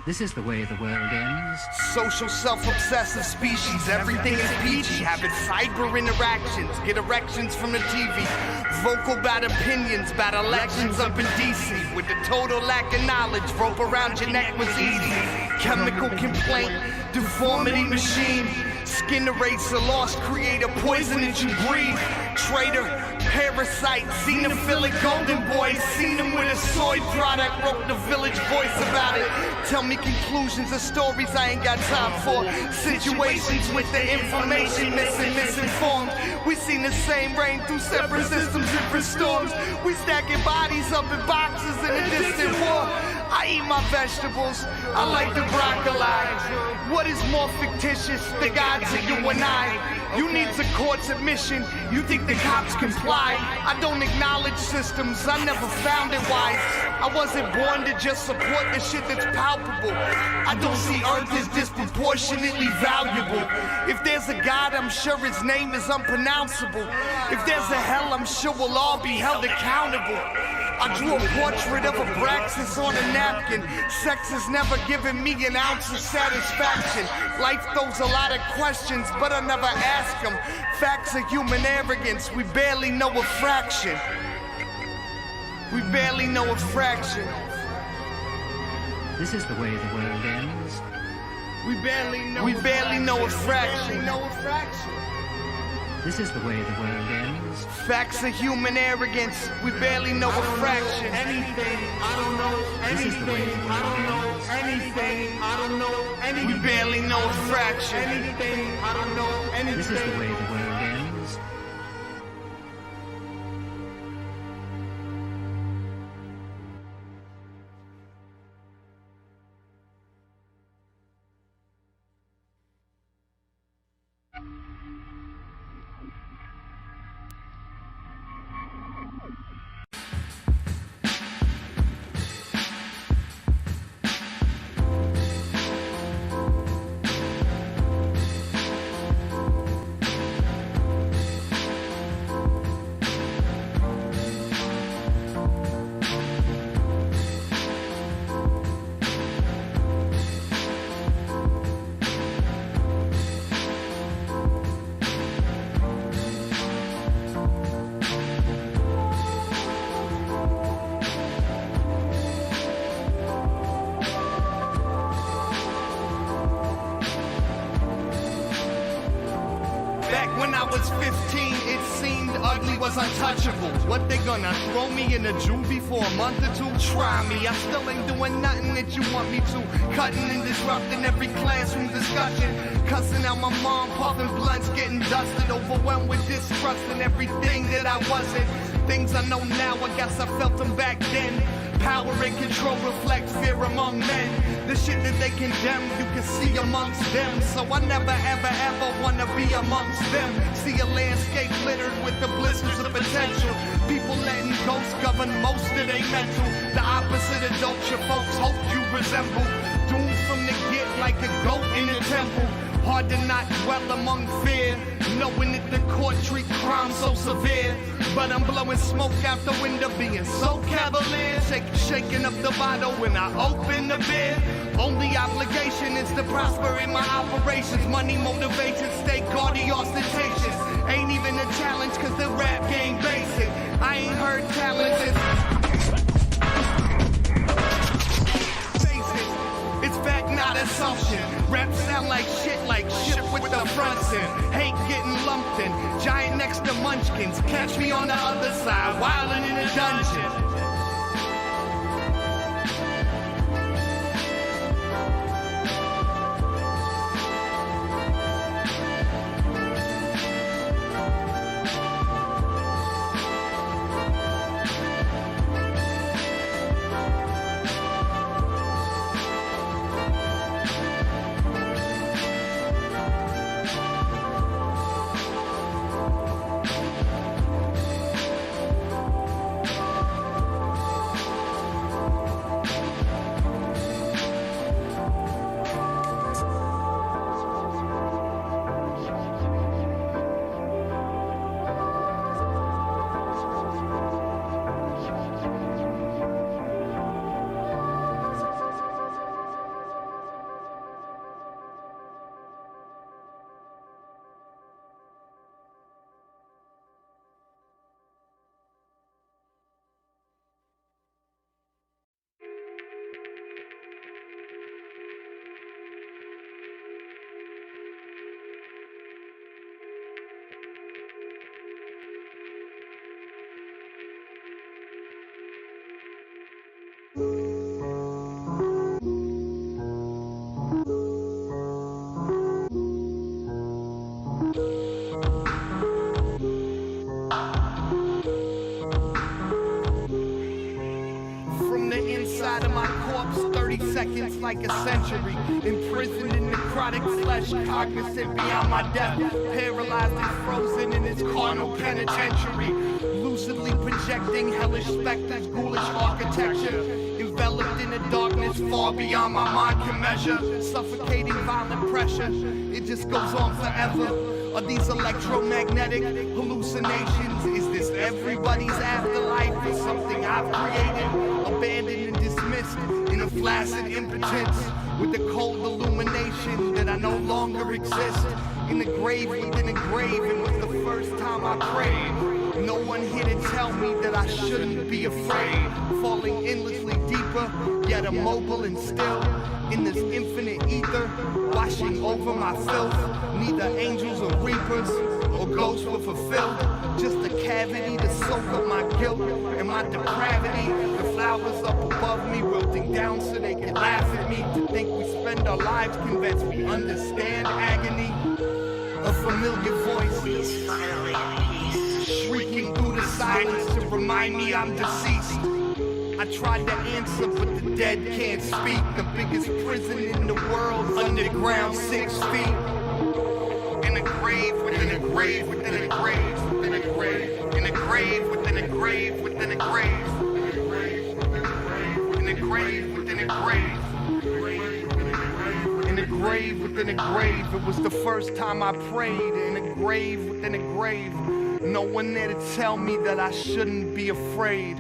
This is the way the world ends. Social self-obsessive species, everything is peachy. Having cyber interactions, get erections from the TV. Vocal about opinions, about elections up in DC. With the total lack of knowledge, rope around your neck was easy. Chemical complaint, deformity machine. Skin eraser, lost creator, poison that you breathe. Traitor, parasite, xenophilic golden boy. Seen him with a soy product, wrote the Village Voice about it. Tell me conclusions of stories I ain't got time for. Situations with the information missing, misinformed. We seen the same rain through separate systems, different storms. We stacking bodies up in boxes in a distant war. I eat my vegetables, I like the broccoli. What is more fictitious, the gods or you and I? You need the court's admission, you think the cops comply. I don't acknowledge systems, I never found it wise. I wasn't born to just support the shit that's palpable. I don't see Earth as disproportionately valuable. If there's a God, I'm sure his name is unpronounceable. If there's a hell, I'm sure we'll all be held accountable. I drew a portrait of Abraxas on a napkin. Sex has never given me an ounce of satisfaction. Life throws a lot of questions, but I never ask them. Facts are human arrogance, we barely know a fraction. We barely know a fraction. This is the way the world ends. We barely know a fraction. This is the way the world ends. Facts are human arrogance. We barely know a fraction. Anything, I don't know anything. I don't know anything. I don't know anything. We barely know a fraction. Anything, I don't know anything. This is the way the world ends. When I was 15, it seemed ugly was untouchable. What they gonna throw me in a juvie for a month or two? Try me, I still ain't doing nothing that you want me to. Cutting and disrupting every classroom discussion. Cussing out my mom, puffing blunts, getting dusted. Overwhelmed with distrust in everything that I wasn't. Things I know now, I guess I felt them back then. Power and control reflect fear among men. The shit that they condemn, you can see amongst them. So I never ever ever wanna be amongst them. See a landscape littered with the blisters of potential. People letting ghosts govern most of their mental. The opposite of dope your folks hope you resemble. Doomed from the get like a goat in a temple. Hard to not dwell among fear, knowing that the court treat crime so severe. But I'm blowing smoke out the window, being so cavalier. Shaking up the bottle when I open the beer. Only obligation is to prosper in my operations. Money, motivation, stay gaudy, ostentatious. Ain't even a challenge cause the rap game basic. I ain't heard talent is... It's fact, not assumption. Rap sound like shit with the fronts in. Hate getting lumped in. Giant next to munchkins. Catch me on the other side, wildin' in a dungeon. Like a century, imprisoned in necrotic flesh, cognizant beyond my death, paralyzed and frozen in its carnal penitentiary, lucidly projecting hellish specters, ghoulish architecture, enveloped in a darkness far beyond my mind can measure, suffocating violent pressure, it just goes on forever. Are these electromagnetic hallucinations? Is this everybody's afterlife or something I've created, abandoned and dismissed in a flaccid impotence, with the cold illumination that I no longer exist? In the grave within a grave, it was the first time I prayed. No one here to tell me that I shouldn't be afraid. Falling endlessly deeper, yet immobile and still, in this infinite ether, washing over my filth. Neither angels or reapers or ghosts were fulfilled, just a cavity to soak up my guilt and my depravity. The flowers up above me wilting down so they can laugh at me. To think we spend our lives convinced we understand agony. A familiar voice shrieking through the silence to remind me I'm deceased. I tried to answer, but the dead can't speak. The biggest prison in the world, underground, 6 feet. In a grave, within a grave, within a grave, within a grave. In a grave, within a grave, within a grave. In a grave, within a grave. In a grave, within a grave. It was the first time I prayed. In a grave, within a grave. No one there to tell me that I shouldn't be afraid.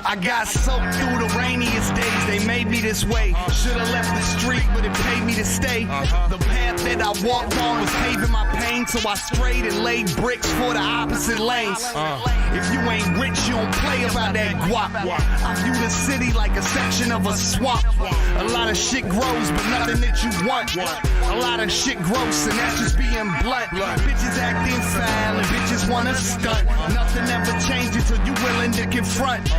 I got soaked through the rainiest days, they made me this way. Should've left the street, but it paid me to stay. The path that I walked on was paving my pain, so I strayed and laid bricks for the opposite lanes. If you ain't rich, you don't play about that guap. I view the city like a section of a swamp. A lot of shit grows, but nothing that you want. A lot of shit gross, and that's just being blunt. Bitches acting foul, and bitches wanna stunt. Nothing ever changes till you willing to confront.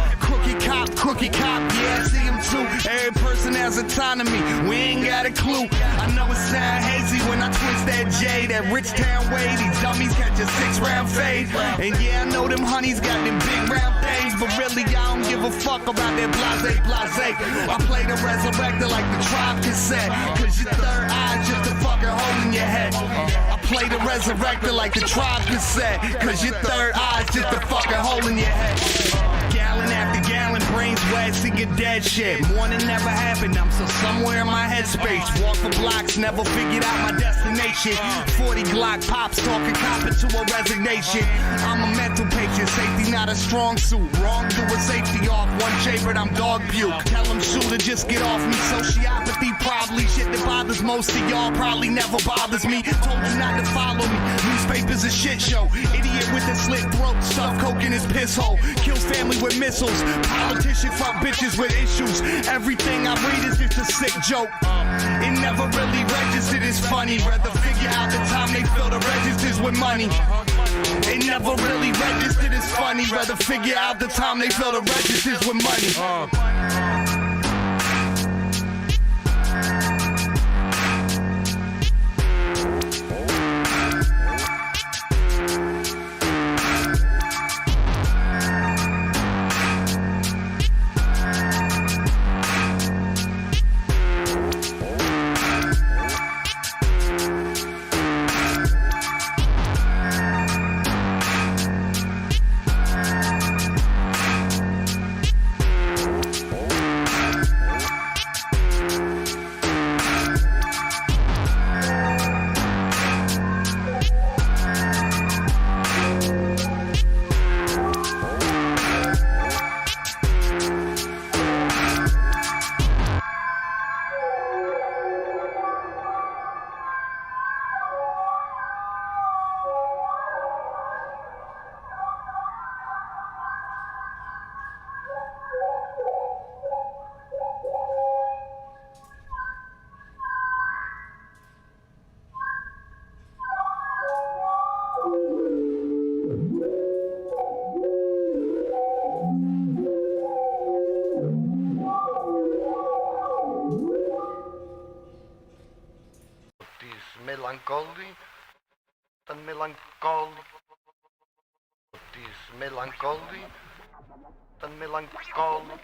Crookie cop, yeah, I see him too. Every person has autonomy, we ain't got a clue. I know it sound hazy when I twist that J, that rich town way. These dummies catch a 6-round fade. And yeah, I know them honeys got them big round things, but really I don't give a fuck about that blase. I play the resurrector like the Tribe cassette, cause your third eye just a fucking hole in your head. I play the resurrector like the Tribe cassette, cause your third eye's just a fucking hole in your head. Gallon after gallon, brains wet, singing dead shit. Morning never happened, I'm still somewhere in my headspace. Walk for blocks, never figured out my destination. 40 Glock pops talking copper to a resignation. I'm a mental patient, safety not a strong suit. Wrong doer, safety off, one favorite, I'm dog puke. Tell them shooter, just get off me. Sociopathy probably, shit that bothers most of y'all probably never bothers me. Told you not to follow me, newspapers a shit show. Idiot with a slit throat, stuff coke in his piss hole. Kills family with missiles, politician fuck bitches with issues. Everything I read is just a sick joke. It never really registered as funny. Rather figure out the time they fill the registers with money. It never really registered as funny. Rather figure out the time they fill the registers with money. melancholy, tan melancholy. It is melancholy, tan melancholy.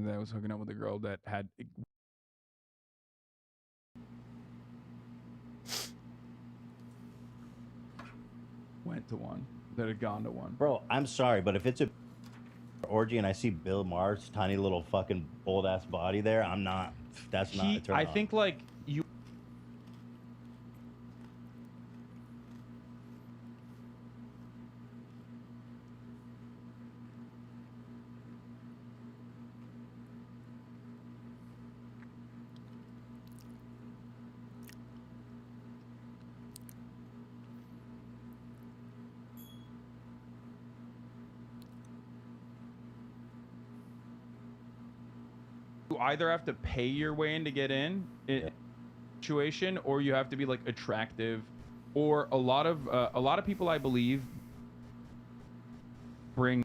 that I was hooking up with a girl that had went to one, that had gone to one. Bro, I'm sorry, but if it's a orgy and I see Bill Maher's tiny little fucking bold ass body there, I'm not. That's not a turn I on. think like you. You either have to pay your way in to get in situation, or you have to be like attractive, or a lot of people I believe bring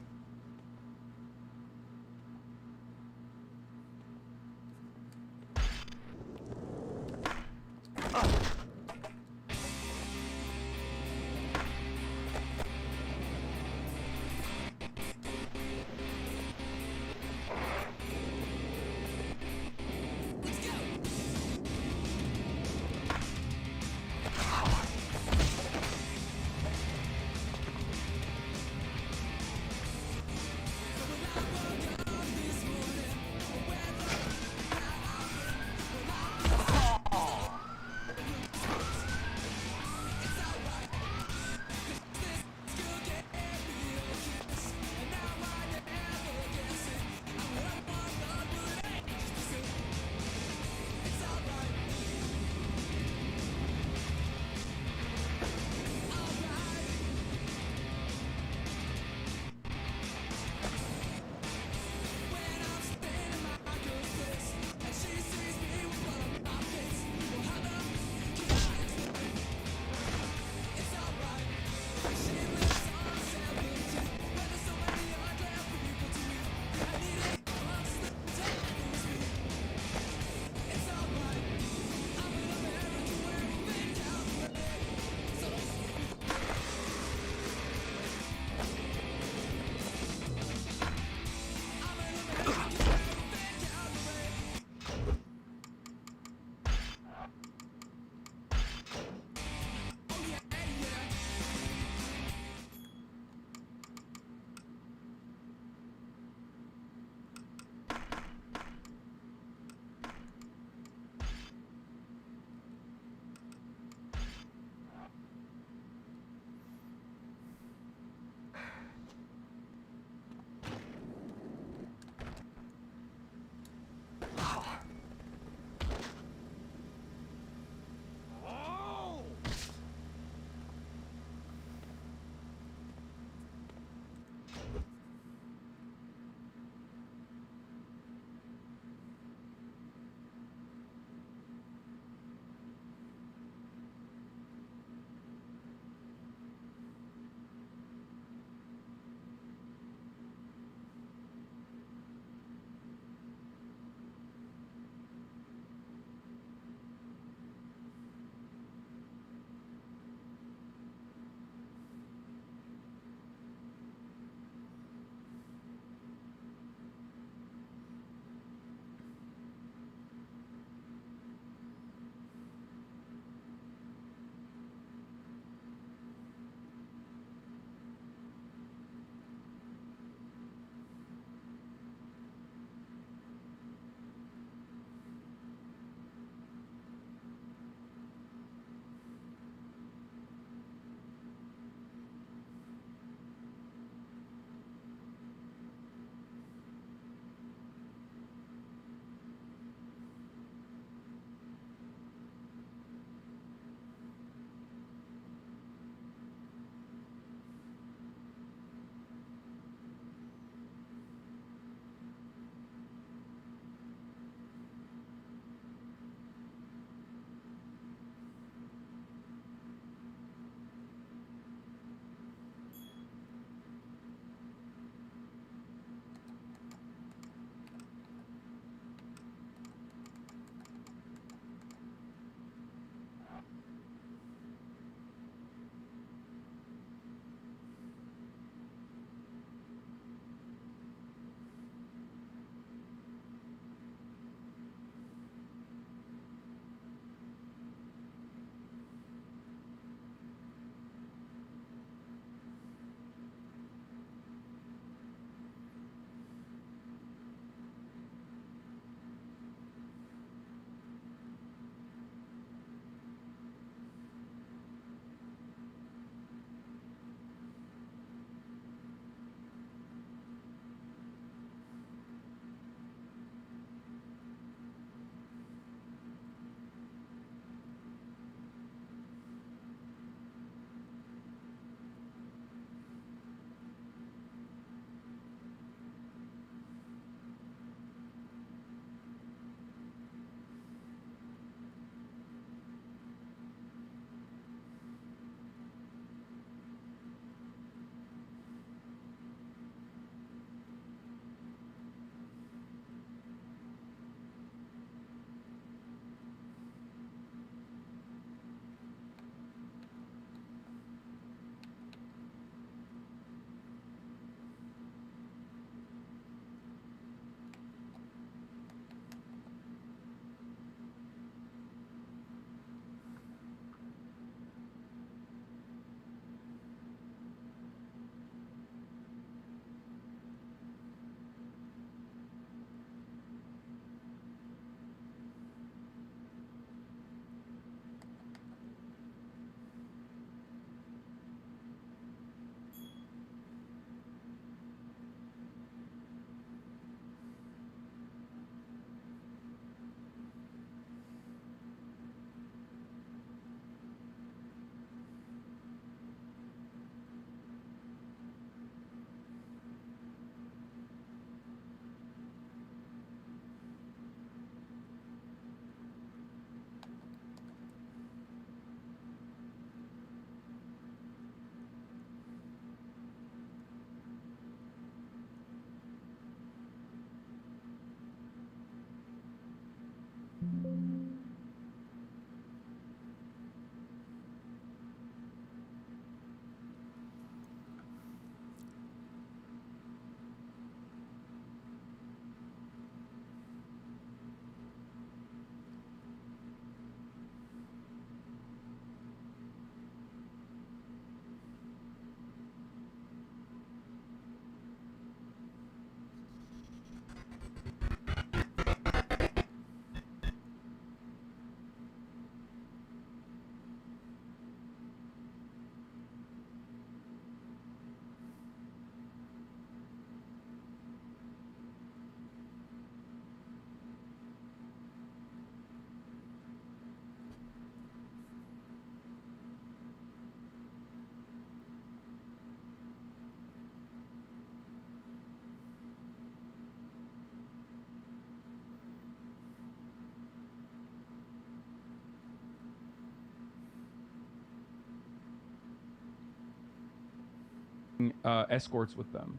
escorts with them.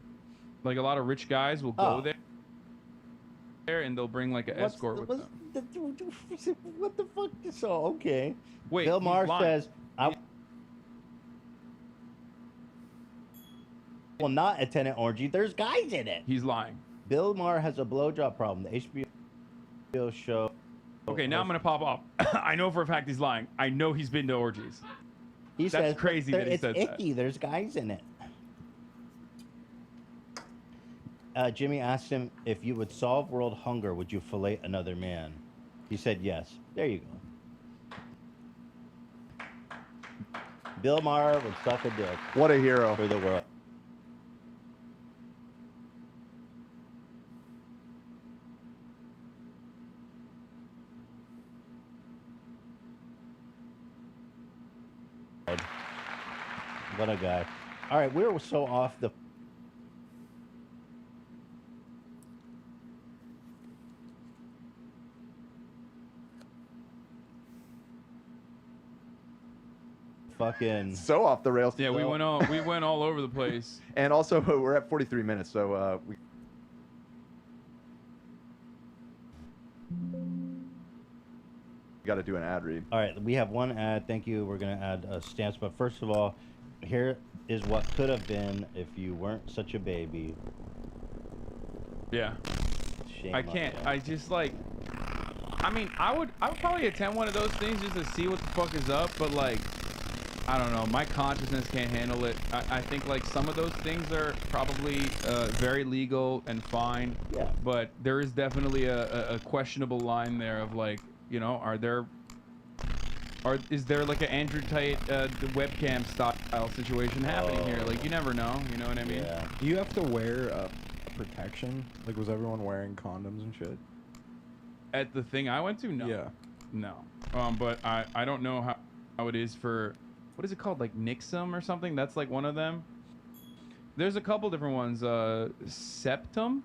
Like a lot of rich guys will go there and they'll bring like an escort with them. What the fuck? So okay. Wait, Bill Maher says I will not attend an orgy. There's guys in it. He's lying. Bill Maher has a blowjob problem. The HBO show. Okay, now I'm gonna pop off. I know for a fact he's lying. I know he's been to orgies. He That's says crazy that he says it's icky. that. There's guys in it. Jimmy asked him if you would solve world hunger, would you fillet another man? He said yes. There you go. Bill Maher would suck a dick. What a hero for the world. What a guy. All right, we're so off the fucking so off the rails. Yeah, we went all over the place. And also, we're at 43 minutes, so we got to do an ad read. All right, we have one ad. Thank you. We're going to add stamps. But first of all, here is what could have been if you weren't such a baby. Yeah. Shame I on can't. you. I just like. I mean, I would probably attend one of those things just to see what the fuck is up. But like, I don't know. My consciousness can't handle it. I think like some of those things are probably very legal and fine. Yeah. But there is definitely a questionable line there of like, you know, is there like an Andrew Tate webcam style situation happening here? Like, you never know. You know what I mean? Yeah. Do you have to wear protection? Like, was everyone wearing condoms and shit? At the thing I went to, no. Yeah. No. But I don't know how it is for, what is it called? Like Nixum or something? That's like one of them. There's a couple different ones. Septum?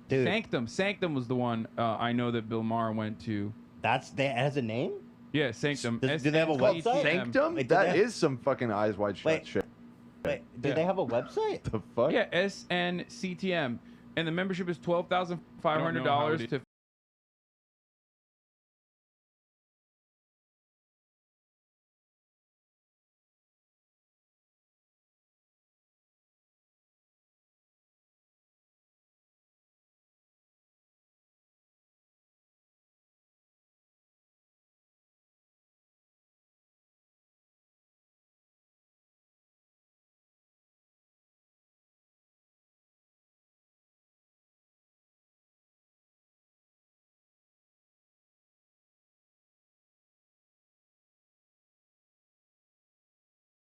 Dude. Sanctum was the one I know that Bill Maher went to. That has a name? Yeah, Sanctum. Do they have a website? Sanctum? Wait, That is some fucking eyes wide shut shit. Wait, do they have a website? The fuck? Yeah, SNCTM. And the membership is $12,500 to